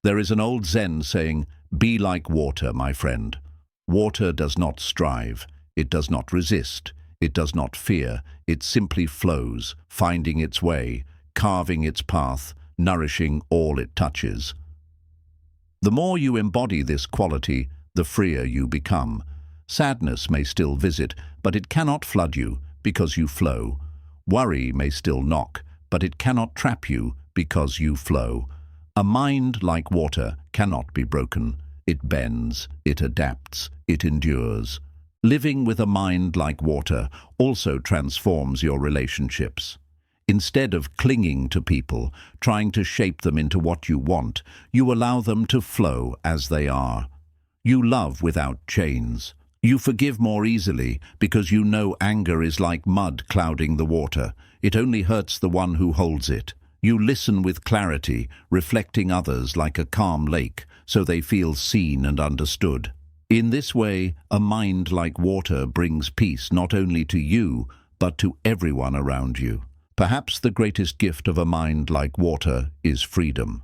There is an old Zen saying, "Be like water, my friend." Water does not strive, it does not resist, it does not fear, it simply flows, finding its way, carving its path, nourishing all it touches. The more you embody this quality, the freer you become. Sadness may still visit, but it cannot flood you because you flow. Worry may still knock, but it cannot trap you because you flow. A mind like water cannot be broken. It bends, it adapts, it endures. Living with a mind like water also transforms your relationships. Instead of clinging to people, trying to shape them into what you want, you allow them to flow as they are. You love without chains. You forgive more easily because you know anger is like mud clouding the water. It only hurts the one who holds it. You listen with clarity, reflecting others like a calm lake, so they feel seen and understood. In this way, a mind like water brings peace not only to you, but to everyone around you. Perhaps the greatest gift of a mind like water is freedom.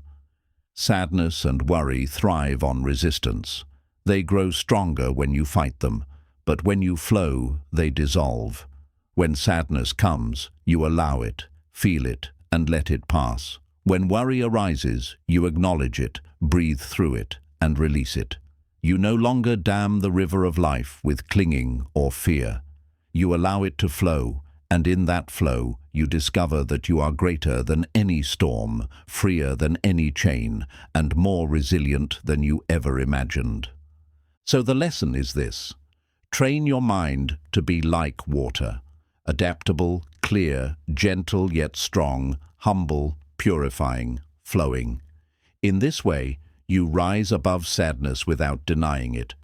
Sadness and worry thrive on resistance. They grow stronger when you fight them, but when you flow, they dissolve. When sadness comes, you allow it, feel it, and let it pass. When worry arises, you acknowledge it, breathe through it, and release it. You no longer dam the river of life with clinging or fear. You allow it to flow, and in that flow, you discover that you are greater than any storm, freer than any chain, and more resilient than you ever imagined. So the lesson is this: train your mind to be like water, adaptable, clear, gentle yet strong, humble, purifying, flowing. In this way, you rise above sadness without denying it.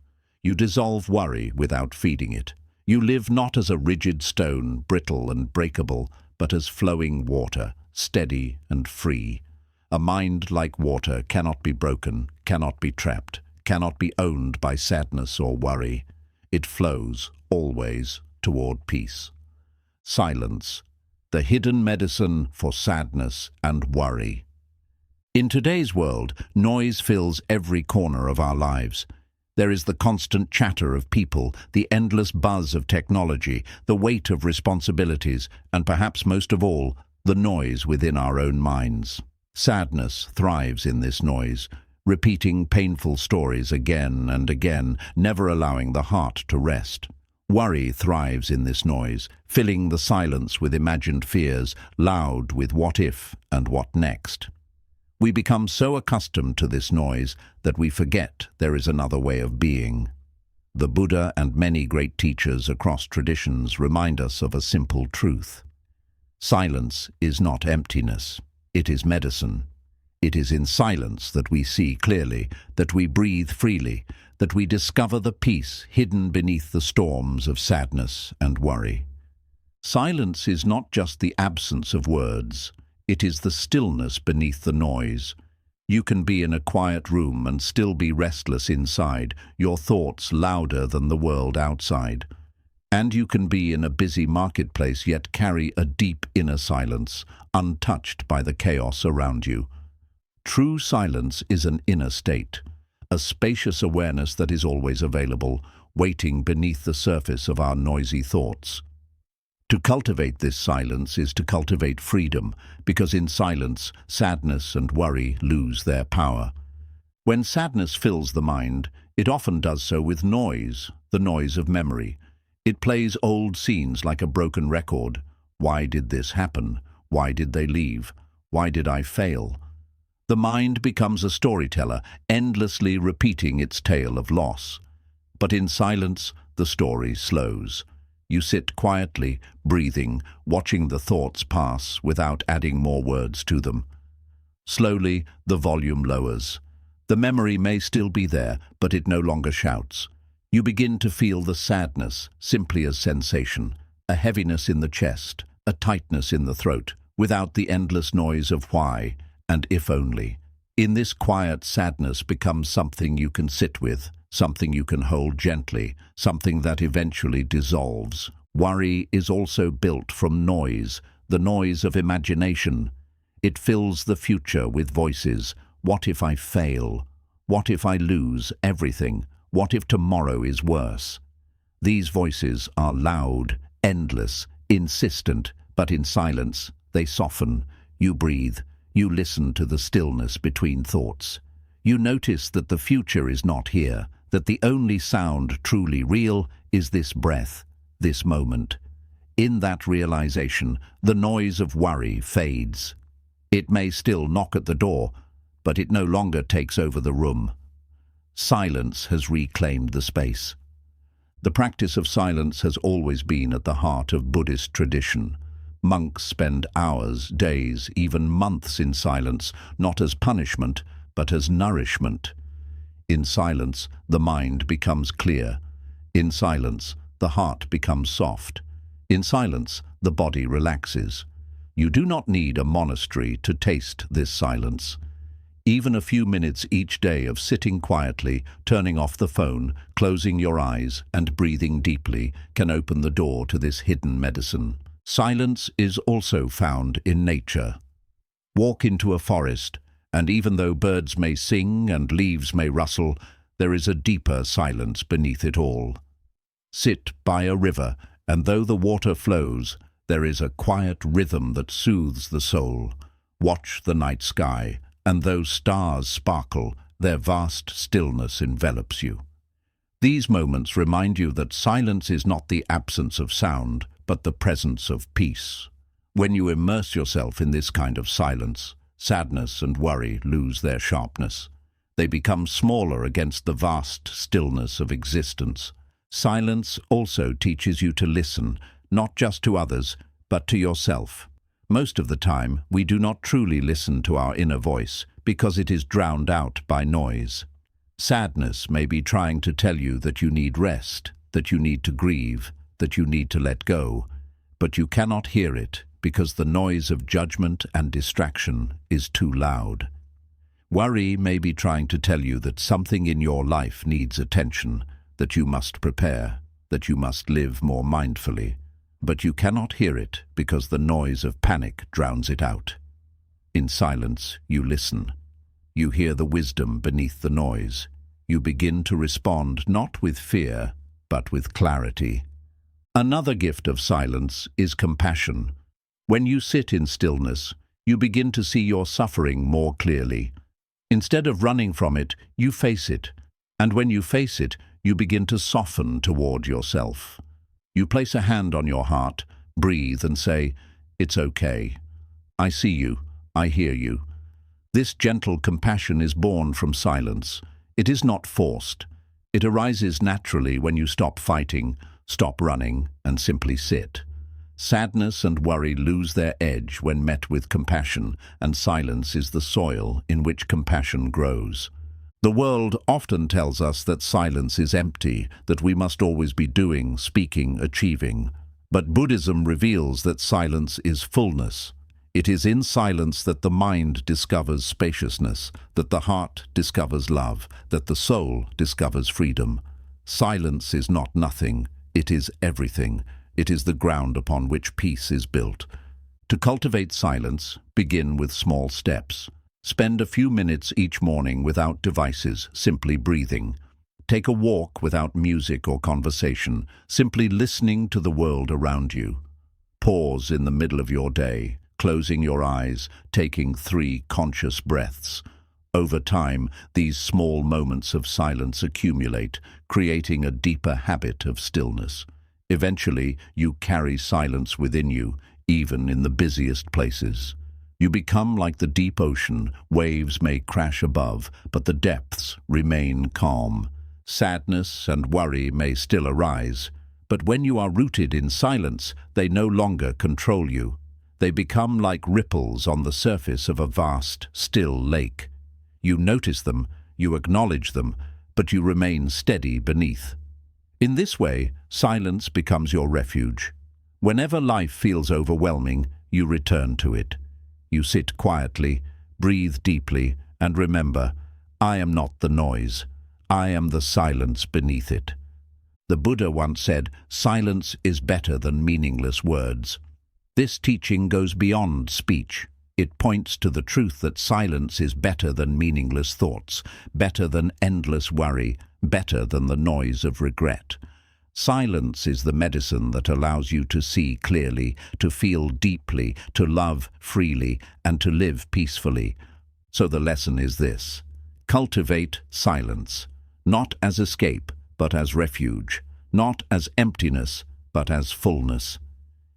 You dissolve worry without feeding it. You live not as a rigid stone, brittle and breakable, but as flowing water, steady and free. A mind like water cannot be broken, cannot be trapped, cannot be owned by sadness or worry. It flows, always, toward peace. Silence, the hidden medicine for sadness and worry. In today's world, noise fills every corner of our lives. There is the constant chatter of people, the endless buzz of technology, the weight of responsibilities, and perhaps most of all, the noise within our own minds. Sadness thrives in this noise, repeating painful stories again and again, never allowing the heart to rest. Worry thrives in this noise, filling the silence with imagined fears, loud with what if and what next. We become so accustomed to this noise that we forget there is another way of being. The Buddha and many great teachers across traditions remind us of a simple truth. Silence is not emptiness, it is medicine. It is in silence that we see clearly, that we breathe freely, that we discover the peace hidden beneath the storms of sadness and worry. Silence is not just the absence of words, it is the stillness beneath the noise. You can be in a quiet room and still be restless inside, your thoughts louder than the world outside. And you can be in a busy marketplace yet carry a deep inner silence, untouched by the chaos around you. True silence is an inner state. a spacious awareness that is always available, waiting beneath the surface of our noisy thoughts. To cultivate this silence is to cultivate freedom, because in silence, sadness and worry lose their power. When sadness fills the mind, it often does so with noise, the noise of memory. It plays old scenes like a broken record. Why did this happen? Why did they leave? Why did I fail? The mind becomes a storyteller, endlessly repeating its tale of loss. But in silence, the story slows. You sit quietly, breathing, watching the thoughts pass without adding more words to them. Slowly, the volume lowers. The memory may still be there, but it no longer shouts. You begin to feel the sadness simply as sensation, a heaviness in the chest, a tightness in the throat, without the endless noise of why and if only. In this quiet, sadness becomes something you can sit with, something you can hold gently, something that eventually dissolves. Worry is also built from noise, the noise of imagination. It fills the future with voices. What if I fail? What if I lose everything? What if tomorrow is worse? These voices are loud, endless, insistent, but in silence, they soften. You breathe. You listen to the stillness between thoughts. You notice that the future is not here, that the only sound truly real is this breath, this moment. In that realization, the noise of worry fades. It may still knock at the door, but it no longer takes over the room. Silence has reclaimed the space. The practice of silence has always been at the heart of Buddhist tradition. Monks spend hours, days, even months in silence, not as punishment, but as nourishment. In silence, the mind becomes clear. In silence, the heart becomes soft. In silence, the body relaxes. You do not need a monastery to taste this silence. Even a few minutes each day of sitting quietly, turning off the phone, closing your eyes, and breathing deeply can open the door to this hidden medicine. Silence is also found in nature. Walk into a forest, and even though birds may sing and leaves may rustle, there is a deeper silence beneath it all. Sit by a river, and though the water flows, there is a quiet rhythm that soothes the soul. Watch the night sky, and though stars sparkle, their vast stillness envelops you. These moments remind you that silence is not the absence of sound, but the presence of peace. When you immerse yourself in this kind of silence, sadness and worry lose their sharpness. They become smaller against the vast stillness of existence. Silence also teaches you to listen, not just to others, but to yourself. Most of the time, we do not truly listen to our inner voice because it is drowned out by noise. Sadness may be trying to tell you that you need rest, that you need to grieve, that you need to let go, but you cannot hear it because the noise of judgment and distraction is too loud. Worry may be trying to tell you that something in your life needs attention, that you must prepare, that you must live more mindfully, but you cannot hear it because the noise of panic drowns it out. In silence, you listen. You hear the wisdom beneath the noise. You begin to respond not with fear, but with clarity. Another gift of silence is compassion. When you sit in stillness, you begin to see your suffering more clearly. Instead of running from it, you face it. And when you face it, you begin to soften toward yourself. You place a hand on your heart, breathe and say, "It's okay. I see you. I hear you." This gentle compassion is born from silence. It is not forced. It arises naturally when you stop fighting, stop running, and simply sit. Sadness and worry lose their edge when met with compassion, and silence is the soil in which compassion grows. The world often tells us that silence is empty, that we must always be doing, speaking, achieving. But Buddhism reveals that silence is fullness. It is in silence that the mind discovers spaciousness, that the heart discovers love, that the soul discovers freedom. Silence is not nothing. It is everything. It is the ground upon which peace is built. To cultivate silence, begin with small steps. Spend a few minutes each morning without devices, simply breathing. Take a walk without music or conversation, simply listening to the world around you. Pause in the middle of your day, closing your eyes, taking 3 conscious breaths. Over time, these small moments of silence accumulate, creating a deeper habit of stillness. Eventually, you carry silence within you, even in the busiest places. You become like the deep ocean. Waves may crash above, but the depths remain calm. Sadness and worry may still arise, but when you are rooted in silence, they no longer control you. They become like ripples on the surface of a vast, still lake. You notice them, you acknowledge them, but you remain steady beneath. In this way, silence becomes your refuge. Whenever life feels overwhelming, you return to it. You sit quietly, breathe deeply, and remember, I am not the noise. I am the silence beneath it. The Buddha once said, silence is better than meaningless words. This teaching goes beyond speech. It points to the truth that silence is better than meaningless thoughts, better than endless worry, better than the noise of regret. Silence is the medicine that allows you to see clearly, to feel deeply, to love freely, and to live peacefully. So the lesson is this: cultivate silence, not as escape, but as refuge, not as emptiness, but as fullness.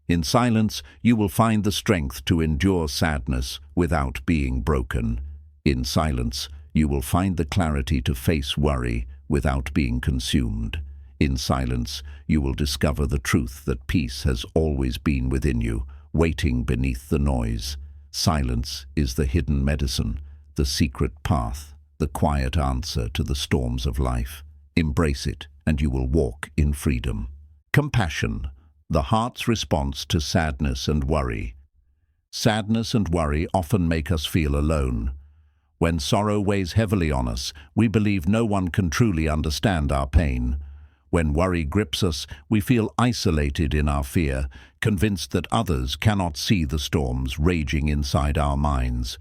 In silence, you will find the strength to endure sadness without being broken. In silence, you will find the clarity to face worry without being consumed. In silence, you will discover the truth that peace has always been within you, waiting beneath the noise. Silence is the hidden medicine, the secret path, the quiet answer to the storms of life. Embrace it, and you will walk in freedom. Compassion, the heart's response to sadness and worry. Sadness and worry often make us feel alone. When sorrow weighs heavily on us, we believe no one can truly understand our pain. When worry grips us, we feel isolated in our fear, convinced that others cannot see the storms raging inside our minds.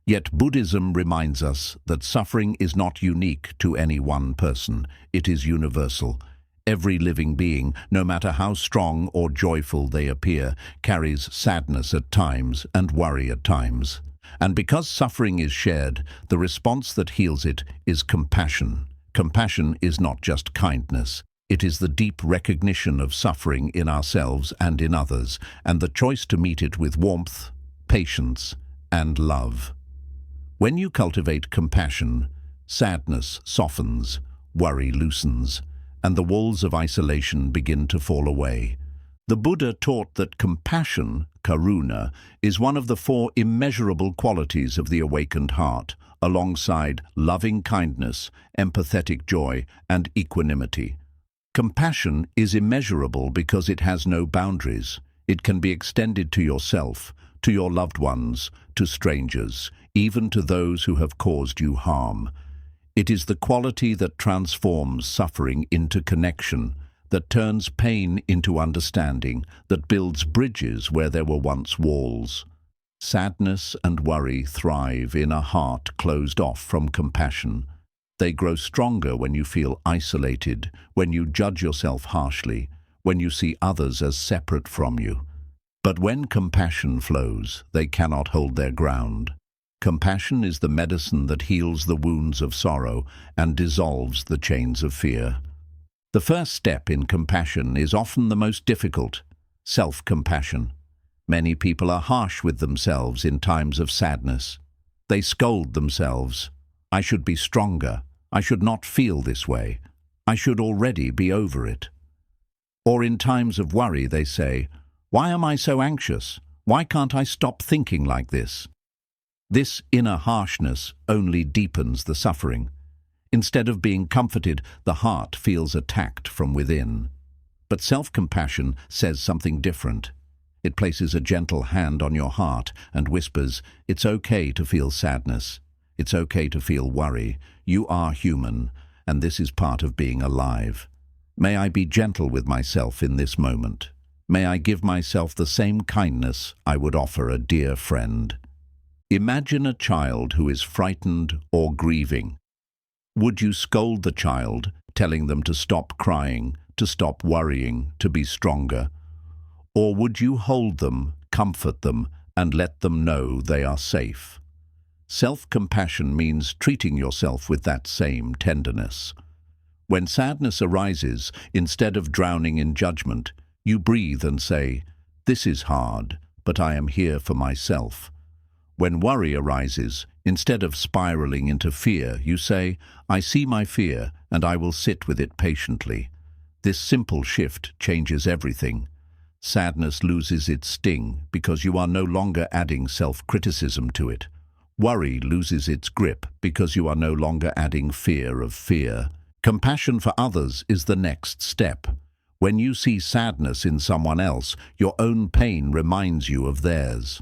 Yet Buddhism reminds us that suffering is not unique to any one person. It is universal. Every living being, no matter how strong or joyful they appear, carries sadness at times and worry at times. And because suffering is shared, the response that heals it is compassion. Compassion is not just kindness. It is the deep recognition of suffering in ourselves and in others, and the choice to meet it with warmth, patience, and love. When you cultivate compassion, sadness softens, worry loosens, and the walls of isolation begin to fall away. The Buddha taught that compassion, karuna, is one of the 4 immeasurable qualities of the awakened heart, alongside loving kindness, empathetic joy, and equanimity. Compassion is immeasurable because it has no boundaries. It can be extended to yourself, to your loved ones, to strangers, even to those who have caused you harm. It is the quality that transforms suffering into connection, that turns pain into understanding, that builds bridges where there were once walls. Sadness and worry thrive in a heart closed off from compassion. They grow stronger when you feel isolated, when you judge yourself harshly, when you see others as separate from you. But when compassion flows, they cannot hold their ground. Compassion is the medicine that heals the wounds of sorrow and dissolves the chains of fear. The first step in compassion is often the most difficult: self-compassion. Many people are harsh with themselves in times of sadness. They scold themselves. I should be stronger. I should not feel this way. I should already be over it. Or in times of worry they say, why am I so anxious? Why can't I stop thinking like this? This inner harshness only deepens the suffering. Instead of being comforted, the heart feels attacked from within. But self-compassion says something different. It places a gentle hand on your heart and whispers, it's okay to feel sadness. It's okay to feel worry. You are human, and this is part of being alive. May I be gentle with myself in this moment. May I give myself the same kindness I would offer a dear friend. Imagine a child who is frightened or grieving. Would you scold the child, telling them to stop crying, to stop worrying, to be stronger? Or would you hold them, comfort them, and let them know they are safe? Self-compassion means treating yourself with that same tenderness. When sadness arises, instead of drowning in judgment, you breathe and say, "This is hard, but I am here for myself." When worry arises, instead of spiraling into fear, you say, "I see my fear, and I will sit with it patiently." This simple shift changes everything. Sadness loses its sting because you are no longer adding self-criticism to it. Worry loses its grip because you are no longer adding fear of fear. Compassion for others is the next step. When you see sadness in someone else, your own pain reminds you of theirs.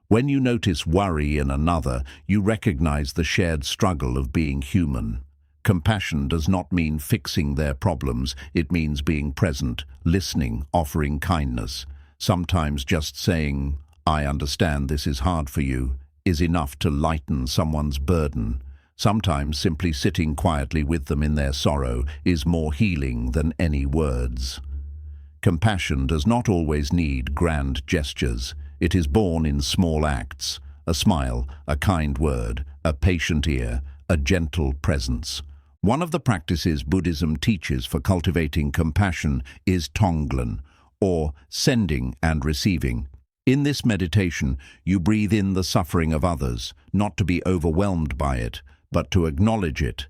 When you notice worry in another, you recognize the shared struggle of being human. Compassion does not mean fixing their problems, it means being present, listening, offering kindness. Sometimes just saying, "I understand this is hard for you," is enough to lighten someone's burden. Sometimes simply sitting quietly with them in their sorrow is more healing than any words. Compassion does not always need grand gestures. It is born in small acts: a smile, a kind word, a patient ear, a gentle presence. One of the practices Buddhism teaches for cultivating compassion is Tonglen, or sending and receiving. In this meditation, you breathe in the suffering of others, not to be overwhelmed by it, but to acknowledge it,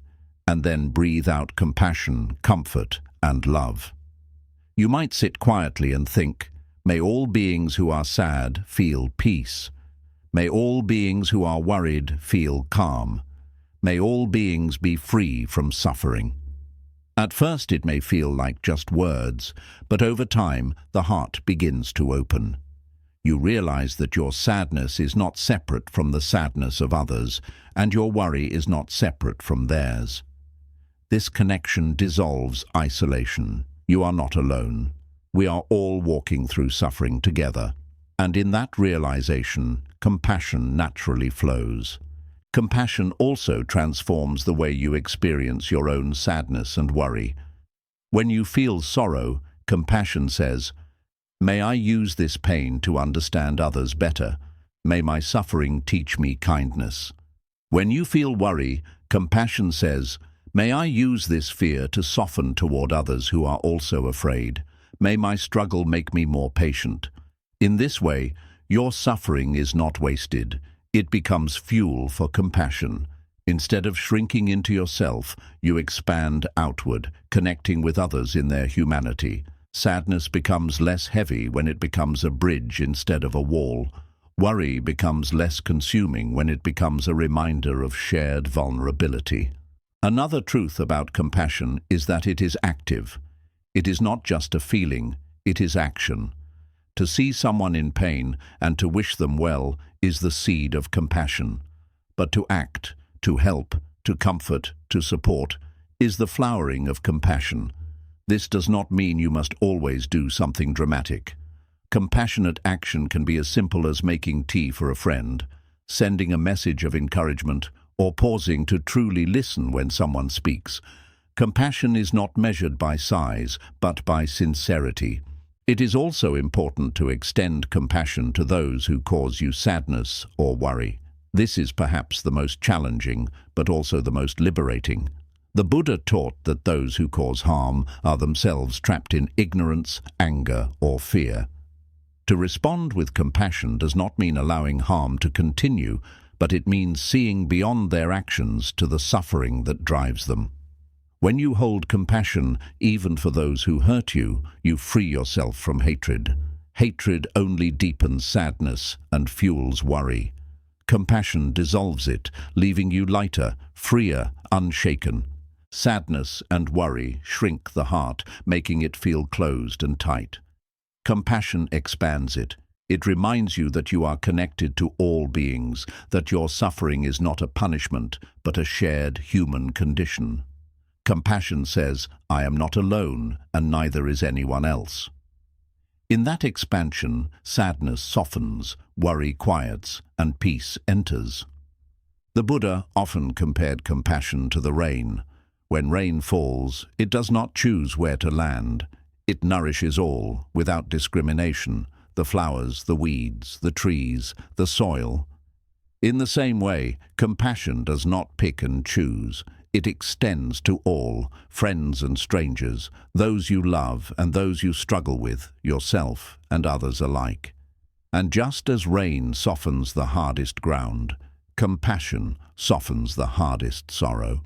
and then breathe out compassion, comfort, and love. You might sit quietly and think, "May all beings who are sad feel peace. May all beings who are worried feel calm. May all beings be free from suffering." At first it may feel like just words, but over time the heart begins to open. You realize that your sadness is not separate from the sadness of others, and your worry is not separate from theirs. This connection dissolves isolation. You are not alone. We are all walking through suffering together. And in that realization, compassion naturally flows. Compassion also transforms the way you experience your own sadness and worry. When you feel sorrow, compassion says, "May I use this pain to understand others better. May my suffering teach me kindness." When you feel worry, compassion says, "May I use this fear to soften toward others who are also afraid. May my struggle make me more patient." In this way, your suffering is not wasted. It becomes fuel for compassion. Instead of shrinking into yourself, you expand outward, connecting with others in their humanity. Sadness becomes less heavy when it becomes a bridge instead of a wall. Worry becomes less consuming when it becomes a reminder of shared vulnerability. Another truth about compassion is that it is active. It is not just a feeling, it is action. To see someone in pain and to wish them well is the seed of compassion. But to act, to help, to comfort, to support, is the flowering of compassion. This does not mean you must always do something dramatic. Compassionate action can be as simple as making tea for a friend, sending a message of encouragement, or pausing to truly listen when someone speaks. Compassion is not measured by size, but by sincerity. It is also important to extend compassion to those who cause you sadness or worry. This is perhaps the most challenging, but also the most liberating. The Buddha taught that those who cause harm are themselves trapped in ignorance, anger, or fear. To respond with compassion does not mean allowing harm to continue, but it means seeing beyond their actions to the suffering that drives them. When you hold compassion, even for those who hurt you, you free yourself from hatred. Hatred only deepens sadness and fuels worry. Compassion dissolves it, leaving you lighter, freer, unshaken. Sadness and worry shrink the heart, making it feel closed and tight. Compassion expands it. It reminds you that you are connected to all beings, that your suffering is not a punishment, but a shared human condition. Compassion says, "I am not alone, and neither is anyone else." In that expansion, sadness softens, worry quiets, and peace enters. The Buddha often compared compassion to the rain. When rain falls, it does not choose where to land. It nourishes all, without discrimination, the flowers, the weeds, the trees, the soil. In the same way, compassion does not pick and choose. It extends to all, friends and strangers, those you love and those you struggle with, yourself and others alike. And just as rain softens the hardest ground, compassion softens the hardest sorrow.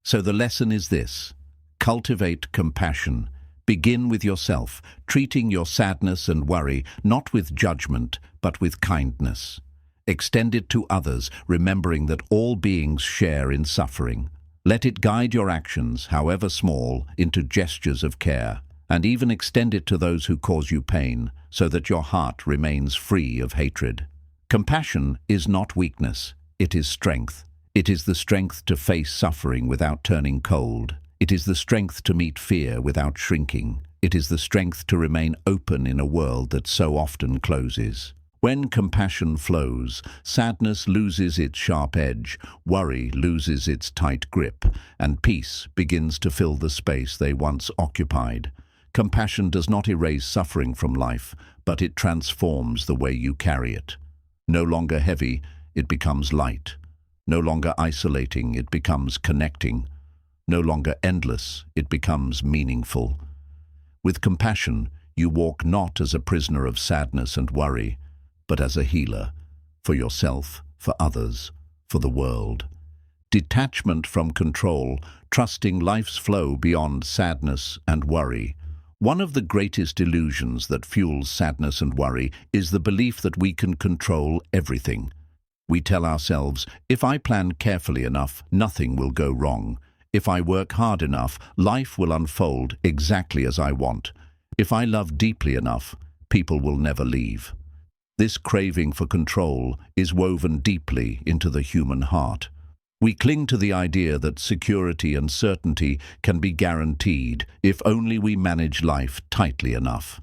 So the lesson is this: cultivate compassion. Begin with yourself, treating your sadness and worry not with judgment, but with kindness. Extend it to others, remembering that all beings share in suffering. Let it guide your actions, however small, into gestures of care, and even extend it to those who cause you pain, so that your heart remains free of hatred. Compassion is not weakness, it is strength. It is the strength to face suffering without turning cold. It is the strength to meet fear without shrinking. It is the strength to remain open in a world that so often closes. When compassion flows, sadness loses its sharp edge, worry loses its tight grip, and peace begins to fill the space they once occupied. Compassion does not erase suffering from life, but it transforms the way you carry it. No longer heavy, it becomes light. No longer isolating, it becomes connecting. No longer endless, it becomes meaningful. With compassion, you walk not as a prisoner of sadness and worry, but as a healer, for yourself, for others, for the world. Detachment from control, trusting life's flow beyond sadness and worry. One of the greatest illusions that fuels sadness and worry is the belief that we can control everything. We tell ourselves, if I plan carefully enough, nothing will go wrong. If I work hard enough, life will unfold exactly as I want. If I love deeply enough, people will never leave. This craving for control is woven deeply into the human heart. We cling to the idea that security and certainty can be guaranteed if only we manage life tightly enough.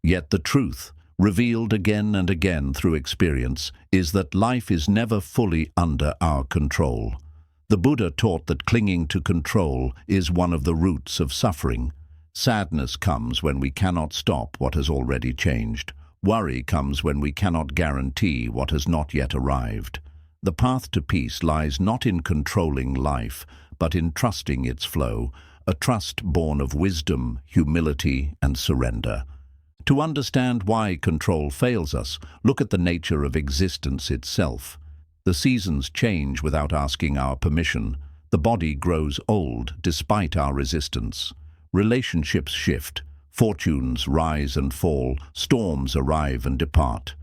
Yet the truth, revealed again and again through experience, is that life is never fully under our control. The Buddha taught that clinging to control is one of the roots of suffering. Sadness comes when we cannot stop what has already changed. Worry comes when we cannot guarantee what has not yet arrived. The path to peace lies not in controlling life, but in trusting its flow, a trust born of wisdom, humility, and surrender. To understand why control fails us, look at the nature of existence itself. The seasons change without asking our permission. The body grows old despite our resistance. Relationships shift. Fortunes rise and fall, storms arrive and depart.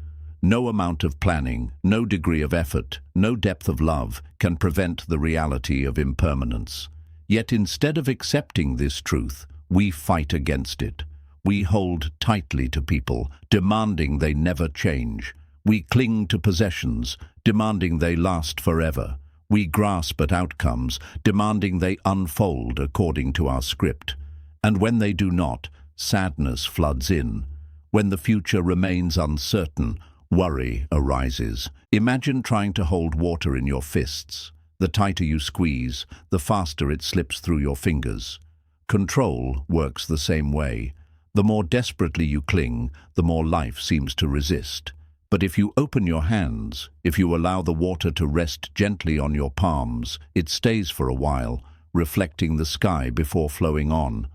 No amount of planning, no degree of effort, no depth of love can prevent the reality of impermanence. Yet instead of accepting this truth, we fight against it. We hold tightly to people, demanding they never change. We cling to possessions, demanding they last forever. We grasp at outcomes, demanding they unfold according to our script. And when they do not, sadness floods in. When the future remains uncertain, worry arises. Imagine trying to hold water in your fists. The tighter you squeeze, the faster it slips through your fingers. Control works the same way. The more desperately you cling, the more life seems to resist. But if you open your hands, if you allow the water to rest gently on your palms, it stays for a while, reflecting the sky before flowing on.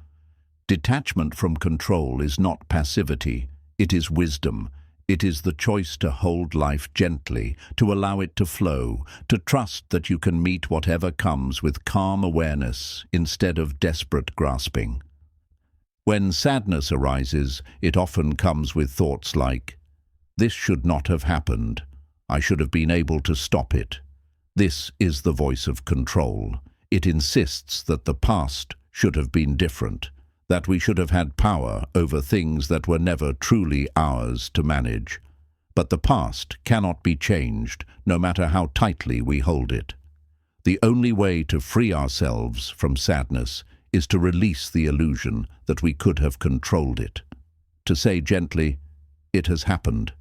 Detachment from control is not passivity, it is wisdom. It is the choice to hold life gently, to allow it to flow, to trust that you can meet whatever comes with calm awareness instead of desperate grasping. When sadness arises, it often comes with thoughts like, "This should not have happened. I should have been able to stop it." This is the voice of control. It insists that the past should have been different, that we should have had power over things that were never truly ours to manage. But the past cannot be changed, no matter how tightly we hold it. The only way to free ourselves from sadness is to release the illusion that we could have controlled it. to say gently, "It has happened.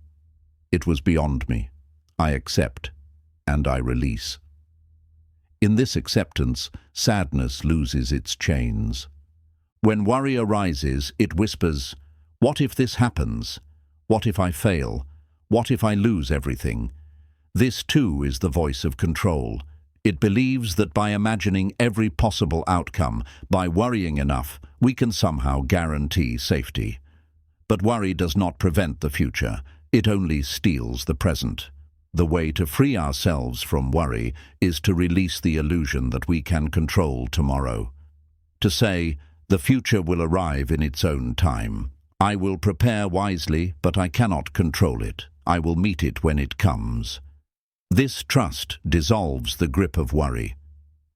It was beyond me. I accept, and I release." In this acceptance, sadness loses its chains. When worry arises, it whispers, "What if this happens? What if I fail? What if I lose everything?" This too is the voice of control. It believes that by imagining every possible outcome, by worrying enough, we can somehow guarantee safety. But worry does not prevent the future. It only steals the present. The way to free ourselves from worry is to release the illusion that we can control tomorrow. To say, "The future will arrive in its own time. I will prepare wisely, but I cannot control it. I will meet it when it comes." This trust dissolves the grip of worry.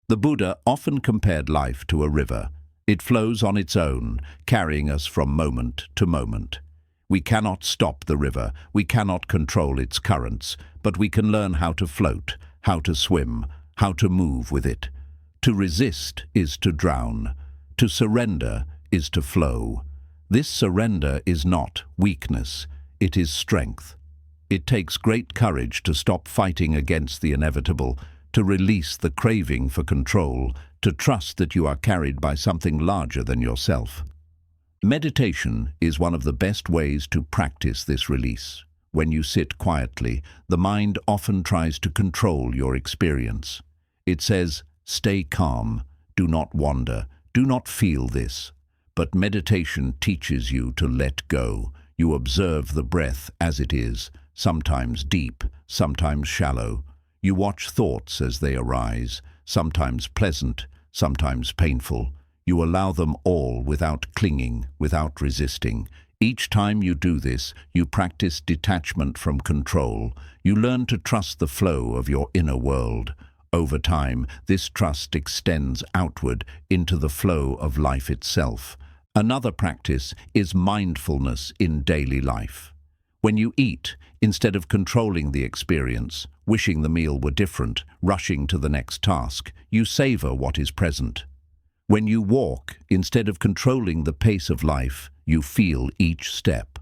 The Buddha often compared life to a river. It flows on its own, carrying us from moment to moment. We cannot stop the river, we cannot control its currents, but we can learn how to float, how to swim, how to move with it. To resist is to drown. To surrender is to flow. This surrender is not weakness, it is strength. It takes great courage to stop fighting against the inevitable, to release the craving for control, to trust that you are carried by something larger than yourself. Meditation is one of the best ways to practice this release. When you sit quietly, the mind often tries to control your experience. It says, "Stay calm, do not wander, do not feel this." But meditation teaches you to let go. You observe the breath as it is, sometimes deep, sometimes shallow. You watch thoughts as they arise, sometimes pleasant, sometimes painful. You allow them all without clinging, without resisting. Each time you do this, you practice detachment from control. You learn to trust the flow of your inner world. Over time, this trust extends outward into the flow of life itself. Another practice is mindfulness in daily life. When you eat, instead of controlling the experience, wishing the meal were different, rushing to the next task, you savor what is present. When you walk, instead of controlling the pace of life, you feel each step.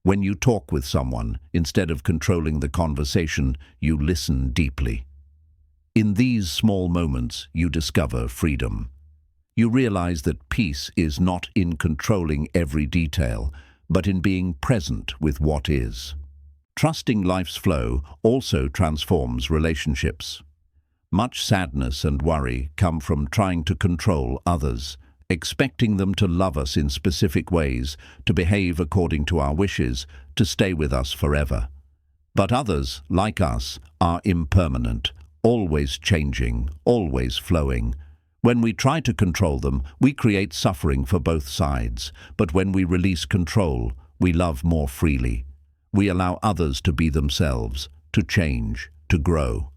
When you talk with someone, instead of controlling the conversation, you listen deeply. In these small moments, you discover freedom. You realize that peace is not in controlling every detail, but in being present with what is. Trusting life's flow also transforms relationships. Much sadness and worry come from trying to control others, expecting them to love us in specific ways, to behave according to our wishes, to stay with us forever. But others, like us, are impermanent, always changing, always flowing. When we try to control them, we create suffering for both sides. But when we release control, we love more freely. We allow others to be themselves, to change, to grow.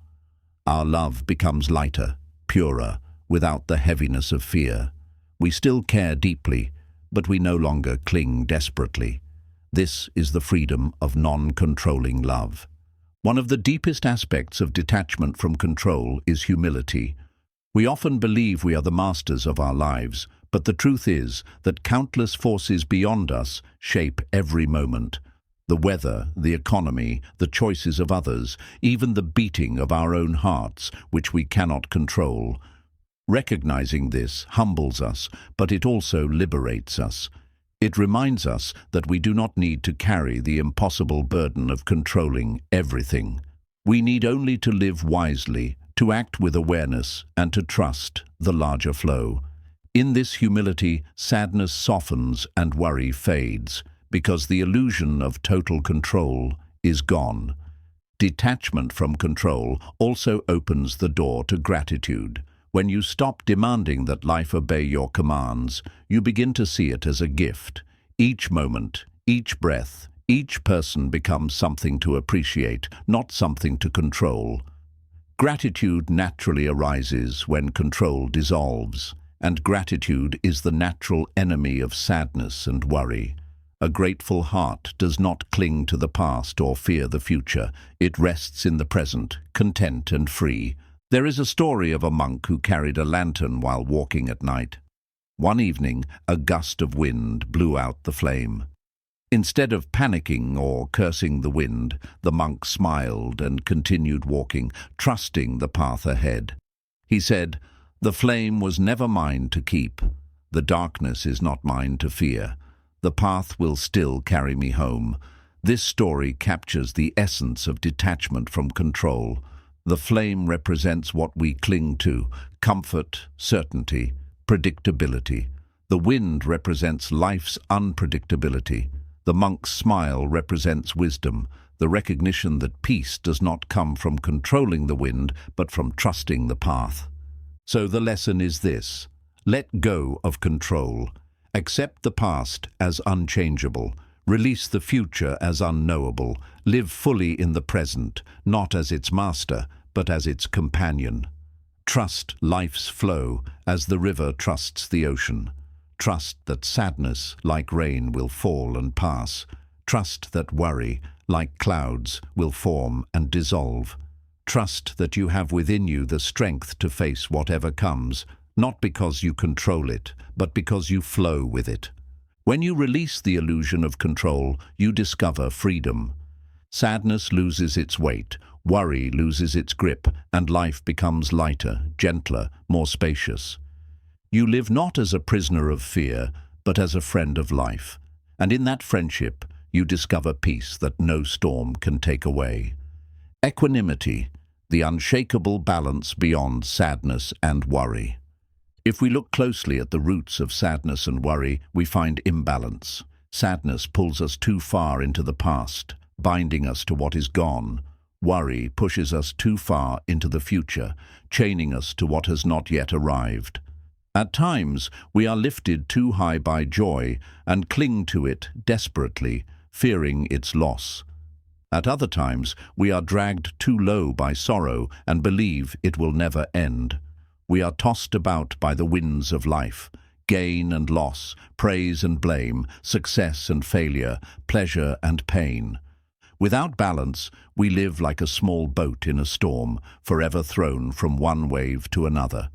Our love becomes lighter, purer, without the heaviness of fear. We still care deeply, but we no longer cling desperately. This is the freedom of non-controlling love. One of the deepest aspects of detachment from control is humility. We often believe we are the masters of our lives, but the truth is that countless forces beyond us shape every moment. The weather, the economy, the choices of others, even the beating of our own hearts, which we cannot control. Recognizing this humbles us, but it also liberates us. It reminds us that we do not need to carry the impossible burden of controlling everything. We need only to live wisely, to act with awareness, and to trust the larger flow. In this humility, sadness softens and worry fades, because the illusion of total control is gone. Detachment from control also opens the door to gratitude. When you stop demanding that life obey your commands, you begin to see it as a gift. Each moment, each breath, each person becomes something to appreciate, not something to control. Gratitude naturally arises when control dissolves, and gratitude is the natural enemy of sadness and worry. A grateful heart does not cling to the past or fear the future. It rests in the present, content and free. There is a story of a monk who carried a lantern while walking at night. One evening, a gust of wind blew out the flame. Instead of panicking or cursing the wind, the monk smiled and continued walking, trusting the path ahead. He said, "The flame was never mine to keep. The darkness is not mine to fear. The path will still carry me home." This story captures the essence of detachment from control. The flame represents what we cling to: comfort, certainty, predictability. The wind represents life's unpredictability. The monk's smile represents wisdom, the recognition that peace does not come from controlling the wind, but from trusting the path. So the lesson is this: let go of control. Accept the past as unchangeable. Release the future as unknowable. Live fully in the present, not as its master, but as its companion. Trust life's flow as the river trusts the ocean. Trust that sadness, like rain, will fall and pass. Trust that worry, like clouds, will form and dissolve. Trust that you have within you the strength to face whatever comes, not because you control it, but because you flow with it. When you release the illusion of control, you discover freedom. Sadness loses its weight, worry loses its grip, and life becomes lighter, gentler, more spacious. You live not as a prisoner of fear, but as a friend of life. And in that friendship, you discover peace that no storm can take away. Equanimity, the unshakable balance beyond sadness and worry. If we look closely at the roots of sadness and worry, we find imbalance. Sadness pulls us too far into the past, binding us to what is gone. Worry pushes us too far into the future, chaining us to what has not yet arrived. At times, we are lifted too high by joy and cling to it desperately, fearing its loss. At other times, we are dragged too low by sorrow and believe it will never end. We are tossed about by the winds of life, gain and loss, praise and blame, success and failure, pleasure and pain. Without balance, we live like a small boat in a storm, forever thrown from one wave to another.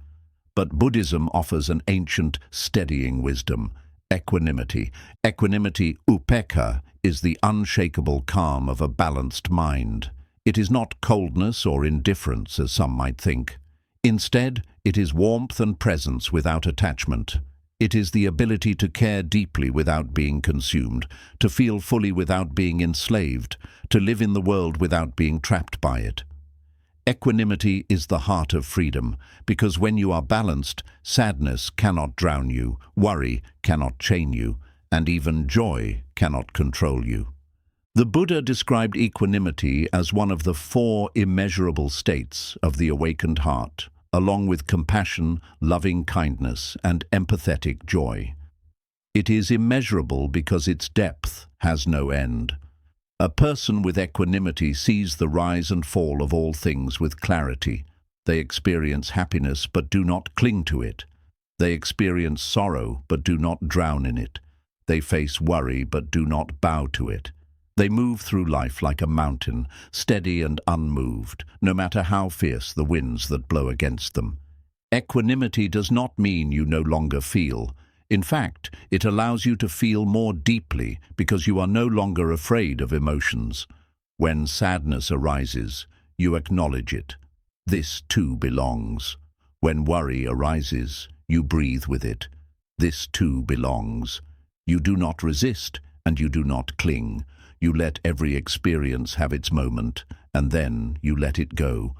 But Buddhism offers an ancient, steadying wisdom: equanimity. Equanimity, upekkha, is the unshakable calm of a balanced mind. It is not coldness or indifference, as some might think. Instead, it is warmth and presence without attachment. It is the ability to care deeply without being consumed, to feel fully without being enslaved, to live in the world without being trapped by it. Equanimity is the heart of freedom, because when you are balanced, sadness cannot drown you, worry cannot chain you, and even joy cannot control you. The Buddha described equanimity as one of the 4 immeasurable states of the awakened heart, along with compassion, loving kindness, and empathetic joy. It is immeasurable because its depth has no end. A person with equanimity sees the rise and fall of all things with clarity. They experience happiness but do not cling to it. They experience sorrow but do not drown in it. They face worry but do not bow to it. They move through life like a mountain, steady and unmoved, no matter how fierce the winds that blow against them. Equanimity does not mean you no longer feel. In fact, it allows you to feel more deeply because you are no longer afraid of emotions. When sadness arises, you acknowledge it. This too belongs. When worry arises, you breathe with it. This too belongs. You do not resist and you do not cling. You let every experience have its moment, and then you let it go.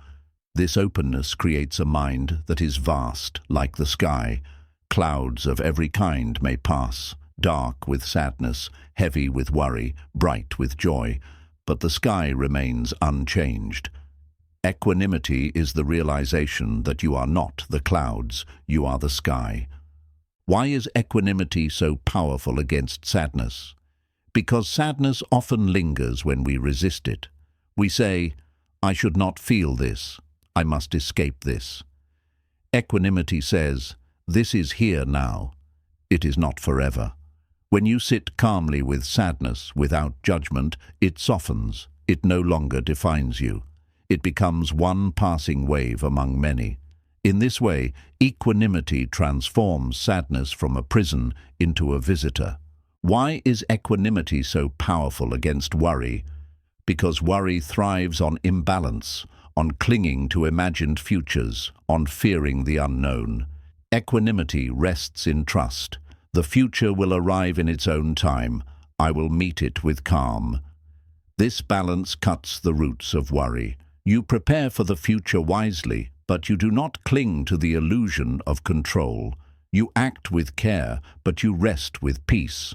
This openness creates a mind that is vast, like the sky. Clouds of every kind may pass, dark with sadness, heavy with worry, bright with joy, but the sky remains unchanged. Equanimity is the realization that you are not the clouds, you are the sky. Why is equanimity so powerful against sadness? Because sadness often lingers when we resist it. We say, "I should not feel this. I must escape this." Equanimity says, "This is here now. It is not forever." When you sit calmly with sadness, without judgment, it softens. It no longer defines you. It becomes one passing wave among many. In this way, equanimity transforms sadness from a prison into a visitor, Why is equanimity so powerful against worry? Because worry thrives on imbalance, on clinging to imagined futures, on fearing the unknown. Equanimity rests in trust. The future will arrive in its own time. I will meet it with calm. This balance cuts the roots of worry. You prepare for the future wisely, but you do not cling to the illusion of control. You act with care, but you rest with peace.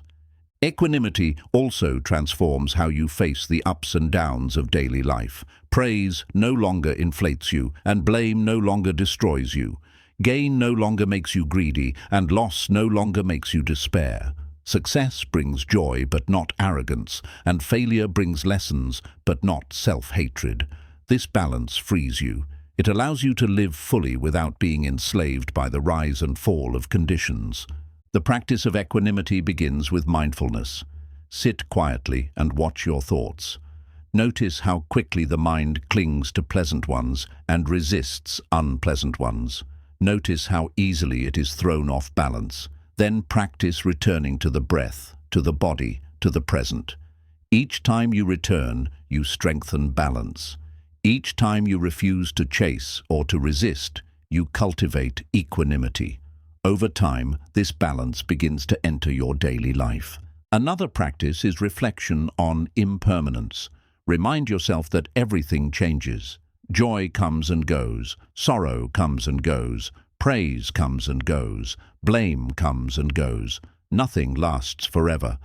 Equanimity also transforms how you face the ups and downs of daily life. Praise no longer inflates you, and blame no longer destroys you. Gain no longer makes you greedy, and loss no longer makes you despair. Success brings joy, but not arrogance, and failure brings lessons, but not self-hatred. This balance frees you. It allows you to live fully without being enslaved by the rise and fall of conditions. The practice of equanimity begins with mindfulness. Sit quietly and watch your thoughts. Notice how quickly the mind clings to pleasant ones and resists unpleasant ones. Notice how easily it is thrown off balance. Then practice returning to the breath, to the body, to the present. Each time you return, you strengthen balance. Each time you refuse to chase or to resist, you cultivate equanimity. Over time, this balance begins to enter your daily life. Another practice is reflection on impermanence. Remind yourself that everything changes. Joy comes and goes, sorrow comes and goes, praise comes and goes, blame comes and goes. Nothing lasts forever.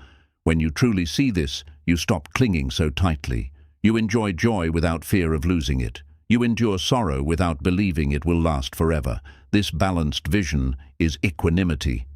When you truly see this, you stop clinging so tightly. You enjoy joy without fear of losing it. You endure sorrow without believing it will last forever. This balanced vision is equanimity.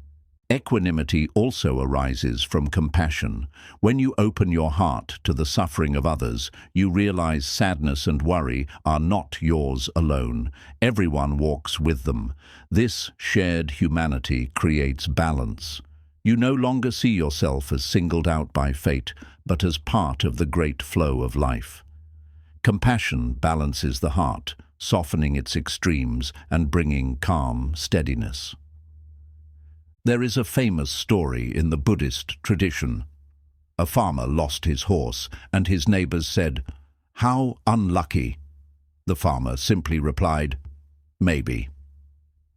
Equanimity also arises from compassion. When you open your heart to the suffering of others, you realize sadness and worry are not yours alone. Everyone walks with them. This shared humanity creates balance. You no longer see yourself as singled out by fate, but as part of the great flow of life. Compassion balances the heart, softening its extremes and bringing calm steadiness. There is a famous story in the Buddhist tradition. A farmer lost his horse, and his neighbors said, "How unlucky." The farmer simply replied, "Maybe."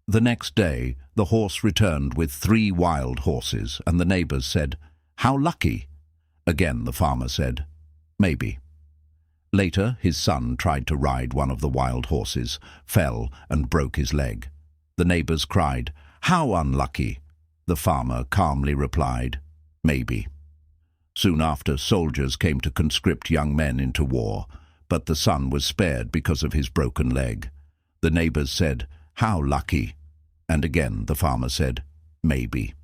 The next day, the horse returned with 3 wild horses, and the neighbors said, "How lucky." Again the farmer said, "Maybe." Later, his son tried to ride one of the wild horses, fell and broke his leg. The neighbors cried, "How unlucky." The farmer calmly replied, "Maybe." Soon after, soldiers came to conscript young men into war, but the son was spared because of his broken leg. The neighbors said, "How lucky." And again the farmer said, "Maybe."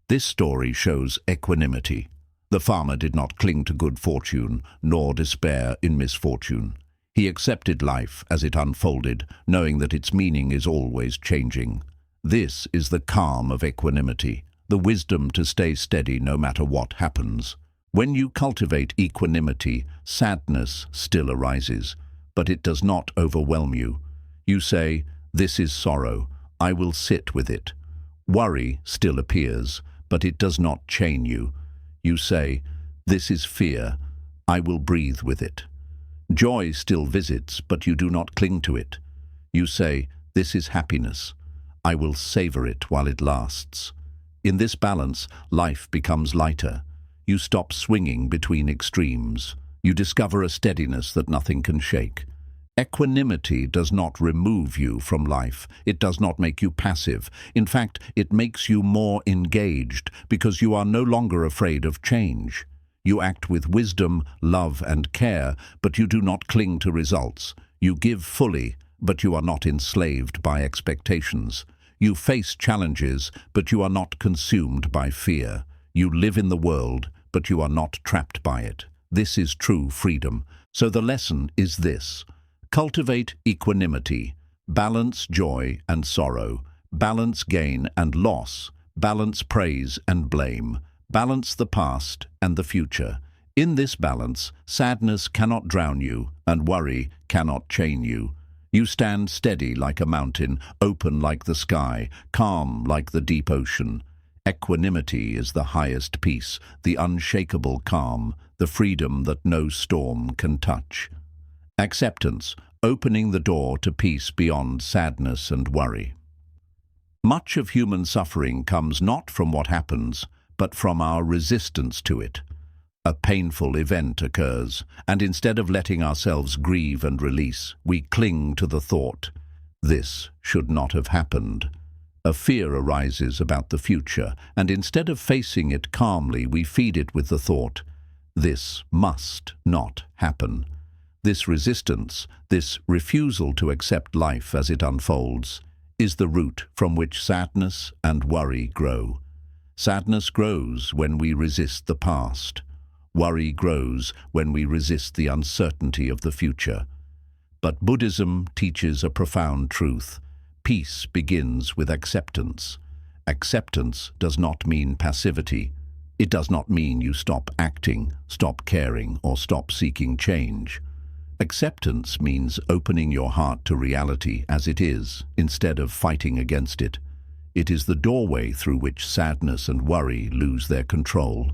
This story shows equanimity. The farmer did not cling to good fortune, nor despair in misfortune. He accepted life as it unfolded, knowing that its meaning is always changing. This is the calm of equanimity, the wisdom to stay steady no matter what happens. When you cultivate equanimity, sadness still arises, but it does not overwhelm you. You say, "This is sorrow, I will sit with it." Worry still appears, but it does not chain you. You say, "This is fear, I will breathe with it." Joy still visits, but you do not cling to it. You say, "This is happiness, I will savor it while it lasts." In this balance, life becomes lighter. You stop swinging between extremes. You discover a steadiness that nothing can shake. Equanimity does not remove you from life. It does not make you passive. In fact, it makes you more engaged because you are no longer afraid of change. You act with wisdom, love, and care, but you do not cling to results. You give fully, but you are not enslaved by expectations. You face challenges, but you are not consumed by fear. You live in the world, but you are not trapped by it. This is true freedom. So the lesson is this. Cultivate equanimity, balance joy and sorrow, balance gain and loss, balance praise and blame, balance the past and the future. In this balance, sadness cannot drown you and worry cannot chain you. You stand steady like a mountain, open like the sky, calm like the deep ocean. Equanimity is the highest peace, the unshakable calm, the freedom that no storm can touch. Acceptance, opening the door to peace beyond sadness and worry. Much of human suffering comes not from what happens, but from our resistance to it. A painful event occurs, and instead of letting ourselves grieve and release, we cling to the thought, "This should not have happened." A fear arises about the future, and instead of facing it calmly, we feed it with the thought, "This must not happen." This resistance, this refusal to accept life as it unfolds, is the root from which sadness and worry grow. Sadness grows when we resist the past. Worry grows when we resist the uncertainty of the future. But Buddhism teaches a profound truth. Peace begins with acceptance. Acceptance does not mean passivity. It does not mean you stop acting, stop caring, or stop seeking change. Acceptance means opening your heart to reality as it is, instead of fighting against it. It is the doorway through which sadness and worry lose their control.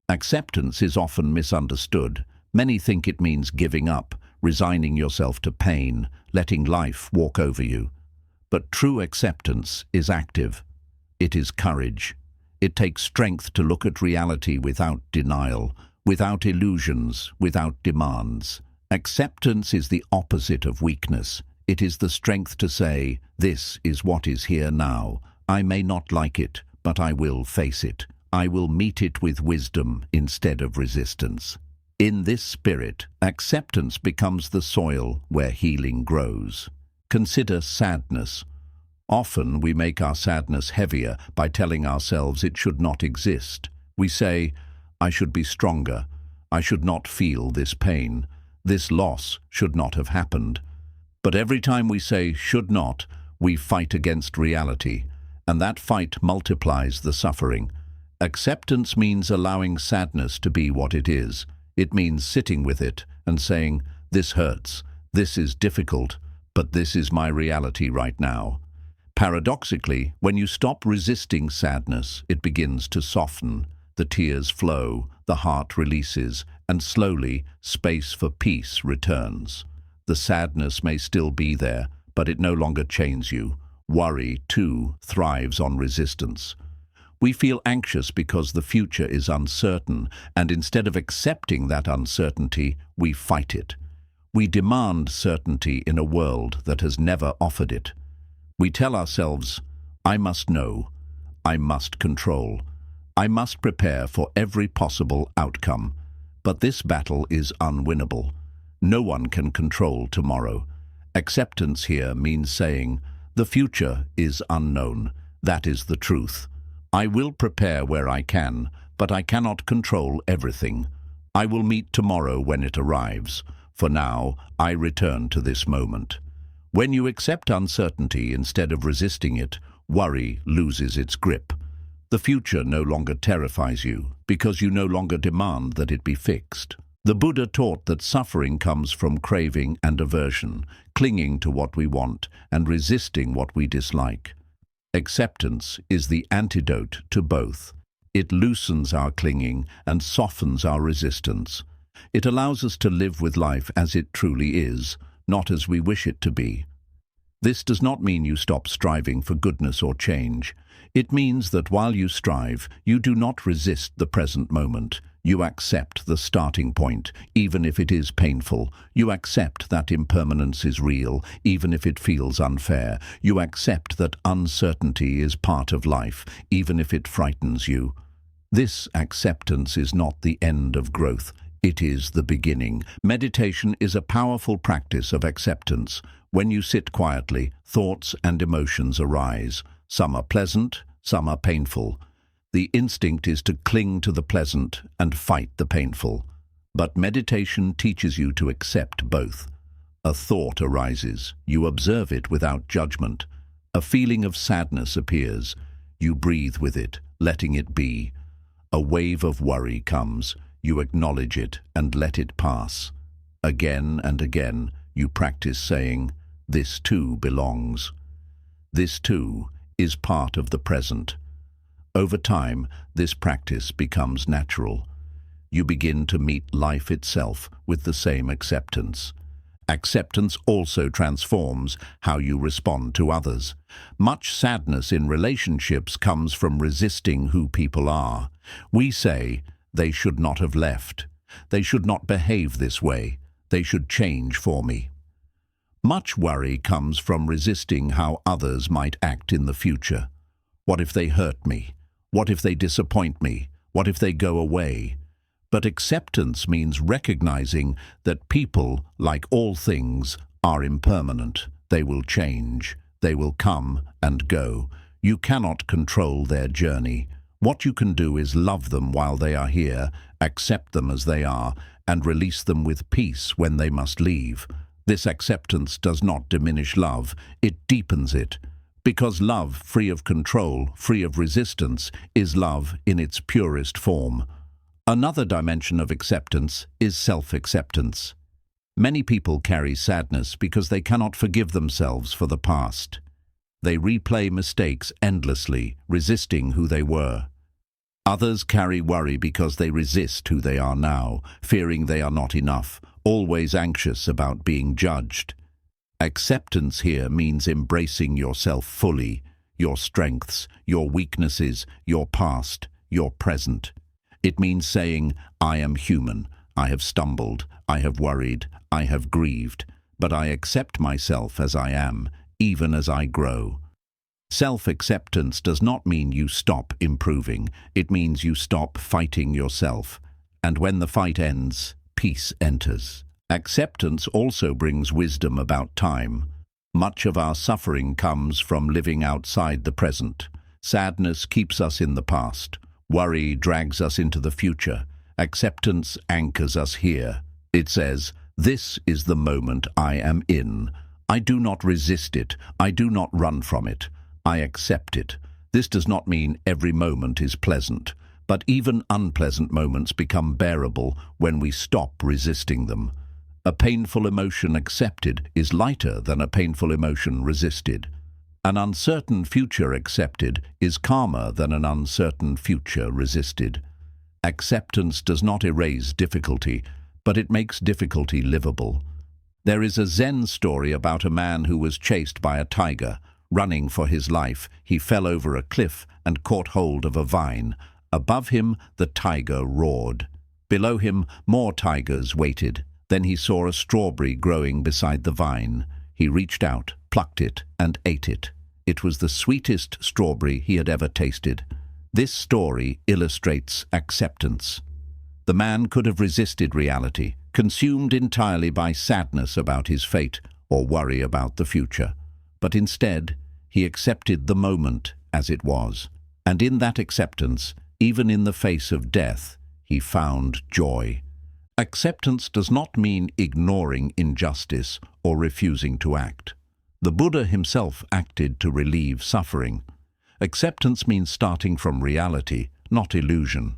Acceptance is often misunderstood. Many think it means giving up, resigning yourself to pain, letting life walk over you. But true acceptance is active. It is courage. It takes strength to look at reality without denial, without illusions, without demands. Acceptance is the opposite of weakness. It is the strength to say, "This is what is here now. I may not like it, but I will face it. I will meet it with wisdom instead of resistance." In this spirit, acceptance becomes the soil where healing grows. Consider sadness. Often we make our sadness heavier by telling ourselves it should not exist. We say, "I should be stronger. I should not feel this pain. This loss should not have happened." But every time we say "should not," we fight against reality, and that fight multiplies the suffering. Acceptance means allowing sadness to be what it is. It means sitting with it and saying, "This hurts, this is difficult, but this is my reality right now." Paradoxically, when you stop resisting sadness, it begins to soften. The tears flow, the heart releases, and slowly, space for peace returns. The sadness may still be there, but it no longer chains you. Worry, too, thrives on resistance. We feel anxious because the future is uncertain, and instead of accepting that uncertainty, we fight it. We demand certainty in a world that has never offered it. We tell ourselves, "I must know, I must control, I must prepare for every possible outcome." But this battle is unwinnable. No one can control tomorrow. Acceptance here means saying, "The future is unknown. That is the truth. I will prepare where I can, but I cannot control everything. I will meet tomorrow when it arrives. For now, I return to this moment." When you accept uncertainty instead of resisting it, worry loses its grip. The future no longer terrifies you, because you no longer demand that it be fixed. The Buddha taught that suffering comes from craving and aversion, clinging to what we want and resisting what we dislike. Acceptance is the antidote to both. It loosens our clinging and softens our resistance. It allows us to live with life as it truly is, not as we wish it to be. This does not mean you stop striving for goodness or change. It means that while you strive, you do not resist the present moment. You accept the starting point, even if it is painful. You accept that impermanence is real, even if it feels unfair. You accept that uncertainty is part of life, even if it frightens you. This acceptance is not the end of growth. It is the beginning. Meditation is a powerful practice of acceptance. When you sit quietly, thoughts and emotions arise. Some are pleasant, some are painful. The instinct is to cling to the pleasant and fight the painful. But meditation teaches you to accept both. A thought arises. You observe it without judgment. A feeling of sadness appears. You breathe with it, letting it be. A wave of worry comes. You acknowledge it and let it pass. Again and again, you practice saying, "This too belongs. This too is part of the present." Over time, this practice becomes natural. You begin to meet life itself with the same acceptance. Acceptance also transforms how you respond to others. Much sadness in relationships comes from resisting who people are. We say, they should not have left. They should not behave this way. They should change for me. Much worry comes from resisting how others might act in the future. What if they hurt me? What if they disappoint me? What if they go away? But acceptance means recognizing that people, like all things, are impermanent. They will change. They will come and go. You cannot control their journey. What you can do is love them while they are here, accept them as they are, and release them with peace when they must leave. This acceptance does not diminish love, it deepens it. Because love, free of control, free of resistance, is love in its purest form. Another dimension of acceptance is self-acceptance. Many people carry sadness because they cannot forgive themselves for the past. They replay mistakes endlessly, resisting who they were. Others carry worry because they resist who they are now, fearing they are not enough, always anxious about being judged. Acceptance here means embracing yourself fully, your strengths, your weaknesses, your past, your present. It means saying, I am human, I have stumbled, I have worried, I have grieved, but I accept myself as I am, even as I grow. Self-acceptance does not mean you stop improving, it means you stop fighting yourself. And when the fight ends, peace enters. Acceptance also brings wisdom about time. Much of our suffering comes from living outside the present. Sadness keeps us in the past. Worry drags us into the future. Acceptance anchors us here. It says, this is the moment I am in. I do not resist it. I do not run from it. I accept it. This does not mean every moment is pleasant, but even unpleasant moments become bearable when we stop resisting them. A painful emotion accepted is lighter than a painful emotion resisted. An uncertain future accepted is calmer than an uncertain future resisted. Acceptance does not erase difficulty, but it makes difficulty livable. There is a Zen story about a man who was chased by a tiger. Running for his life, he fell over a cliff and caught hold of a vine. Above him, the tiger roared. Below him, more tigers waited. Then he saw a strawberry growing beside the vine. He reached out, plucked it, and ate it. It was the sweetest strawberry he had ever tasted. This story illustrates acceptance. The man could have resisted reality, consumed entirely by sadness about his fate or worry about the future. But instead, he accepted the moment as it was. And in that acceptance, even in the face of death, he found joy. Acceptance does not mean ignoring injustice or refusing to act. The Buddha himself acted to relieve suffering. Acceptance means starting from reality, not illusion.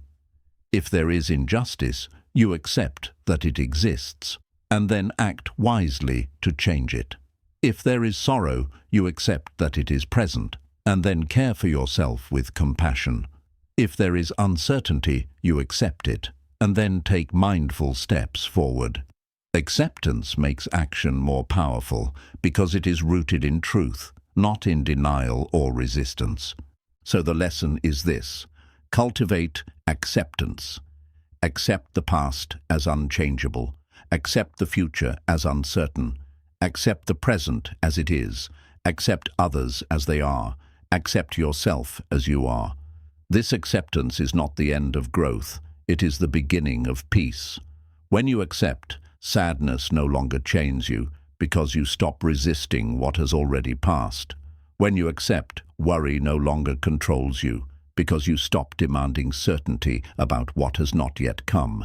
If there is injustice, you accept that it exists, and then act wisely to change it. If there is sorrow, you accept that it is present, and then care for yourself with compassion. If there is uncertainty, you accept it, and then take mindful steps forward. Acceptance makes action more powerful because it is rooted in truth, not in denial or resistance. So the lesson is this: cultivate acceptance. Accept the past as unchangeable. Accept the future as uncertain. Accept the present as it is. Accept others as they are. Accept yourself as you are. This acceptance is not the end of growth. It is the beginning of peace. When you accept, sadness no longer chains you because you stop resisting what has already passed. When you accept, worry no longer controls you because you stop demanding certainty about what has not yet come.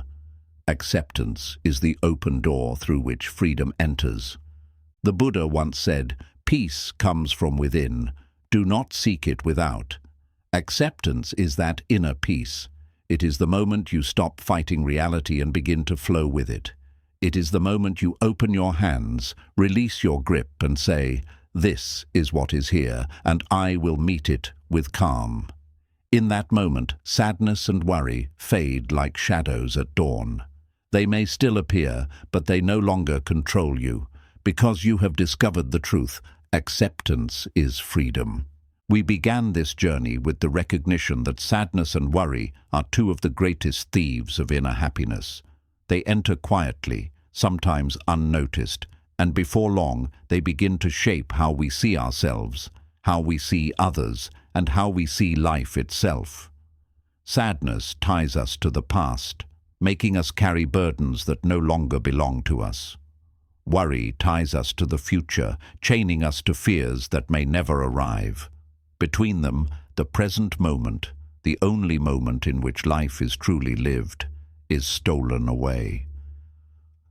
Acceptance is the open door through which freedom enters. The Buddha once said, "Peace comes from within. Do not seek it without." Acceptance is that inner peace. It is the moment you stop fighting reality and begin to flow with it. It is the moment you open your hands, release your grip and say, "This is what is here, and I will meet it with calm." In that moment, sadness and worry fade like shadows at dawn. They may still appear, but they no longer control you, because you have discovered the truth. Acceptance is freedom. We began this journey with the recognition that sadness and worry are two of the greatest thieves of inner happiness. They enter quietly, sometimes unnoticed, and before long they begin to shape how we see ourselves, how we see others, and how we see life itself. Sadness ties us to the past, making us carry burdens that no longer belong to us. Worry ties us to the future, chaining us to fears that may never arrive. Between them, the present moment, the only moment in which life is truly lived, is stolen away.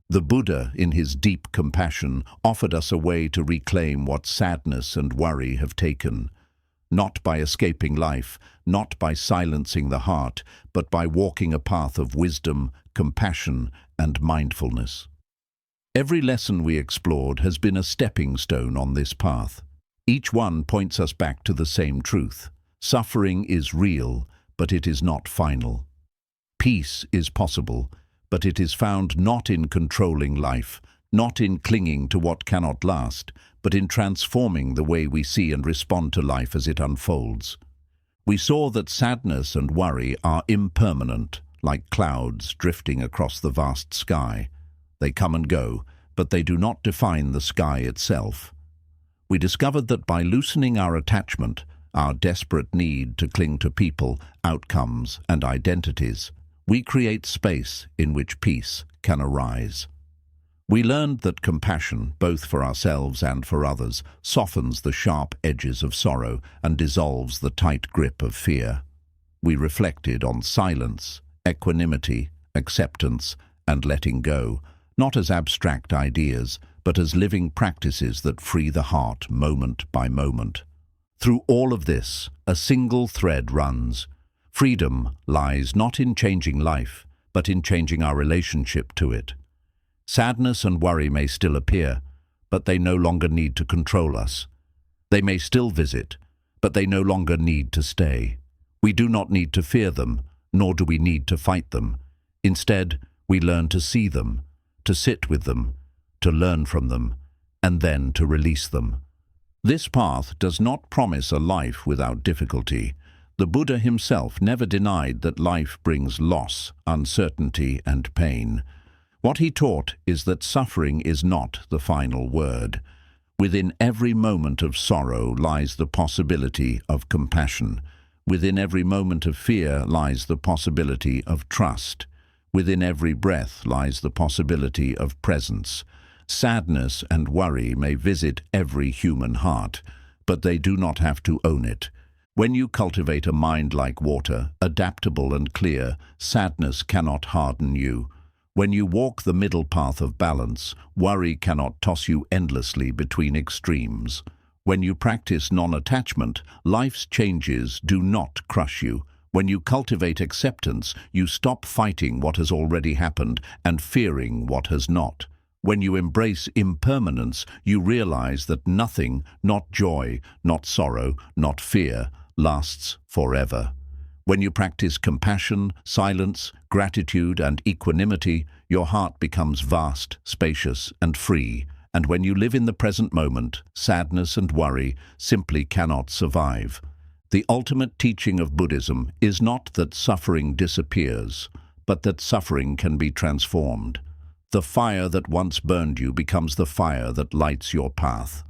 The Buddha, in his deep compassion, offered us a way to reclaim what sadness and worry have taken, not by escaping life, not by silencing the heart, but by walking a path of wisdom, compassion, and mindfulness. Every lesson we explored has been a stepping stone on this path. Each one points us back to the same truth. Suffering is real, but it is not final. Peace is possible, but it is found not in controlling life, not in clinging to what cannot last, but in transforming the way we see and respond to life as it unfolds. We saw that sadness and worry are impermanent, like clouds drifting across the vast sky. They come and go, but they do not define the sky itself. We discovered that by loosening our attachment, our desperate need to cling to people, outcomes, and identities, we create space in which peace can arise. We learned that compassion, both for ourselves and for others, softens the sharp edges of sorrow and dissolves the tight grip of fear. We reflected on silence, equanimity, acceptance, and letting go, not as abstract ideas, but as living practices that free the heart moment by moment. Through all of this, a single thread runs. Freedom lies not in changing life, but in changing our relationship to it. Sadness and worry may still appear, but they no longer need to control us. They may still visit, but they no longer need to stay. We do not need to fear them, nor do we need to fight them. Instead, we learn to see them, to sit with them, to learn from them, and then to release them. This path does not promise a life without difficulty. The Buddha himself never denied that life brings loss, uncertainty, and pain. What he taught is that suffering is not the final word. Within every moment of sorrow lies the possibility of compassion. Within every moment of fear lies the possibility of trust. Within every breath lies the possibility of presence. Sadness and worry may visit every human heart, but they do not have to own it. When you cultivate a mind like water, adaptable and clear, sadness cannot harden you. When you walk the middle path of balance, worry cannot toss you endlessly between extremes. When you practice non-attachment, life's changes do not crush you. When you cultivate acceptance, you stop fighting what has already happened and fearing what has not. When you embrace impermanence, you realize that nothing, not joy, not sorrow, not fear, lasts forever. When you practice compassion, silence, gratitude, and equanimity, your heart becomes vast, spacious, and free. And when you live in the present moment, sadness and worry simply cannot survive. The ultimate teaching of Buddhism is not that suffering disappears, but that suffering can be transformed. The fire that once burned you becomes the fire that lights your path.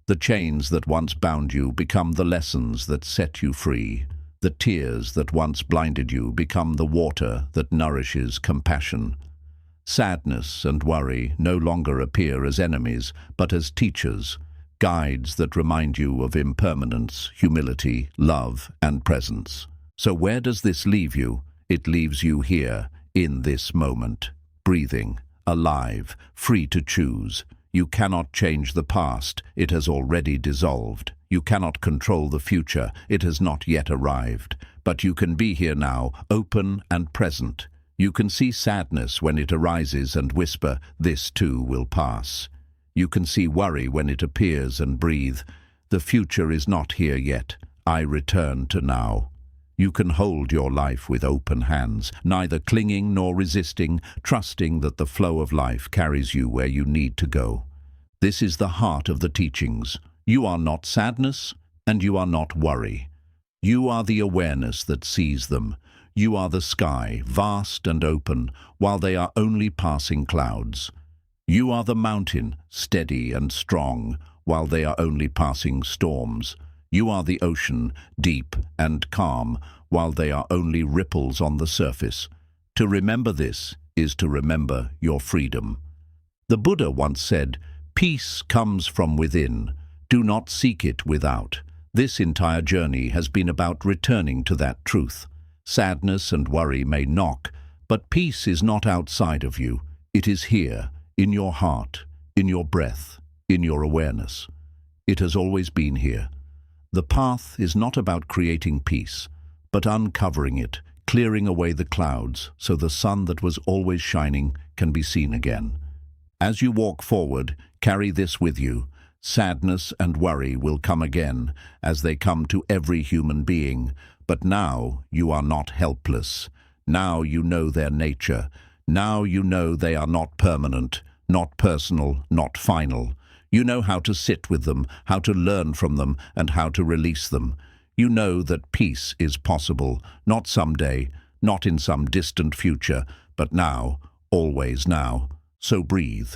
The chains that once bound you become the lessons that set you free. The tears that once blinded you become the water that nourishes compassion. Sadness and worry no longer appear as enemies, but as teachers, guides that remind you of impermanence, humility, love, and presence. So where does this leave you? It leaves you here, in this moment, breathing, alive, free to choose. You cannot change the past, it has already dissolved. You cannot control the future, it has not yet arrived. But you can be here now, open and present. You can see sadness when it arises and whisper, "This too will pass." You can see worry when it appears and breathe, "The future is not here yet. I return to now." You can hold your life with open hands, neither clinging nor resisting, trusting that the flow of life carries you where you need to go. This is the heart of the teachings. You are not sadness, and you are not worry. You are the awareness that sees them. You are the sky, vast and open, while they are only passing clouds. You are the mountain, steady and strong, while they are only passing storms. You are the ocean, deep and calm, while they are only ripples on the surface. To remember this is to remember your freedom. The Buddha once said, "Peace comes from within. Do not seek it without." This entire journey has been about returning to that truth. Sadness and worry may knock, but peace is not outside of you. It is here, in your heart, in your breath, in your awareness. It has always been here. The path is not about creating peace, but uncovering it, clearing away the clouds so the sun that was always shining can be seen again. As you walk forward, carry this with you. Sadness and worry will come again, as they come to every human being. But now you are not helpless. Now you know their nature. Now you know they are not permanent, not personal, not final. You know how to sit with them, how to learn from them, and how to release them. You know that peace is possible, not someday, not in some distant future, but now, always now. So breathe.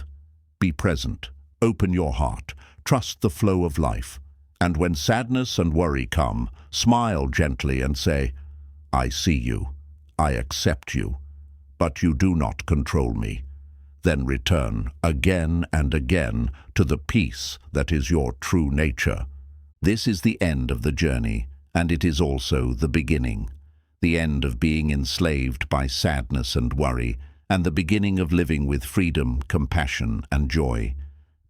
Be present. Open your heart. Trust the flow of life. And when sadness and worry come, smile gently and say, "I see you. I accept you. But you do not control me." Then return again and again to the peace that is your true nature. This is the end of the journey, and it is also the beginning. The end of being enslaved by sadness and worry, and the beginning of living with freedom, compassion, and joy.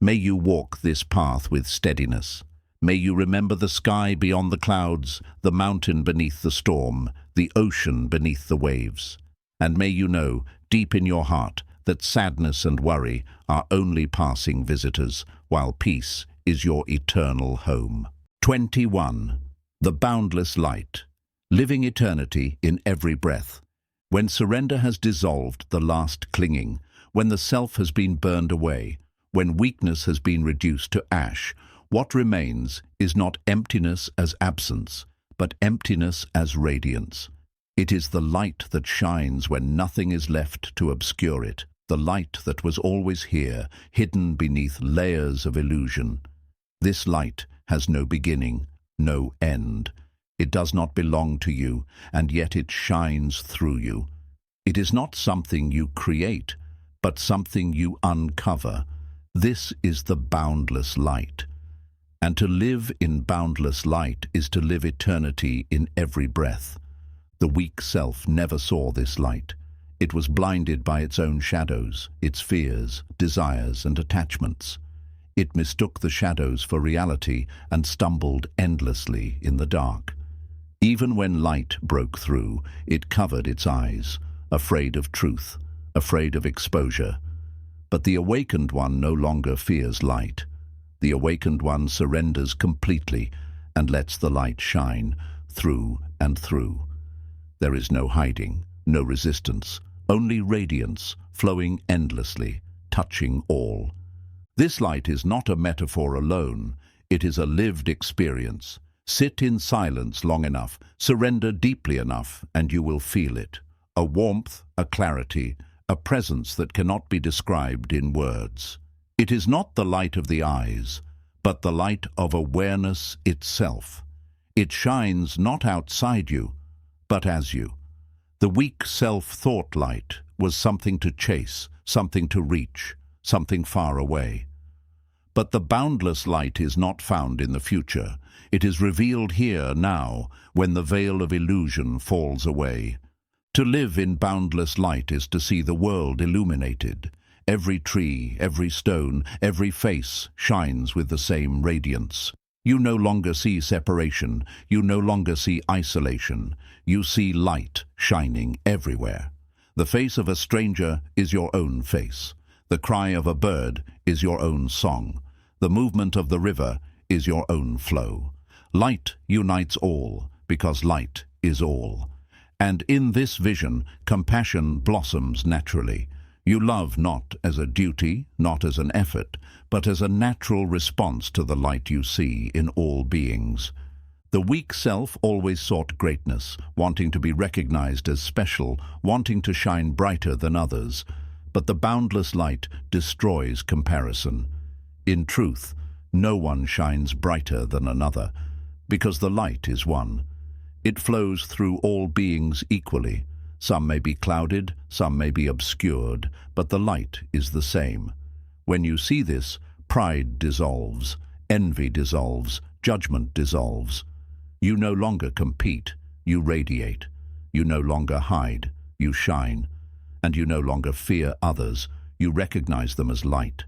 May you walk this path with steadiness. May you remember the sky beyond the clouds, the mountain beneath the storm, the ocean beneath the waves. And may you know, deep in your heart, that sadness and worry are only passing visitors, while peace is your eternal home. 21. The boundless light. Living eternity in every breath. When surrender has dissolved the last clinging, when the self has been burned away, when weakness has been reduced to ash, what remains is not emptiness as absence, but emptiness as radiance. It is the light that shines when nothing is left to obscure it, the light that was always here, hidden beneath layers of illusion. This light has no beginning, no end. It does not belong to you, and yet it shines through you. It is not something you create, but something you uncover. This is the boundless light. And to live in boundless light is to live eternity in every breath. The weak self never saw this light. It was blinded by its own shadows, its fears, desires, and attachments. It mistook the shadows for reality and stumbled endlessly in the dark. Even when light broke through, it covered its eyes, afraid of truth, afraid of exposure. But the awakened one no longer fears light. The awakened one surrenders completely and lets the light shine through and through. There is no hiding, no resistance, only radiance flowing endlessly, touching all. This light is not a metaphor alone, it is a lived experience. Sit in silence long enough, surrender deeply enough, and you will feel it. A warmth, a clarity, a presence that cannot be described in words. It is not the light of the eyes, but the light of awareness itself. It shines not outside you, but as you. The weak self-thought light was something to chase, something to reach, something far away. But the boundless light is not found in the future. It is revealed here now, when the veil of illusion falls away. To live in boundless light is to see the world illuminated. Every tree, every stone, every face shines with the same radiance. You no longer see separation. You no longer see isolation. You see light shining everywhere. The face of a stranger is your own face. The cry of a bird is your own song. The movement of the river is your own flow. Light unites all, because light is all. And in this vision, compassion blossoms naturally. You love not as a duty, not as an effort, but as a natural response to the light you see in all beings. The weak self always sought greatness, wanting to be recognized as special, wanting to shine brighter than others. But the boundless light destroys comparison. In truth, no one shines brighter than another, because the light is one. It flows through all beings equally. Some may be clouded, some may be obscured, but the light is the same. When you see this, pride dissolves, envy dissolves, judgment dissolves. You no longer compete, you radiate. You no longer hide, you shine. And you no longer fear others, you recognize them as light.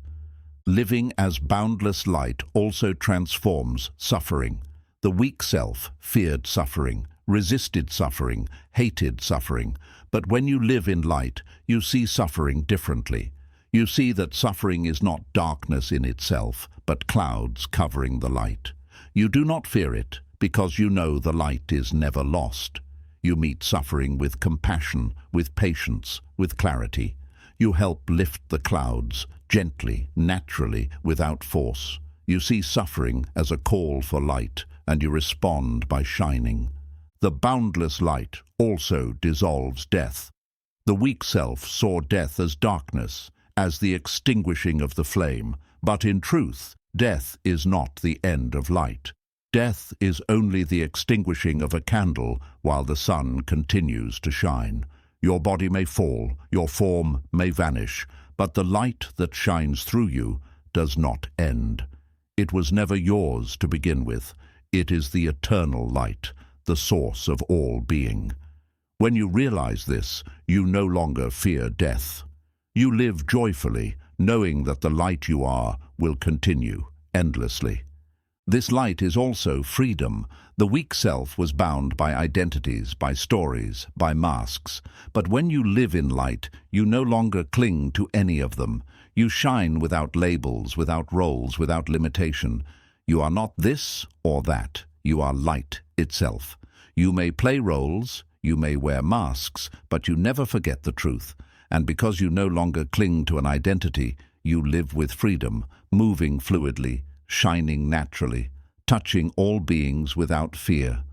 Living as boundless light also transforms suffering. The weak self feared suffering, resisted suffering, hated suffering. But when you live in light, you see suffering differently. You see that suffering is not darkness in itself, but clouds covering the light. You do not fear it, because you know the light is never lost. You meet suffering with compassion, with patience, with clarity. You help lift the clouds, gently, naturally, without force. You see suffering as a call for light, and you respond by shining. The boundless light also dissolves death. The weak self saw death as darkness, as the extinguishing of the flame, but in truth, death is not the end of light. Death is only the extinguishing of a candle while the sun continues to shine. Your body may fall, your form may vanish, but the light that shines through you does not end. It was never yours to begin with. It is the eternal light, the source of all being. When you realize this, you no longer fear death. You live joyfully, knowing that the light you are will continue endlessly. This light is also freedom. The weak self was bound by identities, by stories, by masks. But when you live in light, you no longer cling to any of them. You shine without labels, without roles, without limitation. You are not this or that. You are light itself. You may play roles, you may wear masks, but you never forget the truth. And because you no longer cling to an identity, you live with freedom, moving fluidly, shining naturally, touching all beings without fear.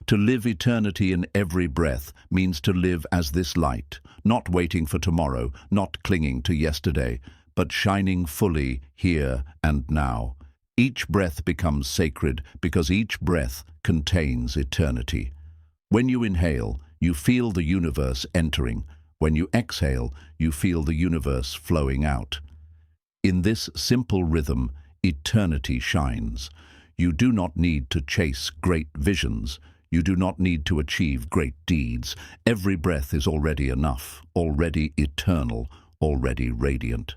To live eternity in every breath means to live as this light, not waiting for tomorrow, not clinging to yesterday, but shining fully here and now. Each breath becomes sacred because each breath contains eternity. When you inhale, you feel the universe entering. When you exhale, you feel the universe flowing out. In this simple rhythm, eternity shines. You do not need to chase great visions. You do not need to achieve great deeds. Every breath is already enough, already eternal, already radiant.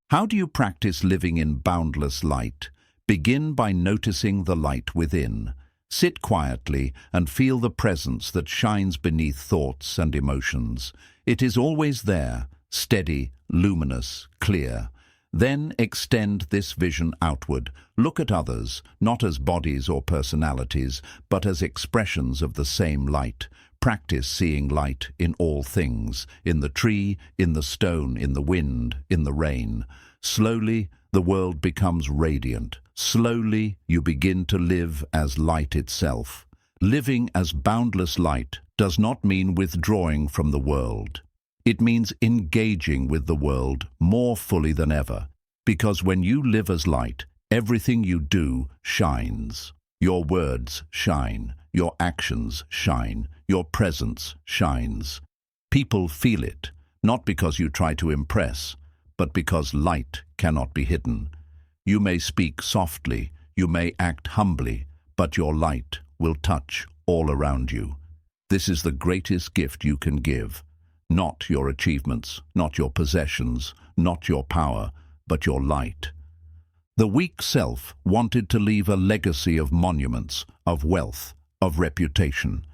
How do you practice living in boundless light? Begin by noticing the light within. Sit quietly and feel the presence that shines beneath thoughts and emotions. It is always there, steady, luminous, clear. Then extend this vision outward. Look at others, not as bodies or personalities, but as expressions of the same light. Practice seeing light in all things, in the tree, in the stone, in the wind, in the rain. Slowly, the world becomes radiant. Slowly, you begin to live as light itself. Living as boundless light does not mean withdrawing from the world. It means engaging with the world more fully than ever, because when you live as light, everything you do shines. Your words shine, your actions shine, your presence shines. People feel it, not because you try to impress, but because light cannot be hidden. You may speak softly, you may act humbly, but your light will touch all around you. This is the greatest gift you can give. Not your achievements, not your possessions, not your power, but your light. The weak self wanted to leave a legacy of monuments, of wealth, of reputation.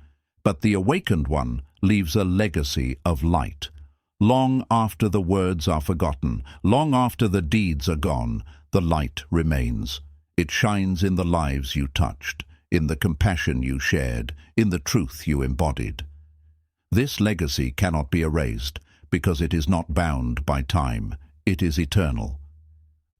But the awakened one leaves a legacy of light. Long after the words are forgotten, long after the deeds are gone, the light remains. It shines in the lives you touched. in the compassion you shared, in the truth you embodied. This legacy cannot be erased because it is not bound by time. It is eternal.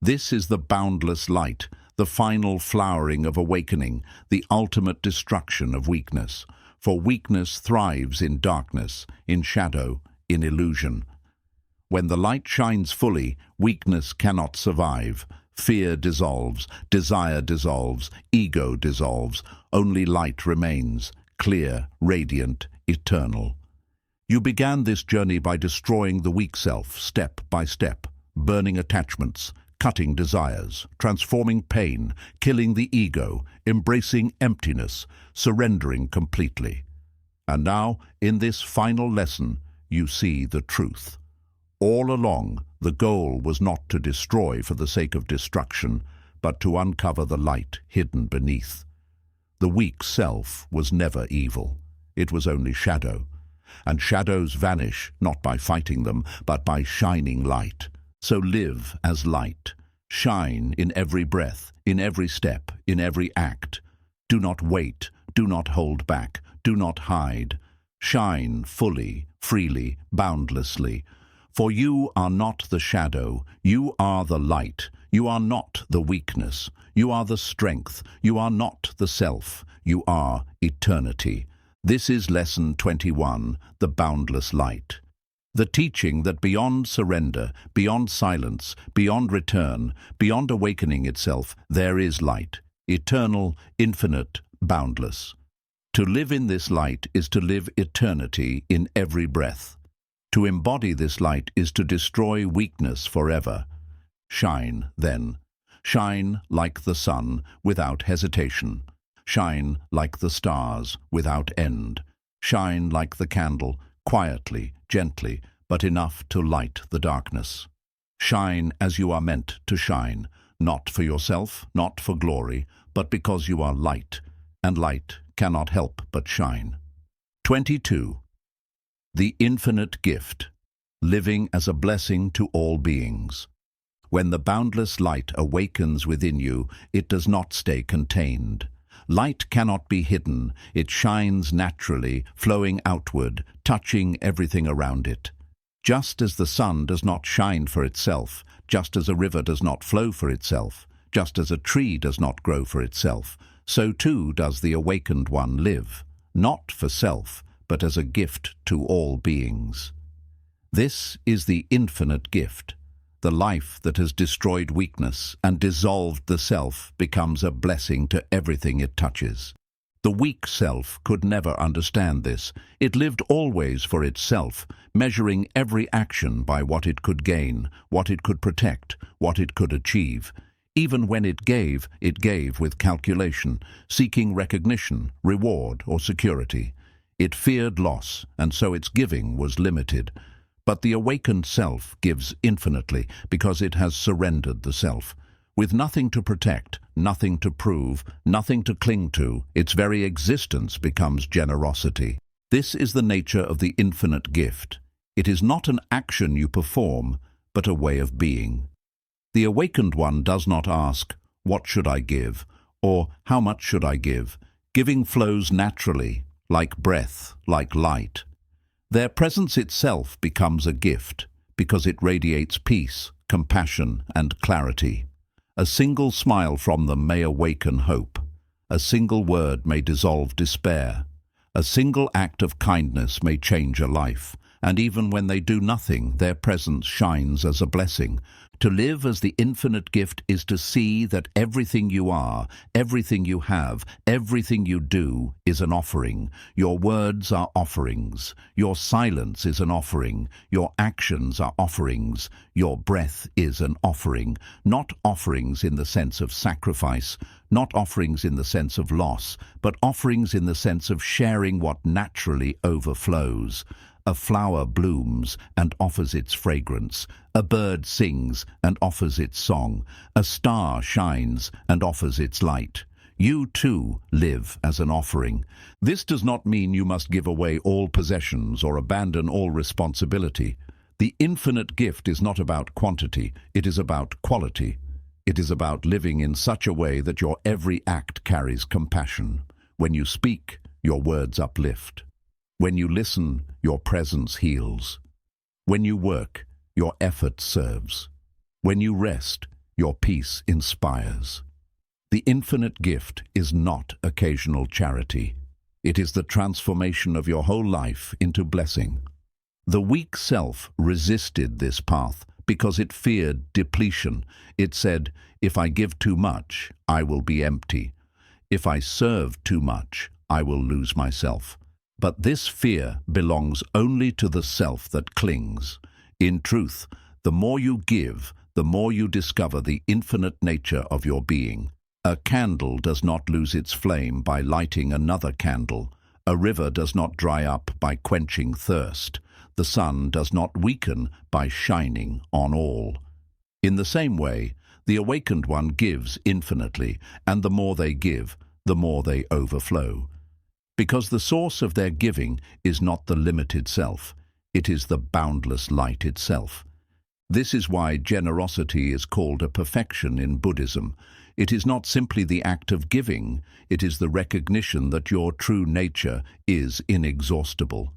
This is the boundless light, the final flowering of awakening, the ultimate destruction of weakness. For weakness thrives in darkness, in shadow, in illusion. When the light shines fully, weakness cannot survive. Fear dissolves, desire dissolves, ego dissolves. Only light remains, clear, radiant, eternal. You began this journey by destroying the weak self, step by step, burning attachments, cutting desires, transforming pain, killing the ego, embracing emptiness, surrendering completely. And now, in this final lesson, you see the truth. All along, the goal was not to destroy for the sake of destruction, but to uncover the light hidden beneath. The weak self was never evil. It was only shadow. And shadows vanish not by fighting them, but by shining light. So live as light. Shine in every breath, in every step, in every act. Do not wait, do not hold back, do not hide. Shine fully, freely, boundlessly. For you are not the shadow, you are the light. You are not the weakness, you are the strength. You are not the self, you are eternity. This is Lesson 21, the boundless light. The teaching that beyond surrender, beyond silence, beyond return, beyond awakening itself, there is light, eternal, infinite, boundless. To live in this light is to live eternity in every breath. To embody this light is to destroy weakness forever. Shine, then. Shine like the sun, without hesitation. Shine like the stars, without end. Shine like the candle, quietly, gently, but enough to light the darkness. Shine as you are meant to shine, not for yourself, not for glory, but because you are light, and light cannot help but shine. 22. The infinite gift, living as a blessing to all beings. When the boundless light awakens within you, it does not stay contained. Light cannot be hidden. It shines naturally, flowing outward, touching everything around it. Just as the sun does not shine for itself, just as a river does not flow for itself, just as a tree does not grow for itself, so too does the awakened one live, not for self, but as a gift to all beings. This is the infinite gift. The life that has destroyed weakness and dissolved the self becomes a blessing to everything it touches. The weak self could never understand this. It lived always for itself, measuring every action by what it could gain, what it could protect, what it could achieve. Even when it gave with calculation, seeking recognition, reward, or security. It feared loss, and so its giving was limited. But the awakened self gives infinitely because it has surrendered the self. With nothing to protect, nothing to prove, nothing to cling to, its very existence becomes generosity. This is the nature of the infinite gift. It is not an action you perform, but a way of being. The awakened one does not ask, "What should I give?" or "How much should I give?" Giving flows naturally, like breath, like light. Their presence itself becomes a gift because it radiates peace, compassion, and clarity. A single smile from them may awaken hope. A single word may dissolve despair. A single act of kindness may change a life. And even when they do nothing, their presence shines as a blessing. To live as the infinite gift is to see that everything you are, everything you have, everything you do is an offering. Your words are offerings. Your silence is an offering. Your actions are offerings. Your breath is an offering. Not offerings in the sense of sacrifice, not offerings in the sense of loss, but offerings in the sense of sharing what naturally overflows. A flower blooms and offers its fragrance. A bird sings and offers its song. A star shines and offers its light. You, too, live as an offering. This does not mean you must give away all possessions or abandon all responsibility. The infinite gift is not about quantity, it is about quality. It is about living in such a way that your every act carries compassion. When you speak, your words uplift. When you listen, your presence heals. When you work, your effort serves. When you rest, your peace inspires. The infinite gift is not occasional charity. It is the transformation of your whole life into blessing. The weak self resisted this path because it feared depletion. It said, if I give too much, I will be empty. If I serve too much, I will lose myself. But this fear belongs only to the self that clings. In truth, the more you give, the more you discover the infinite nature of your being. A candle does not lose its flame by lighting another candle. A river does not dry up by quenching thirst. The sun does not weaken by shining on all. In the same way, the awakened one gives infinitely, and the more they give, the more they overflow. Because the source of their giving is not the limited self, it is the boundless light itself. This is why generosity is called a perfection in Buddhism. It is not simply the act of giving, it is the recognition that your true nature is inexhaustible.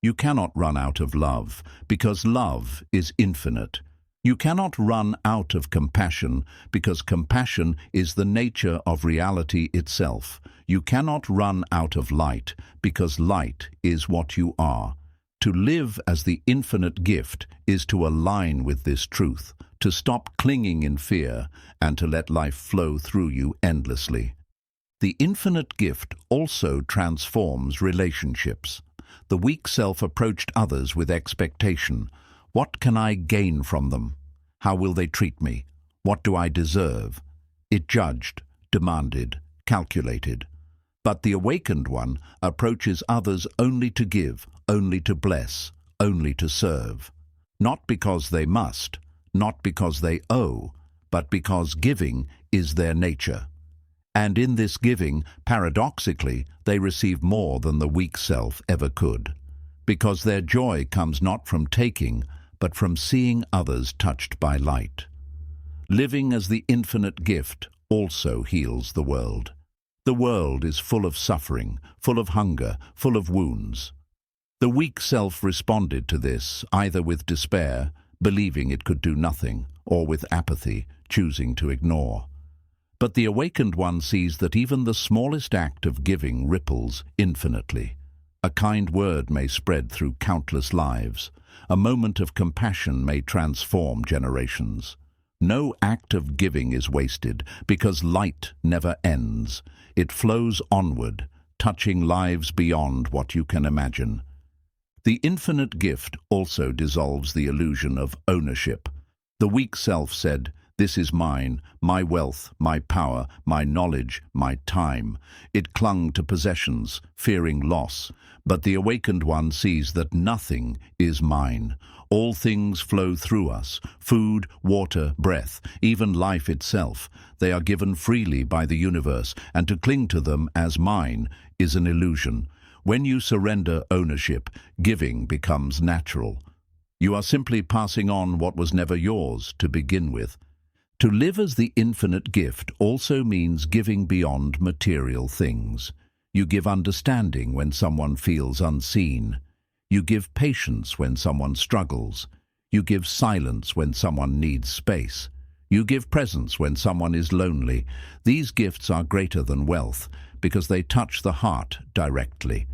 You cannot run out of love, because love is infinite. You cannot run out of compassion, because compassion is the nature of reality itself. You cannot run out of light, because light is what you are. To live as the infinite gift is to align with this truth, to stop clinging in fear, and to let life flow through you endlessly. The infinite gift also transforms relationships. The weak self approached others with expectation. What can I gain from them? How will they treat me? What do I deserve? It judged, demanded, calculated. But the awakened one approaches others only to give, only to bless, only to serve. Not because they must, not because they owe, but because giving is their nature. And in this giving, paradoxically, they receive more than the weak self ever could. Because their joy comes not from taking, but from seeing others touched by light. Living as the infinite gift also heals the world. The world is full of suffering, full of hunger, full of wounds. The weak self responded to this either with despair, believing it could do nothing, or with apathy, choosing to ignore. But the awakened one sees that even the smallest act of giving ripples infinitely. A kind word may spread through countless lives. A moment of compassion may transform generations. No act of giving is wasted, because light never ends. It flows onward, touching lives beyond what you can imagine. The infinite gift also dissolves the illusion of ownership. The weak self said, "This is mine, my wealth, my power, my knowledge, my time." It clung to possessions, fearing loss. But the awakened one sees that nothing is mine. All things flow through us: food, water, breath, even life itself. They are given freely by the universe, and to cling to them as mine is an illusion. When you surrender ownership, giving becomes natural. You are simply passing on what was never yours to begin with. To live as the infinite gift also means giving beyond material things. You give understanding when someone feels unseen. You give patience when someone struggles. You give silence when someone needs space. You give presence when someone is lonely. These gifts are greater than wealth because they touch the heart directly.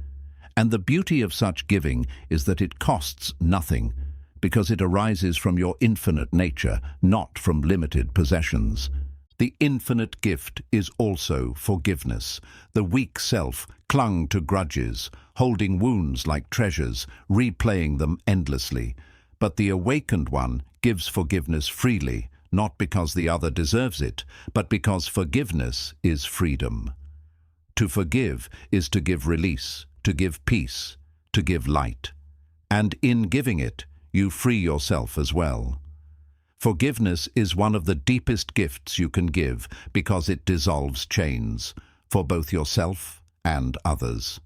And the beauty of such giving is that it costs nothing, because it arises from your infinite nature, not from limited possessions. The infinite gift is also forgiveness. The weak self clung to grudges, holding wounds like treasures, replaying them endlessly. But the awakened one gives forgiveness freely, not because the other deserves it, but because forgiveness is freedom. To forgive is to give release, to give peace, to give light. And in giving it, you free yourself as well. Forgiveness is one of the deepest gifts you can give because it dissolves chains for both yourself and others.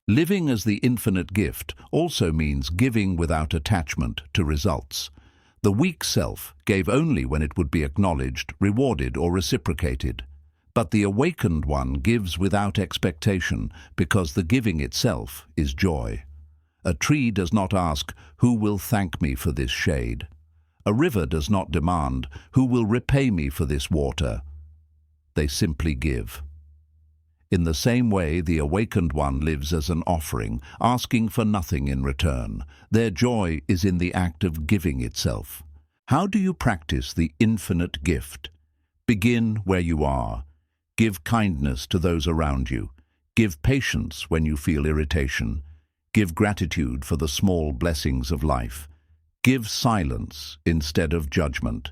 Living as the infinite gift also means giving without attachment to results. The weak self gave only when it would be acknowledged, rewarded, or reciprocated. But the awakened one gives without expectation, because the giving itself is joy. A tree does not ask, "Who will thank me for this shade?" A river does not demand, "Who will repay me for this water?" They simply give. In the same way, the awakened one lives as an offering, asking for nothing in return. Their joy is in the act of giving itself. How do you practice the infinite gift? Begin where you are. Give kindness to those around you. Give patience when you feel irritation. Give gratitude for the small blessings of life. Give silence instead of judgment.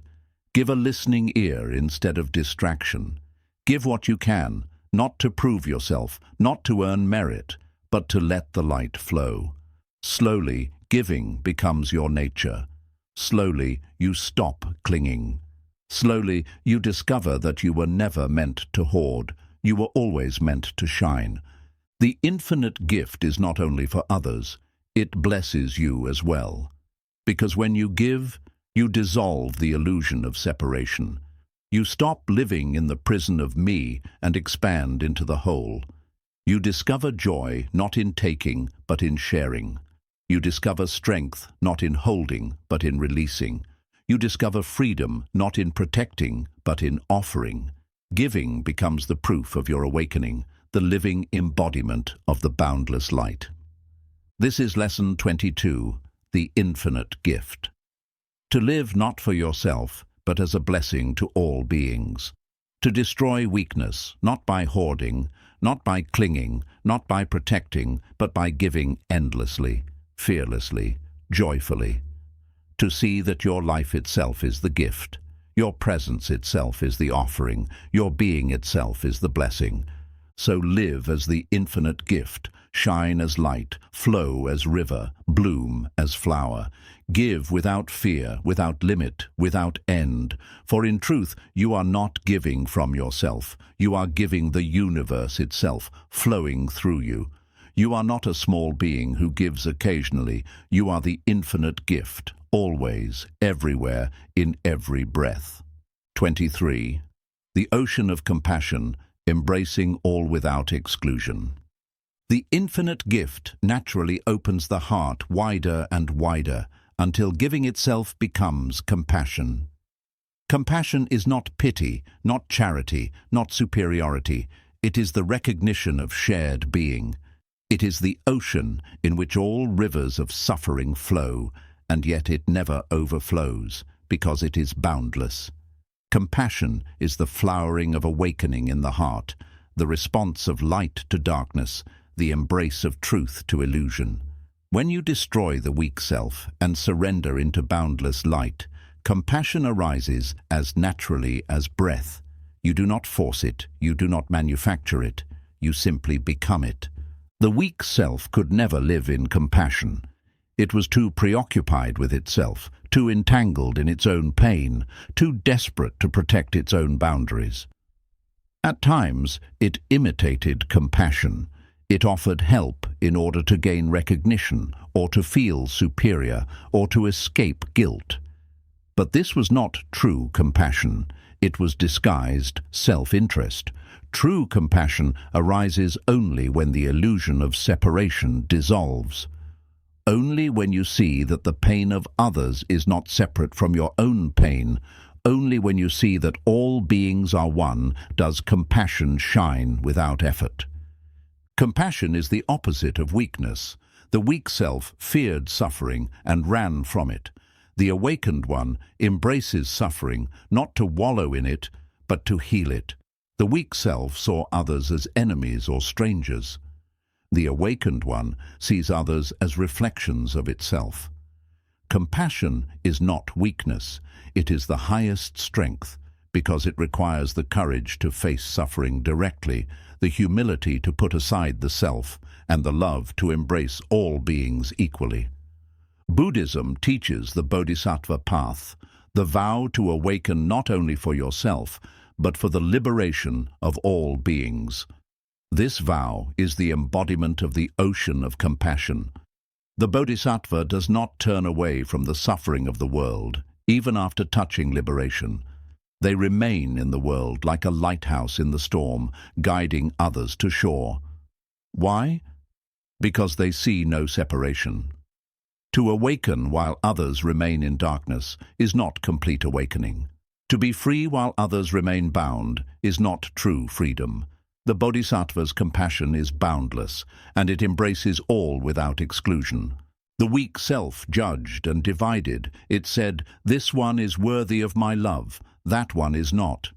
Give a listening ear instead of distraction. Give what you can, not to prove yourself, not to earn merit, but to let the light flow. Slowly, giving becomes your nature. Slowly, you stop clinging. Slowly, you discover that you were never meant to hoard. You were always meant to shine. The infinite gift is not only for others, it blesses you as well. Because when you give, you dissolve the illusion of separation. You stop living in the prison of me and expand into the whole. You discover joy not in taking, but in sharing. You discover strength not in holding, but in releasing. You discover freedom not in protecting, but in offering. Giving becomes the proof of your awakening, the living embodiment of the boundless light. This is Lesson 22, the infinite gift. To live not for yourself, but as a blessing to all beings. To destroy weakness, not by hoarding, not by clinging, not by protecting, but by giving endlessly, fearlessly, joyfully. To see that your life itself is the gift, your presence itself is the offering, your being itself is the blessing. So live as the infinite gift, shine as light, flow as river, bloom as flower. Give without fear, without limit, without end. For in truth, you are not giving from yourself. You are giving the universe itself, flowing through you. You are not a small being who gives occasionally. You are the infinite gift, always, everywhere, in every breath. 23. The ocean of compassion, embracing all without exclusion. The infinite gift naturally opens the heart wider and wider until giving itself becomes compassion. Compassion is not pity, not charity, not superiority. It is the recognition of shared being. It is the ocean in which all rivers of suffering flow, and yet it never overflows because it is boundless. Compassion is the flowering of awakening in the heart, the response of light to darkness, the embrace of truth to illusion. When you destroy the weak self and surrender into boundless light, compassion arises as naturally as breath. You do not force it, you do not manufacture it, you simply become it. The weak self could never live in compassion. It was too preoccupied with itself, too entangled in its own pain, too desperate to protect its own boundaries. At times, it imitated compassion. It offered help in order to gain recognition, or to feel superior, or to escape guilt. But this was not true compassion. It was disguised self-interest. True compassion arises only when the illusion of separation dissolves. Only when you see that the pain of others is not separate from your own pain, only when you see that all beings are one, does compassion shine without effort. Compassion is the opposite of weakness. The weak self feared suffering and ran from it. The awakened one embraces suffering, not to wallow in it, but to heal it. The weak self saw others as enemies or strangers. The awakened one sees others as reflections of itself. Compassion is not weakness. It is the highest strength, because it requires the courage to face suffering directly, the humility to put aside the self, and the love to embrace all beings equally. Buddhism teaches the Bodhisattva path, the vow to awaken not only for yourself, but for the liberation of all beings. This vow is the embodiment of the ocean of compassion. The Bodhisattva does not turn away from the suffering of the world. even after touching liberation. They remain in the world like a lighthouse in the storm, guiding others to shore. Why? Because they see no separation. To awaken while others remain in darkness is not complete awakening. To be free while others remain bound is not true freedom. The Bodhisattva's compassion is boundless, and it embraces all without exclusion. The weak self judged and divided. It said, "This one is worthy of my love, that one is not.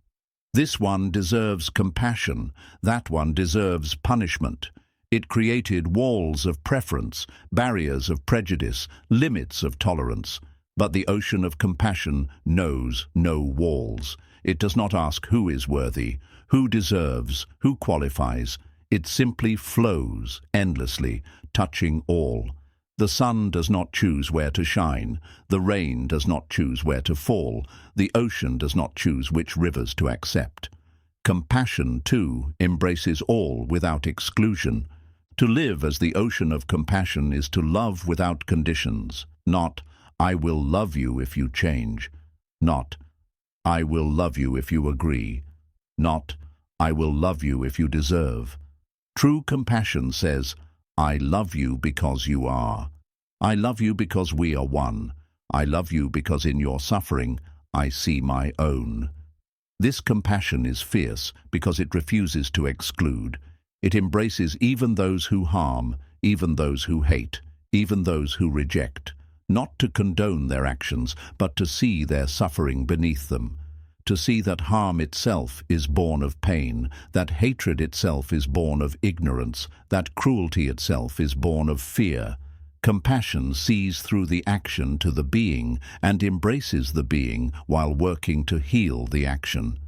This one deserves compassion, that one deserves punishment." It created walls of preference, barriers of prejudice, limits of tolerance. But the ocean of compassion knows no walls. It does not ask who is worthy, who deserves, who qualifies. It simply flows endlessly, touching all. The sun does not choose where to shine. The rain does not choose where to fall. The ocean does not choose which rivers to accept. Compassion, too, embraces all without exclusion. To live as the ocean of compassion is to love without conditions, not, "I will love you if you change," not, "I will love you if you agree," not, "I will love you if you deserve." True compassion says, "I love you because you are. I love you because we are one. I love you because in your suffering I see my own." This compassion is fierce because it refuses to exclude. It embraces even those who harm, even those who hate, even those who reject, not to condone their actions, but to see their suffering beneath them, to see that harm itself is born of pain, that hatred itself is born of ignorance, that cruelty itself is born of fear. Compassion sees through the action to the being and embraces the being while working to heal the action.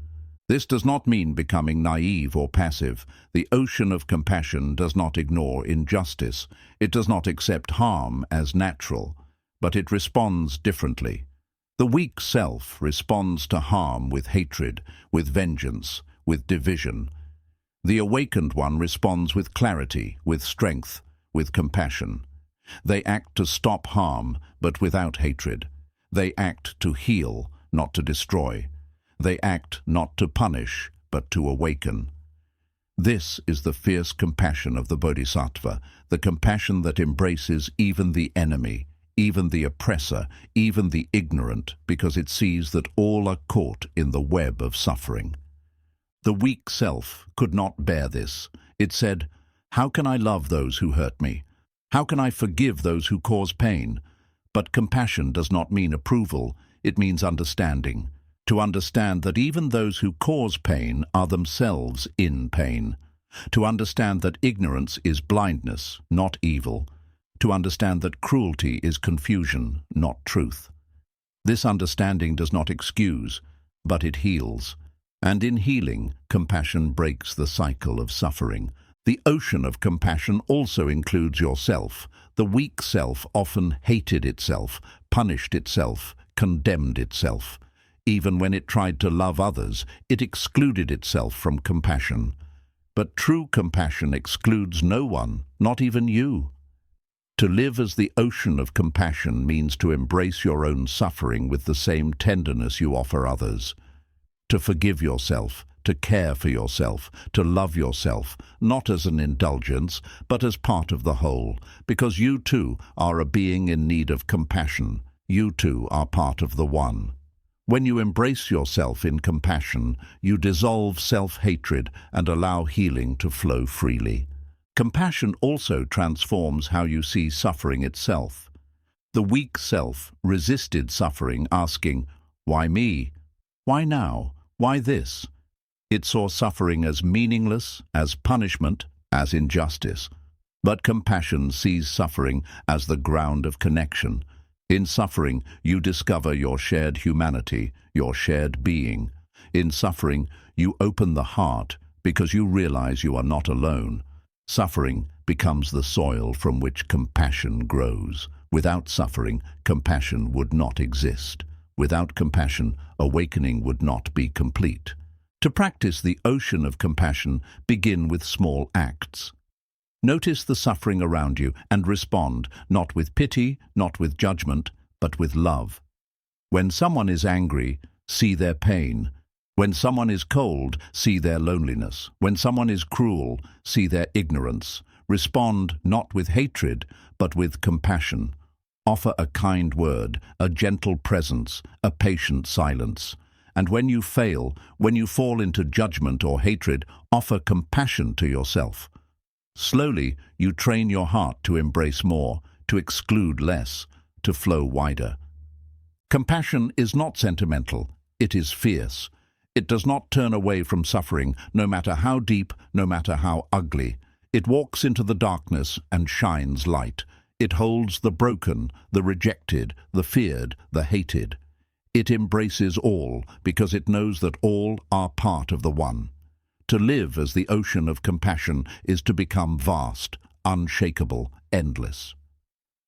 This does not mean becoming naive or passive. The ocean of compassion does not ignore injustice. It does not accept harm as natural, but it responds differently. The weak self responds to harm with hatred, with vengeance, with division. The awakened one responds with clarity, with strength, with compassion. They act to stop harm, but without hatred. They act to heal, not to destroy. They act not to punish, but to awaken. This is the fierce compassion of the Bodhisattva, the compassion that embraces even the enemy, even the oppressor, even the ignorant, because it sees that all are caught in the web of suffering. The weak self could not bear this. It said, "How can I love those who hurt me? How can I forgive those who cause pain?" But compassion does not mean approval, it means understanding. To understand that even those who cause pain are themselves in pain. To understand that ignorance is blindness, not evil. To understand that cruelty is confusion, not truth. This understanding does not excuse, but it heals. And in healing, compassion breaks the cycle of suffering. The ocean of compassion also includes yourself. The weak self often hated itself, punished itself, condemned itself. Even when it tried to love others, it excluded itself from compassion. But true compassion excludes no one, not even you. To live as the ocean of compassion means to embrace your own suffering with the same tenderness you offer others. To forgive yourself, to care for yourself, to love yourself, not as an indulgence, but as part of the whole, because you too are a being in need of compassion. You too are part of the one. When you embrace yourself in compassion, you dissolve self-hatred and allow healing to flow freely. Compassion also transforms how you see suffering itself. The weak self resisted suffering, asking, "Why me? Why now? Why this?" It saw suffering as meaningless, as punishment, as injustice. But compassion sees suffering as the ground of connection. In suffering, you discover your shared humanity, your shared being. In suffering, you open the heart because you realize you are not alone. Suffering becomes the soil from which compassion grows. Without suffering, compassion would not exist. Without compassion, awakening would not be complete. To practice the ocean of compassion, begin with small acts. Notice the suffering around you and respond, not with pity, not with judgment, but with love. When someone is angry, see their pain. When someone is cold, see their loneliness. When someone is cruel, see their ignorance. Respond not with hatred, but with compassion. Offer a kind word, a gentle presence, a patient silence. And when you fail, when you fall into judgment or hatred, offer compassion to yourself. Slowly, you train your heart to embrace more, to exclude less, to flow wider. Compassion is not sentimental, it is fierce. It does not turn away from suffering, no matter how deep, no matter how ugly. It walks into the darkness and shines light. It holds the broken, the rejected, the feared, the hated. It embraces all because it knows that all are part of the one. To live as the ocean of compassion is to become vast, unshakable, endless.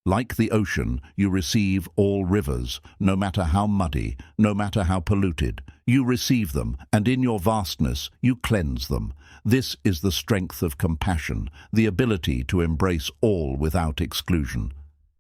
Like the ocean, you receive all rivers, no matter how muddy, no matter how polluted. You receive them, and in your vastness, you cleanse them. This is the strength of compassion, the ability to embrace all without exclusion.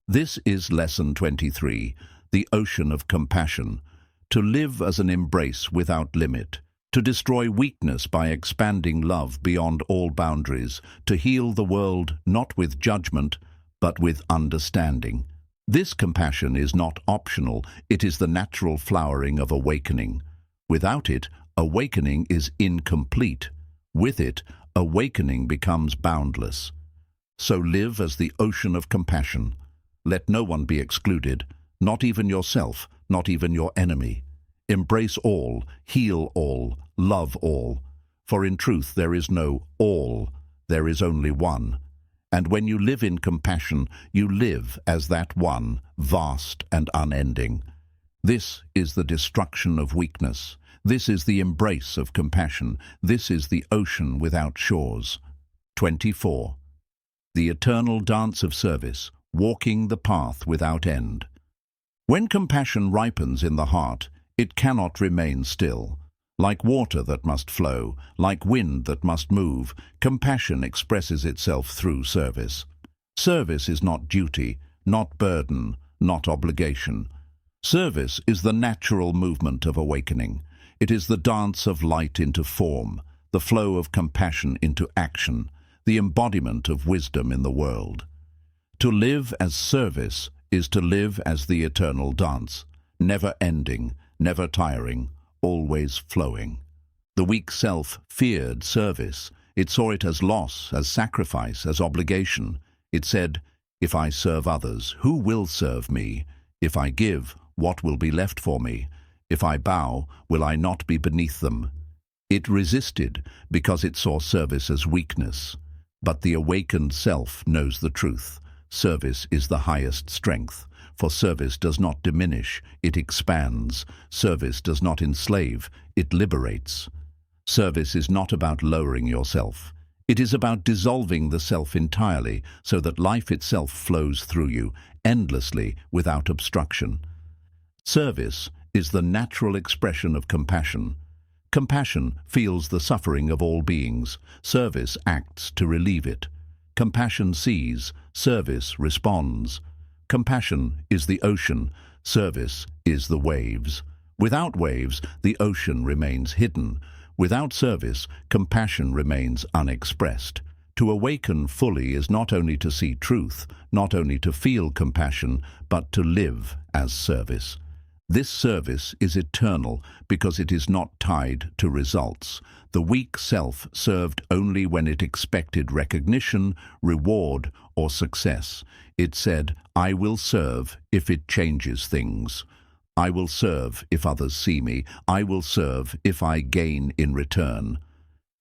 This is Lesson 23, the ocean of compassion. To live as an embrace without limit. To destroy weakness by expanding love beyond all boundaries. To heal the world not with judgment, but with understanding. This compassion is not optional, it is the natural flowering of awakening. Without it, awakening is incomplete. With it, awakening becomes boundless. So live as the ocean of compassion. Let no one be excluded, not even yourself, not even your enemy. Embrace all, heal all, love all. For in truth there is no all, there is only one. And when you live in compassion, you live as that one, vast and unending. This is the destruction of weakness. This is the embrace of compassion. This is the ocean without shores. 24. The eternal dance of service, walking the path without end. When compassion ripens in the heart, it cannot remain still. Like water that must flow, like wind that must move, compassion expresses itself through service. Service is not duty, not burden, not obligation. Service is the natural movement of awakening. It is the dance of light into form, the flow of compassion into action, the embodiment of wisdom in the world. To live as service is to live as the eternal dance, never ending, never tiring, always flowing. The weak self feared service. It saw it as loss, as sacrifice, as obligation. It said, "If I serve others, who will serve me? If I give, what will be left for me? If I bow, will I not be beneath them?" It resisted because it saw service as weakness. But the awakened self knows the truth. Service is the highest strength. For service does not diminish, it expands. Service does not enslave, it liberates. Service is not about lowering yourself. It is about dissolving the self entirely so that life itself flows through you, endlessly, without obstruction. Service is the natural expression of compassion. Compassion feels the suffering of all beings. Service acts to relieve it. Compassion sees, service responds. Compassion is the ocean, service is the waves. Without waves, the ocean remains hidden. Without service, compassion remains unexpressed. To awaken fully is not only to see truth, not only to feel compassion, but to live as service. This service is eternal because it is not tied to results. The weak self served only when it expected recognition, reward, or success. It said, "I will serve if it changes things. I will serve if others see me. I will serve if I gain in return."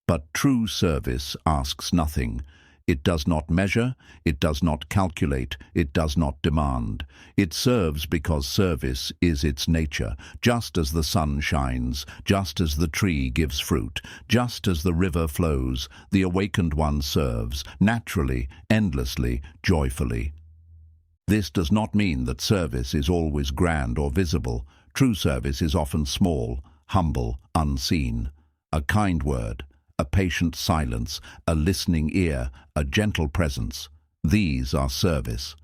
But true service asks nothing. It does not measure, it does not calculate, it does not demand. It serves because service is its nature, just as the sun shines, just as the tree gives fruit, just as the river flows, the awakened one serves, naturally, endlessly, joyfully. This does not mean that service is always grand or visible. True service is often small, humble, unseen. A kind word, a patient silence, a listening ear, a gentle presence. These are service.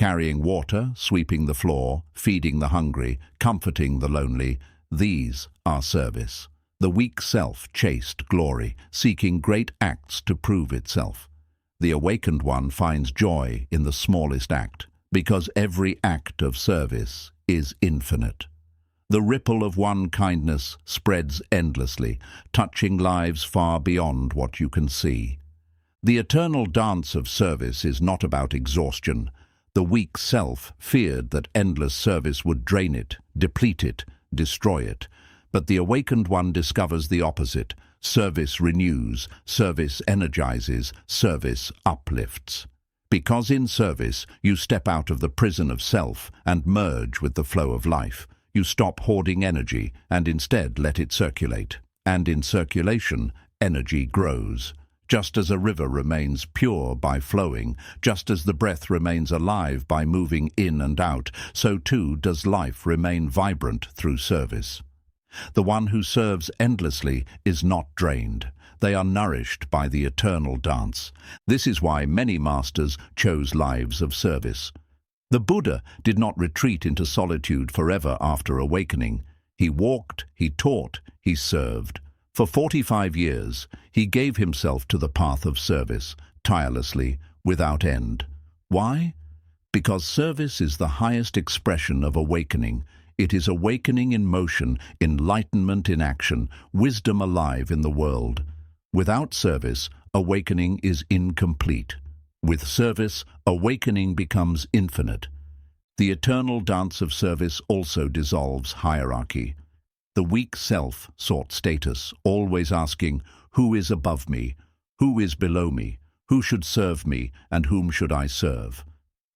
carrying water, sweeping the floor, feeding the hungry, comforting the lonely. These are service. The weak self chased glory, seeking great acts to prove itself. The awakened one finds joy in the smallest act, because every act of service is infinite. The ripple of one kindness spreads endlessly, touching lives far beyond what you can see. The eternal dance of service is not about exhaustion. The weak self feared that endless service would drain it, deplete it, destroy it. But the awakened one discovers the opposite. Service renews, service energizes, service uplifts. Because in service, you step out of the prison of self and merge with the flow of life. You stop hoarding energy and instead let it circulate. And in circulation, energy grows. Just as a river remains pure by flowing, just as the breath remains alive by moving in and out, so too does life remain vibrant through service. The one who serves endlessly is not drained. They are nourished by the eternal dance. This is why many masters chose lives of service. The Buddha did not retreat into solitude forever after awakening. He walked, he taught, he served. For 45 years, he gave himself to the path of service, tirelessly, without end. Why? Because service is the highest expression of awakening. It is awakening in motion, enlightenment in action, wisdom alive in the world. Without service, awakening is incomplete. With service, awakening becomes infinite. The eternal dance of service also dissolves hierarchy. The weak self sought status, always asking, who is above me? Who is below me? Who should serve me, and whom should I serve?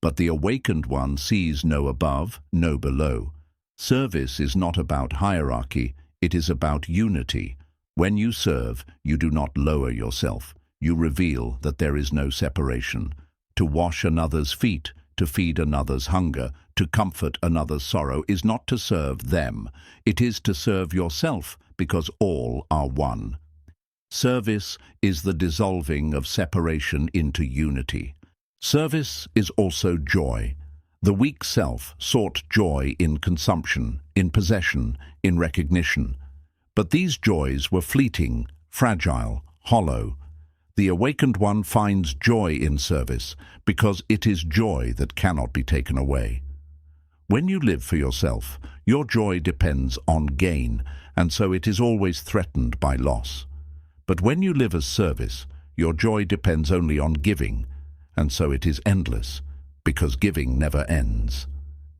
But the awakened one sees no above, no below. Service is not about hierarchy, it is about unity. When you serve, you do not lower yourself. You reveal that there is no separation. To wash another's feet, to feed another's hunger, to comfort another's sorrow is not to serve them. It is to serve yourself, because all are one. Service is the dissolving of separation into unity. Service is also joy. The weak self sought joy in consumption, in possession, in recognition. But these joys were fleeting, fragile, hollow. The awakened one finds joy in service because it is joy that cannot be taken away. When you live for yourself, your joy depends on gain, and so it is always threatened by loss. But when you live as service, your joy depends only on giving, and so it is endless, because giving never ends.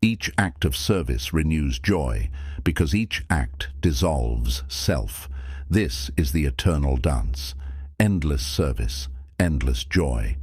Each act of service renews joy, because each act dissolves self. This is the eternal dance. Endless service, endless joy.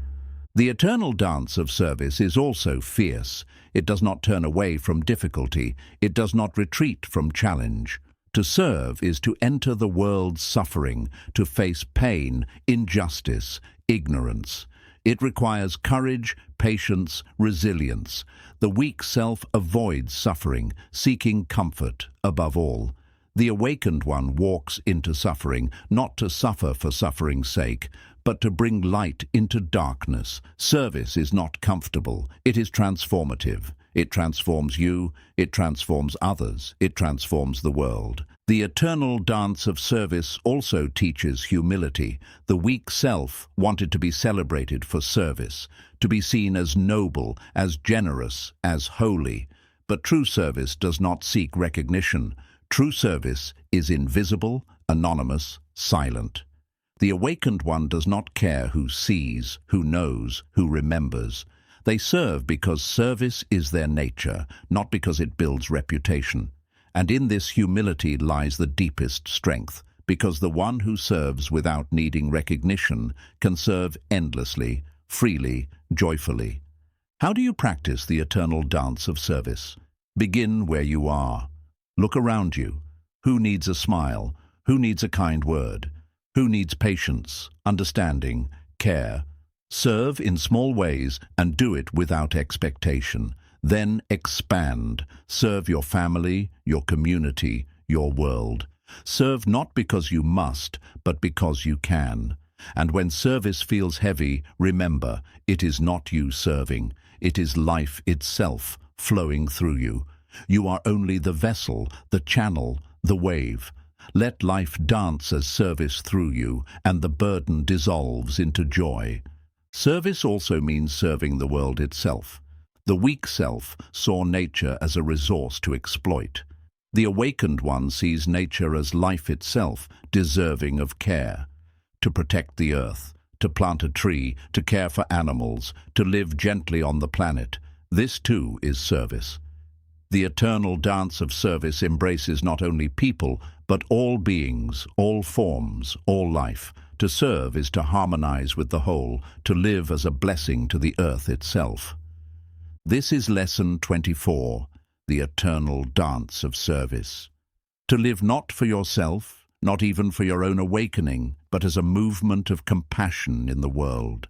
The eternal dance of service is also fierce. It does not turn away from difficulty. It does not retreat from challenge. To serve is to enter the world's suffering, to face pain, injustice, ignorance. It requires courage, patience, resilience. The weak self avoids suffering, seeking comfort above all. The awakened one walks into suffering, not to suffer for suffering's sake, but to bring light into darkness. Service is not comfortable, it is transformative. It transforms you, it transforms others, it transforms the world. The eternal dance of service also teaches humility. The weak self wanted to be celebrated for service, to be seen as noble, as generous, as holy. But true service does not seek recognition. True service is invisible, anonymous, silent. The awakened one does not care who sees, who knows, who remembers. They serve because service is their nature, not because it builds reputation. And in this humility lies the deepest strength, because the one who serves without needing recognition can serve endlessly, freely, joyfully. How do you practice the eternal dance of service? Begin where you are. Look around you. Who needs a smile? Who needs a kind word? Who needs patience, understanding, care? Serve in small ways and do it without expectation. Then expand. Serve your family, your community, your world. Serve not because you must, but because you can. And when service feels heavy, remember, it is not you serving. It is life itself flowing through you. You are only the vessel, the channel, the wave. Let life dance as service through you, and the burden dissolves into joy. Service also means serving the world itself. The weak self saw nature as a resource to exploit. The awakened one sees nature as life itself, deserving of care. To protect the earth, to plant a tree, to care for animals, to live gently on the planet, this too is service. The eternal dance of service embraces not only people, but all beings, all forms, all life. To serve is to harmonize with the whole, to live as a blessing to the earth itself. This is lesson 24, the eternal dance of service. To live not for yourself, not even for your own awakening, but as a movement of compassion in the world.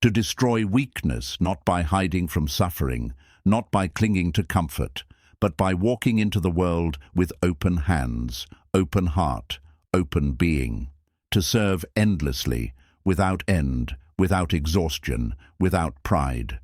To destroy weakness, not by hiding from suffering, not by clinging to comfort, but by walking into the world with open hands, open heart, open being. To serve endlessly, without end, without exhaustion, without pride.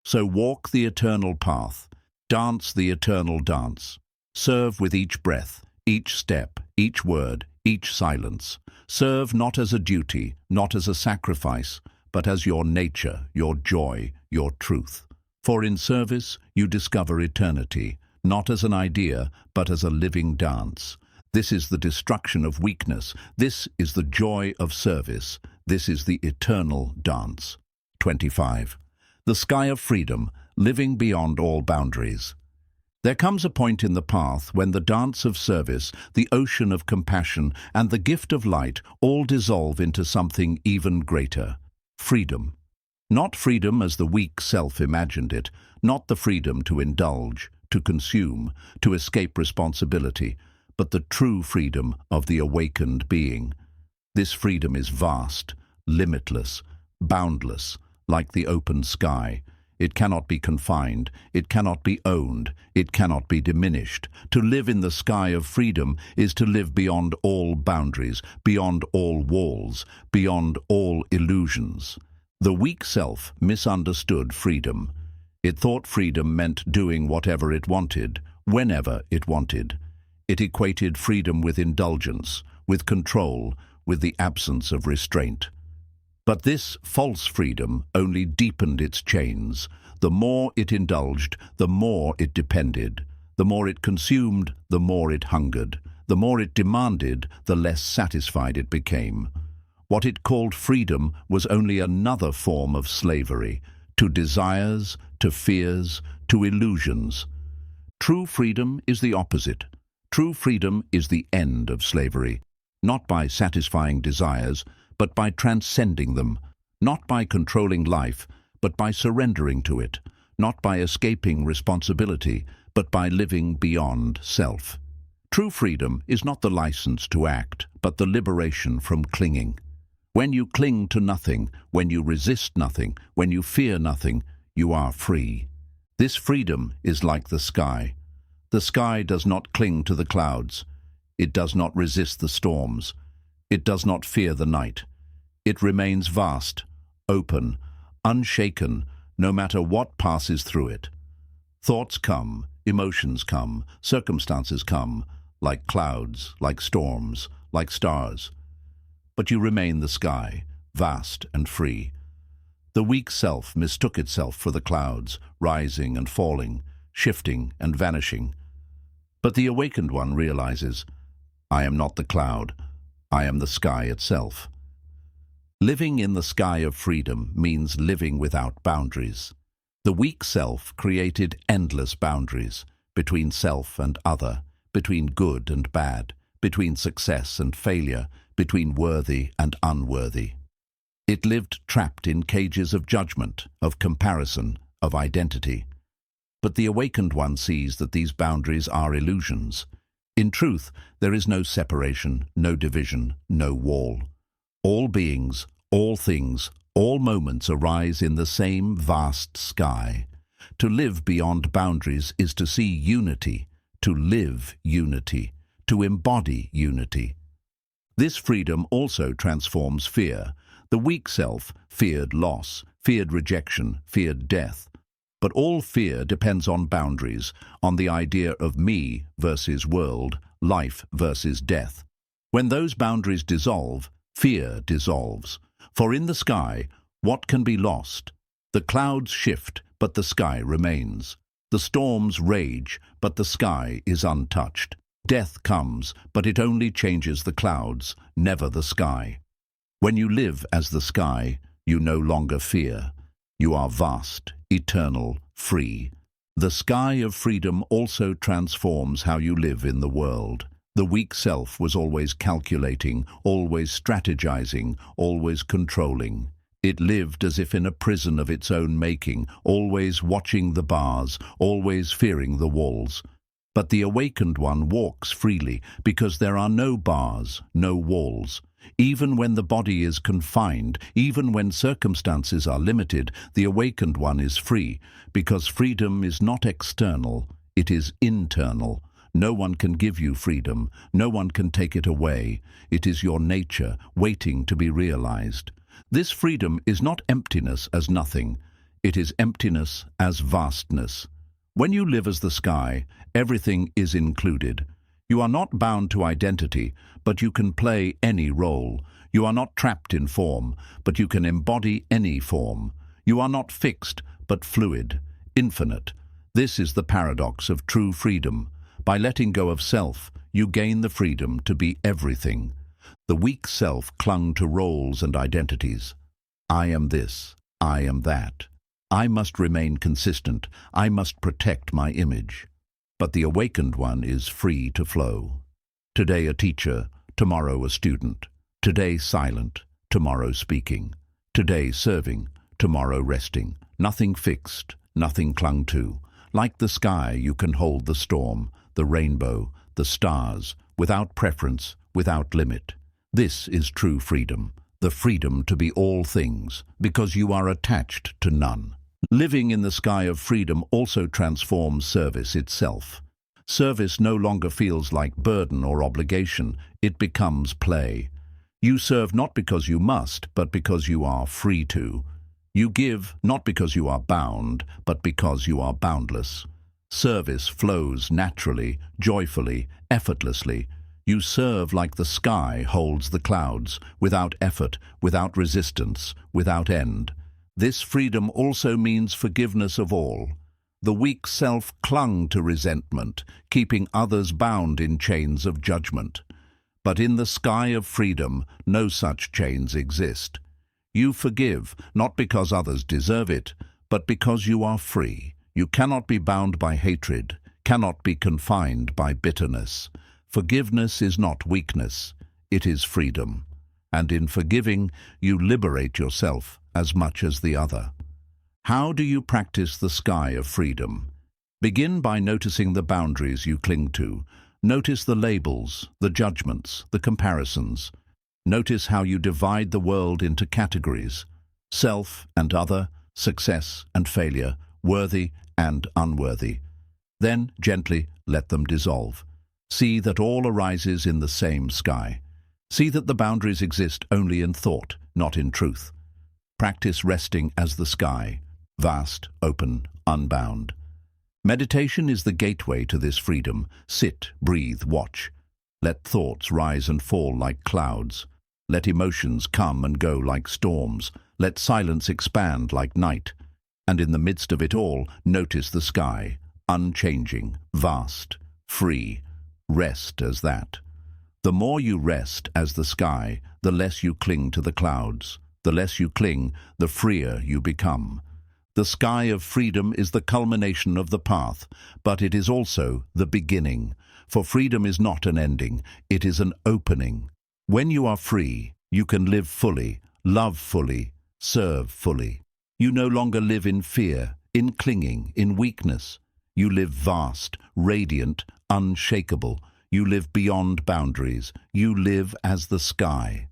So walk the eternal path, dance the eternal dance. Serve with each breath, each step, each word, each silence. Serve not as a duty, not as a sacrifice, but as your nature, your joy, your truth. For in service you discover eternity, not as an idea, but as a living dance. This is the destruction of weakness. This is the joy of service. This is the eternal dance. 25. The sky of freedom, living beyond all boundaries. There comes a point in the path when the dance of service, the ocean of compassion, and the gift of light all dissolve into something even greater. Freedom. Not freedom as the weak self imagined it, not the freedom to indulge, to consume, to escape responsibility, but the true freedom of the awakened being. This freedom is vast, limitless, boundless, like the open sky. It cannot be confined, it cannot be owned, it cannot be diminished. To live in the sky of freedom is to live beyond all boundaries, beyond all walls, beyond all illusions. The weak self misunderstood freedom. It thought freedom meant doing whatever it wanted, whenever it wanted. It equated freedom with indulgence, with control, with the absence of restraint. But this false freedom only deepened its chains. The more it indulged, the more it depended. The more it consumed, the more it hungered. The more it demanded, the less satisfied it became. What it called freedom was only another form of slavery, to desires, to fears, to illusions. True freedom is the opposite. True freedom is the end of slavery, not by satisfying desires, but by transcending them, not by controlling life, but by surrendering to it, not by escaping responsibility, but by living beyond self. True freedom is not the license to act, but the liberation from clinging. When you cling to nothing, when you resist nothing, when you fear nothing, you are free. This freedom is like the sky. The sky does not cling to the clouds. It does not resist the storms. It does not fear the night. It remains vast, open, unshaken, no matter what passes through it. Thoughts come, emotions come, circumstances come, like clouds, like storms, like stars. But you remain the sky, vast and free. The weak self mistook itself for the clouds, rising and falling, shifting and vanishing. But the awakened one realizes, I am not the cloud, I am the sky itself. Living in the sky of freedom means living without boundaries. The weak self created endless boundaries between self and other, between good and bad, between success and failure, between worthy and unworthy. It lived trapped in cages of judgment, of comparison, of identity. But the awakened one sees that these boundaries are illusions. In truth, there is no separation, no division, no wall. All beings, all things, all moments arise in the same vast sky. To live beyond boundaries is to see unity, to live unity, to embody unity. This freedom also transforms fear. The weak self feared loss, feared rejection, feared death. But all fear depends on boundaries, on the idea of me versus world, life versus death. When those boundaries dissolve, fear dissolves. For in the sky, what can be lost? The clouds shift, but the sky remains. The storms rage, but the sky is untouched. Death comes, but it only changes the clouds, never the sky. When you live as the sky, you no longer fear. You are vast, eternal, free. The sky of freedom also transforms how you live in the world. The weak self was always calculating, always strategizing, always controlling. It lived as if in a prison of its own making, always watching the bars, always fearing the walls. But the awakened one walks freely because there are no bars, no walls. Even when the body is confined, even when circumstances are limited, the awakened one is free, because freedom is not external, it is internal. No one can give you freedom, no one can take it away. It is your nature, waiting to be realized. This freedom is not emptiness as nothing, it is emptiness as vastness. When you live as the sky, everything is included. You are not bound to identity, but you can play any role. You are not trapped in form, but you can embody any form. You are not fixed, but fluid, infinite. This is the paradox of true freedom. By letting go of self, you gain the freedom to be everything. The weak self clung to roles and identities. I am this, I am that. I must remain consistent, I must protect my image. But the awakened one is free to flow. Today a teacher, tomorrow a student. Today silent, tomorrow speaking. Today serving, tomorrow resting. Nothing fixed, nothing clung to. Like the sky, you can hold the storm, the rainbow, the stars, without preference, without limit. This is true freedom, the freedom to be all things, because you are attached to none. Living in the sky of freedom also transforms service itself. Service no longer feels like burden or obligation, it becomes play. You serve not because you must, but because you are free to. You give not because you are bound, but because you are boundless. Service flows naturally, joyfully, effortlessly. You serve like the sky holds the clouds, without effort, without resistance, without end. This freedom also means forgiveness of all. The weak self clung to resentment, keeping others bound in chains of judgment. But in the sky of freedom, no such chains exist. You forgive, not because others deserve it, but because you are free. You cannot be bound by hatred, cannot be confined by bitterness. Forgiveness is not weakness, it is freedom. And in forgiving, you liberate yourself as much as the other. How do you practice the sky of freedom? Begin by noticing the boundaries you cling to. Notice the labels, the judgments, the comparisons. Notice how you divide the world into categories: self and other, success and failure, worthy and unworthy. Then, gently, let them dissolve. See that all arises in the same sky. See that the boundaries exist only in thought, not in truth. Practice resting as the sky, vast, open, unbound. Meditation is the gateway to this freedom. Sit, breathe, watch. Let thoughts rise and fall like clouds. Let emotions come and go like storms. Let silence expand like night. And in the midst of it all, notice the sky, unchanging, vast, free. Rest as that. The more you rest as the sky, the less you cling to the clouds. The less you cling, the freer you become. The sky of freedom is the culmination of the path, but it is also the beginning. For freedom is not an ending, it is an opening. When you are free, you can live fully, love fully, serve fully. You no longer live in fear, in clinging, in weakness. You live vast, radiant, unshakable. You live beyond boundaries. You live as the sky.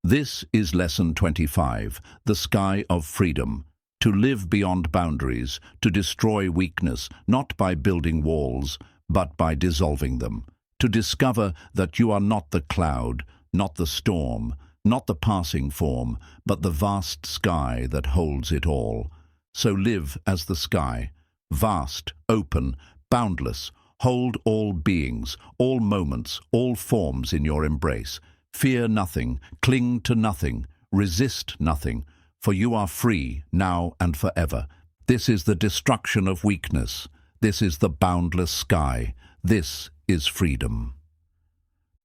This is Lesson 25, the sky of freedom. To live beyond boundaries, to destroy weakness, not by building walls, but by dissolving them. To discover that you are not the cloud, not the storm, not the passing form, but the vast sky that holds it all. So live as the sky. vast, open, boundless. Hold all beings, all moments, all forms in your embrace. Fear nothing, cling to nothing, resist nothing, for you are free now and forever. This is the destruction of weakness. This is the boundless sky. This is freedom.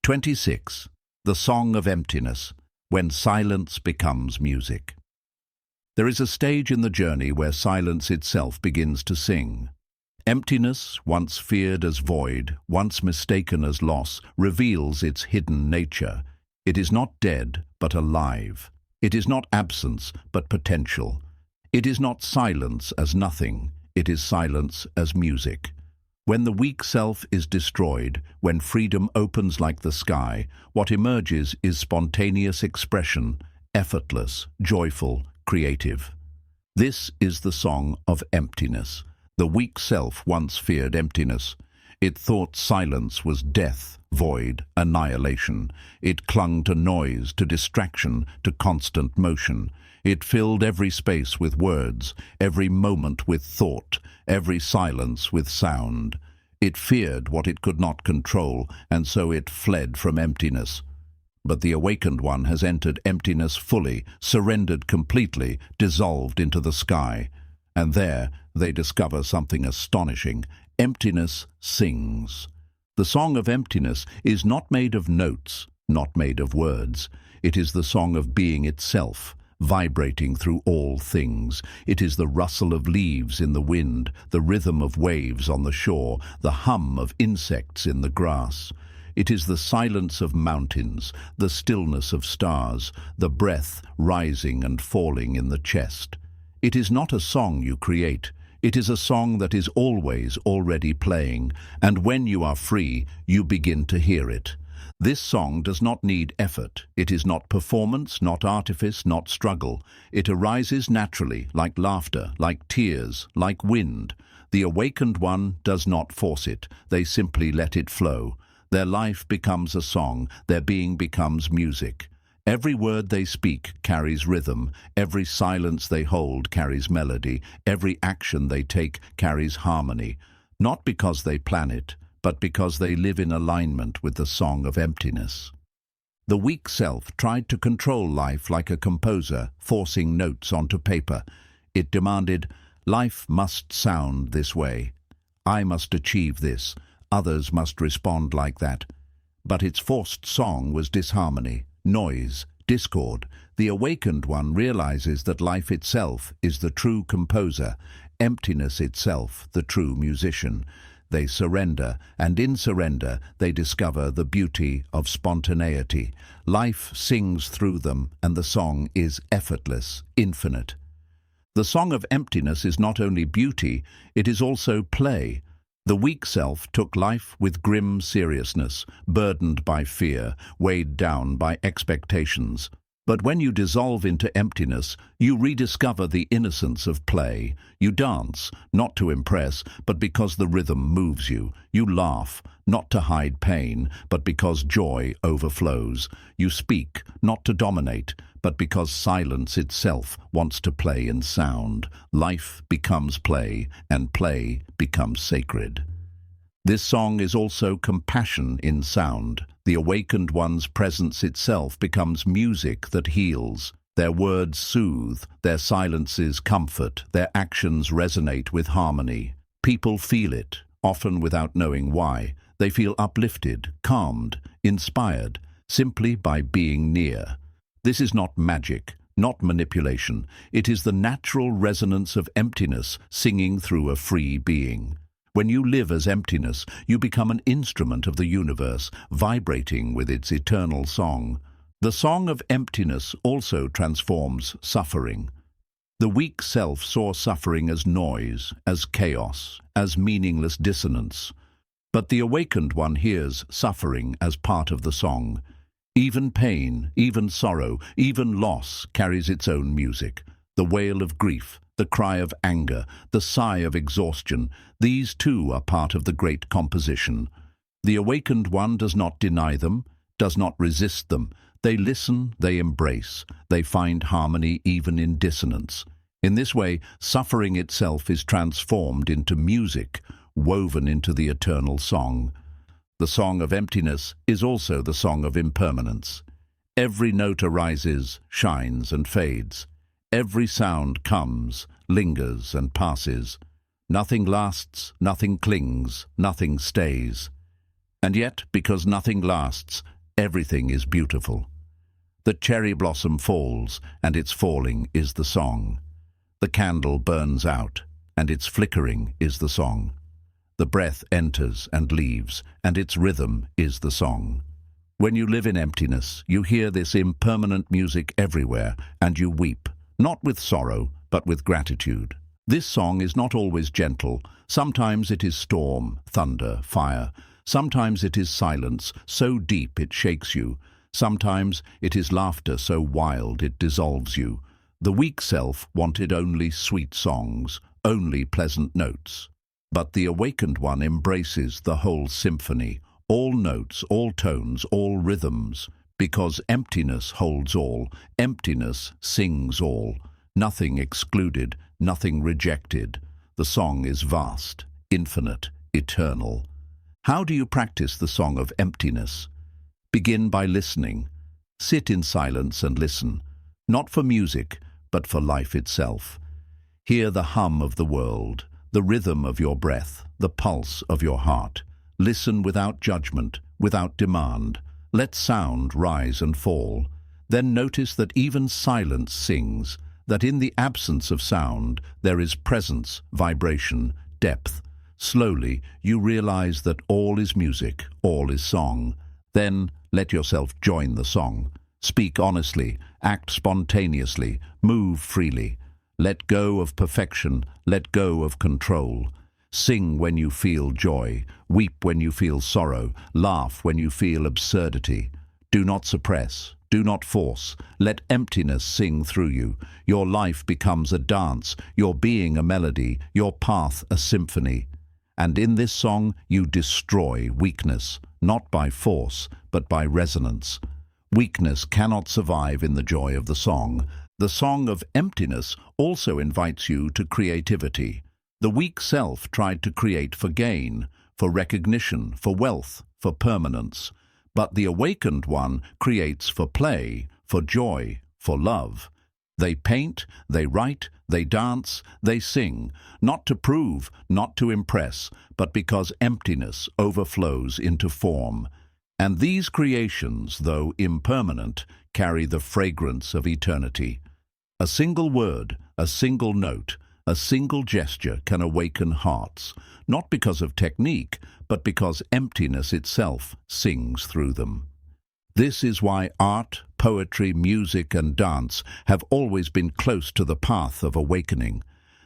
26. The Song of Emptiness, when silence becomes music. There is a stage in the journey where silence itself begins to sing. Emptiness, once feared as void, once mistaken as loss, reveals its hidden nature. It is not dead, but alive. It is not absence, but potential. It is not silence as nothing. It is silence as music. When the weak self is destroyed, when freedom opens like the sky, what emerges is spontaneous expression, effortless, joyful, creative. This is the song of emptiness. The weak self once feared emptiness. It thought silence was death, void, annihilation. It clung to noise, to distraction, to constant motion. It filled every space with words, every moment with thought, every silence with sound. It feared what it could not control, and so it fled from emptiness. But the awakened one has entered emptiness fully, surrendered completely, dissolved into the sky. And there they discover something astonishing. Emptiness sings. The song of emptiness is not made of notes, not made of words. It is the song of being itself, vibrating through all things. It is the rustle of leaves in the wind, the rhythm of waves on the shore, the hum of insects in the grass. It is the silence of mountains, the stillness of stars, the breath rising and falling in the chest. It is not a song you create. It is a song that is always already playing, and when you are free, you begin to hear it. This song does not need effort. It is not performance, not artifice, not struggle. It arises naturally, like laughter, like tears, like wind. The awakened one does not force it. They simply let it flow. Their life becomes a song. Their being becomes music. Every word they speak carries rhythm. Every silence they hold carries melody. Every action they take carries harmony. Not because they plan it, but because they live in alignment with the song of emptiness. The weak self tried to control life like a composer, forcing notes onto paper. It demanded, "Life must sound this way. I must achieve this. Others must respond like that." But its forced song was disharmony, noise, discord. The awakened one realizes that life itself is the true composer, emptiness itself the true musician. They surrender, and in surrender they discover the beauty of spontaneity. Life sings through them, and the song is effortless, infinite. The song of emptiness is not only beauty, it is also play. The weak self took life with grim seriousness, burdened by fear, weighed down by expectations. But when you dissolve into emptiness, you rediscover the innocence of play. You dance, not to impress, but because the rhythm moves you. You laugh, not to hide pain, but because joy overflows. You speak, not to dominate, but because silence itself wants to play in sound. Life becomes play, and play becomes sacred. This song is also compassion in sound. The awakened one's presence itself becomes music that heals. Their words soothe, their silences comfort, their actions resonate with harmony. People feel it, often without knowing why. They feel uplifted, calmed, inspired, simply by being near. This is not magic, not manipulation. It is the natural resonance of emptiness singing through a free being. When you live as emptiness, you become an instrument of the universe, vibrating with its eternal song. The song of emptiness also transforms suffering. The weak self saw suffering as noise, as chaos, as meaningless dissonance. But the awakened one hears suffering as part of the song. Even pain, even sorrow, even loss carries its own music. The wail of grief, the cry of anger, the sigh of exhaustion, these too are part of the great composition. The awakened one does not deny them, does not resist them. They listen, they embrace, they find harmony even in dissonance. In this way, suffering itself is transformed into music, woven into the eternal song. The song of emptiness is also the song of impermanence. Every note arises, shines and fades. Every sound comes, lingers and passes. Nothing lasts, nothing clings, nothing stays. And yet, because nothing lasts, everything is beautiful. The cherry blossom falls, and its falling is the song. The candle burns out, and its flickering is the song. The breath enters and leaves, and its rhythm is the song. When you live in emptiness, you hear this impermanent music everywhere, and you weep, not with sorrow, but with gratitude. This song is not always gentle. Sometimes it is storm, thunder, fire. Sometimes it is silence, so deep it shakes you. Sometimes it is laughter so wild it dissolves you. The weak self wanted only sweet songs, only pleasant notes. But the awakened one embraces the whole symphony, all notes, all tones, all rhythms, because emptiness holds all, emptiness sings all, nothing excluded, nothing rejected. The song is vast, infinite, eternal. How do you practice the song of emptiness? Begin by listening. Sit in silence and listen, not for music, but for life itself. Hear the hum of the world, the rhythm of your breath, the pulse of your heart. Listen without judgment, without demand. Let sound rise and fall. Then notice that even silence sings, that in the absence of sound there is presence, vibration, depth. Slowly you realize that all is music, all is song. Then let yourself join the song. Speak honestly, act spontaneously, move freely. Let go of perfection, let go of control. Sing when you feel joy, weep when you feel sorrow, laugh when you feel absurdity. Do not suppress, do not force. Let emptiness sing through you. Your life becomes a dance, your being a melody, your path a symphony. And in this song you destroy weakness, not by force, but by resonance. Weakness cannot survive in the joy of the song. The song of emptiness also invites you to creativity. The weak self tried to create for gain, for recognition, for wealth, for permanence. But the awakened one creates for play, for joy, for love. They paint, they write, they dance, they sing, not to prove, not to impress, but because emptiness overflows into form. And these creations, though impermanent, carry the fragrance of eternity. A single word, a single note, a single gesture can awaken hearts, not because of technique, but because emptiness itself sings through them. This is why art, poetry, music, and dance have always been close to the path of awakening.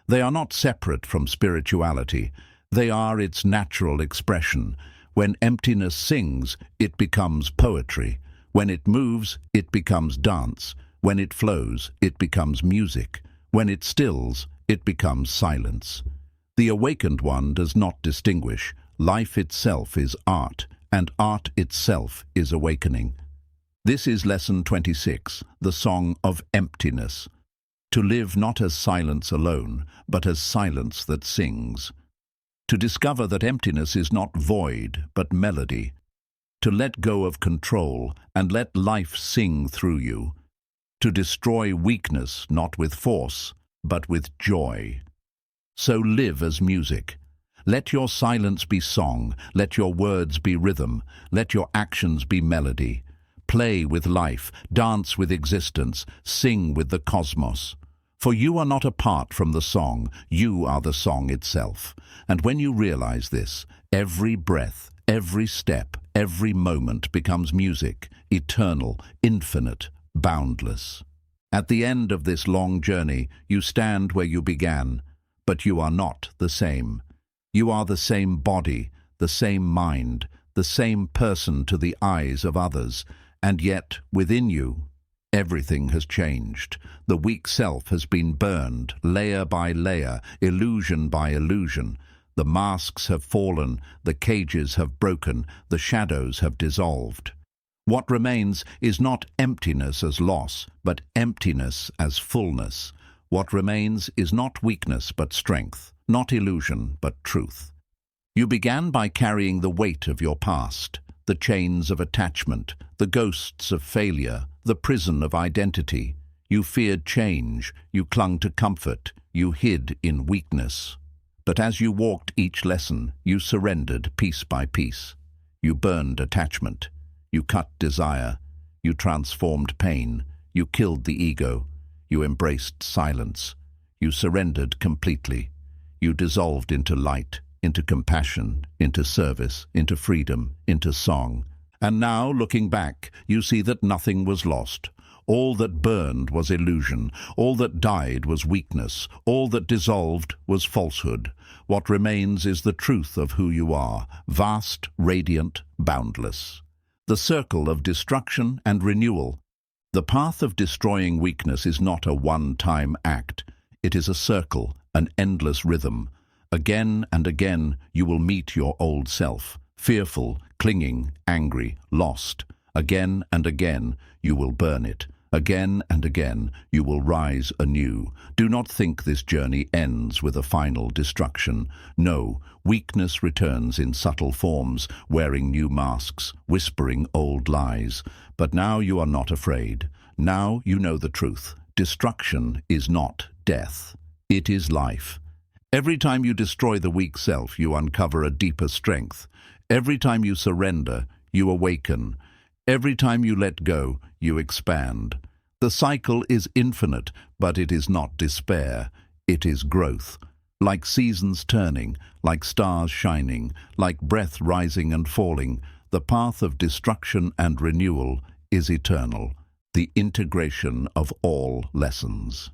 They are not separate from spirituality. They are its natural expression. When emptiness sings, it becomes poetry. When it moves, it becomes dance. When it flows, it becomes music. When it stills, it becomes silence. The awakened one does not distinguish. Life itself is art, and art itself is awakening. This is Lesson 26, the Song of Emptiness. To live not as silence alone, but as silence that sings. To discover that emptiness is not void, but melody. To let go of control and let life sing through you. To destroy weakness not with force, but with joy. So live as music. Let your silence be song, let your words be rhythm, let your actions be melody. Play with life, dance with existence, sing with the cosmos. For you are not apart from the song, you are the song itself. And when you realize this, every breath, every step, every moment becomes music, eternal, infinite, boundless. At the end of this long journey, you stand where you began, but you are not the same. You are the same body, the same mind, the same person to the eyes of others, and yet, within you, everything has changed. The weak self has been burned, layer by layer, illusion by illusion. The masks have fallen, the cages have broken, the shadows have dissolved. What remains is not emptiness as loss, but emptiness as fullness. What remains is not weakness but strength, not illusion but truth. You began by carrying the weight of your past, the chains of attachment, the ghosts of failure, the prison of identity. You feared change, you clung to comfort, you hid in weakness. But as you walked each lesson, you surrendered piece by piece. You burned attachment, you cut desire, you transformed pain, you killed the ego, you embraced silence, you surrendered completely, you dissolved into light, into compassion, into service, into freedom, into song. And now, looking back, you see that nothing was lost. All that burned was illusion. All that died was weakness. All that dissolved was falsehood. What remains is the truth of who you are, vast, radiant, boundless. The circle of destruction and renewal. The path of destroying weakness is not a one-time act. It is a circle, an endless rhythm. Again and again you will meet your old self, fearful, clinging, angry, lost. Again and again you will burn it. Again and again you will rise anew. Do not think this journey ends with a final destruction. No, weakness returns in subtle forms, wearing new masks, whispering old lies. But now you are not afraid. Now you know the truth. Destruction is not death. It is life. Every time you destroy the weak self, you uncover a deeper strength. Every time you surrender, you awaken. Every time you let go, you expand. The cycle is infinite, but it is not despair. It is growth. Like seasons turning, like stars shining, like breath rising and falling, the path of destruction and renewal is eternal, the integration of all lessons.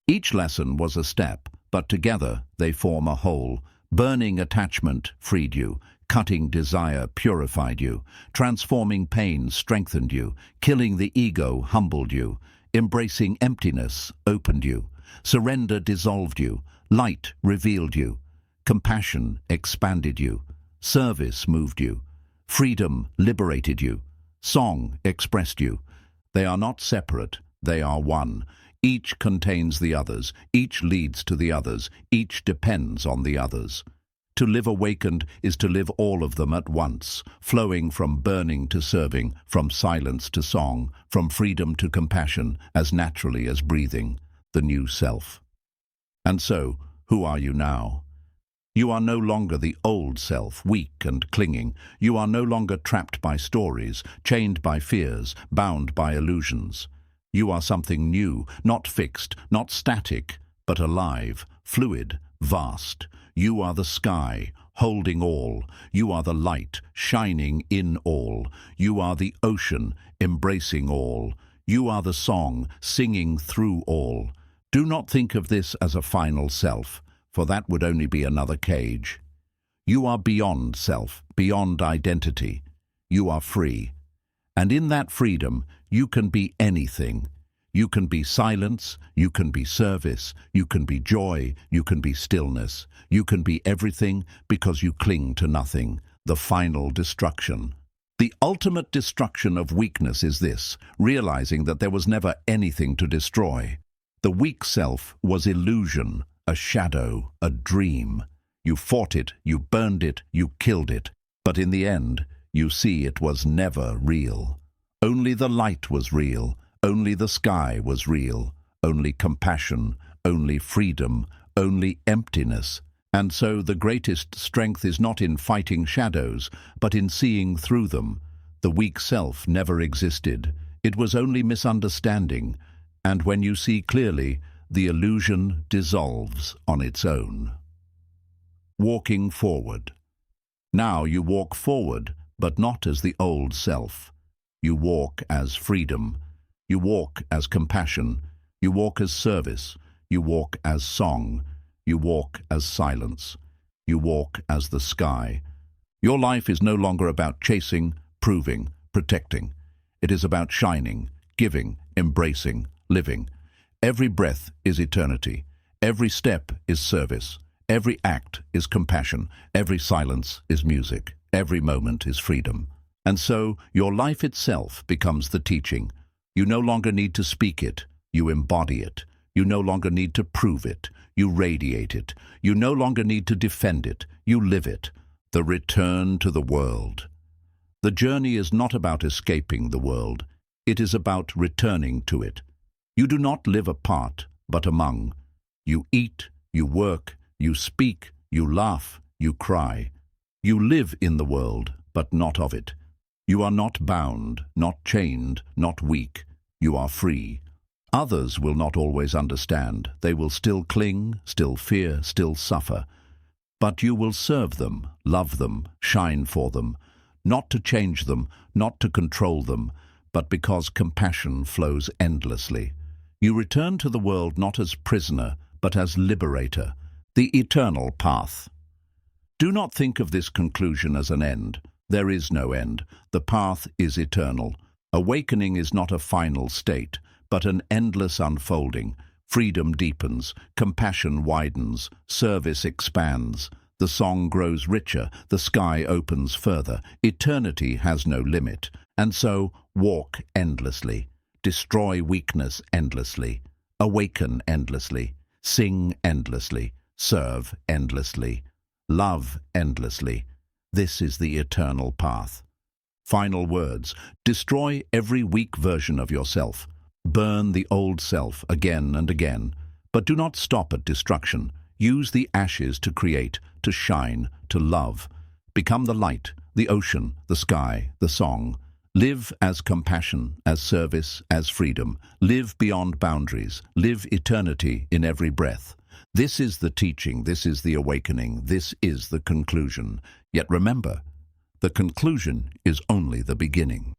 Each lesson was a step, but together they form a whole. Burning attachment freed you. Cutting desire purified you. Transforming pain strengthened you. Killing the ego humbled you. Embracing emptiness opened you. Surrender dissolved you. Light revealed you. Compassion expanded you. Service moved you. Freedom liberated you. Song expressed you. They are not separate, they are one. Each contains the others, each leads to the others, each depends on the others. To live awakened is to live all of them at once, flowing from burning to serving, from silence to song, from freedom to compassion, as naturally as breathing, the new self. And so, who are you now? You are no longer the old self, weak and clinging. You are no longer trapped by stories, chained by fears, bound by illusions. You are something new, not fixed, not static, but alive, fluid, vast. You are the sky, holding all. You are the light, shining in all. You are the ocean, embracing all. You are the song, singing through all. Do not think of this as a final self, for that would only be another cage. You are beyond self, beyond identity. You are free. And in that freedom, you can be anything. You can be silence, you can be service, you can be joy, you can be stillness. You can be everything because you cling to nothing, the final destruction. The ultimate destruction of weakness is this, realizing that there was never anything to destroy. The weak self was illusion, a shadow, a dream. You fought it, you burned it, you killed it. But in the end, you see it was never real. Only the light was real. Only the sky was real. Only compassion. Only freedom. Only emptiness. And so the greatest strength is not in fighting shadows, but in seeing through them. The weak self never existed. It was only misunderstanding. And when you see clearly, the illusion dissolves on its own. Walking forward. Now you walk forward, but not as the old self. You walk as freedom. You walk as compassion. You walk as service. You walk as song. You walk as silence. You walk as the sky. Your life is no longer about chasing, proving, protecting. It is about shining, giving, embracing, living. Every breath is eternity. Every step is service. Every act is compassion. Every silence is music. Every moment is freedom. And so your life itself becomes the teaching. You no longer need to speak it. You embody it. You no longer need to prove it. You radiate it. You no longer need to defend it. You live it. The return to the world. The journey is not about escaping the world. It is about returning to it. You do not live apart, but among. You eat, you work, you speak, you laugh, you cry. You live in the world, but not of it. You are not bound, not chained, not weak. You are free. Others will not always understand. They will still cling, still fear, still suffer. But you will serve them, love them, shine for them, not to change them, not to control them, but because compassion flows endlessly. You return to the world not as prisoner, but as liberator, the eternal path. Do not think of this conclusion as an end. There is no end. The path is eternal. Awakening is not a final state, but an endless unfolding. Freedom deepens, compassion widens, service expands. The song grows richer, the sky opens further. Eternity has no limit. And so, walk endlessly. Destroy weakness endlessly. Awaken endlessly. Sing endlessly. Serve endlessly. Love endlessly. This is the eternal path. Final words. Destroy every weak version of yourself. Burn the old self again and again. But do not stop at destruction. Use the ashes to create, to shine, to love. Become the light, the ocean, the sky, the song. Live as compassion, as service, as freedom. Live beyond boundaries. Live eternity in every breath. This is the teaching, this is the awakening, this is the conclusion. Yet remember, the conclusion is only the beginning.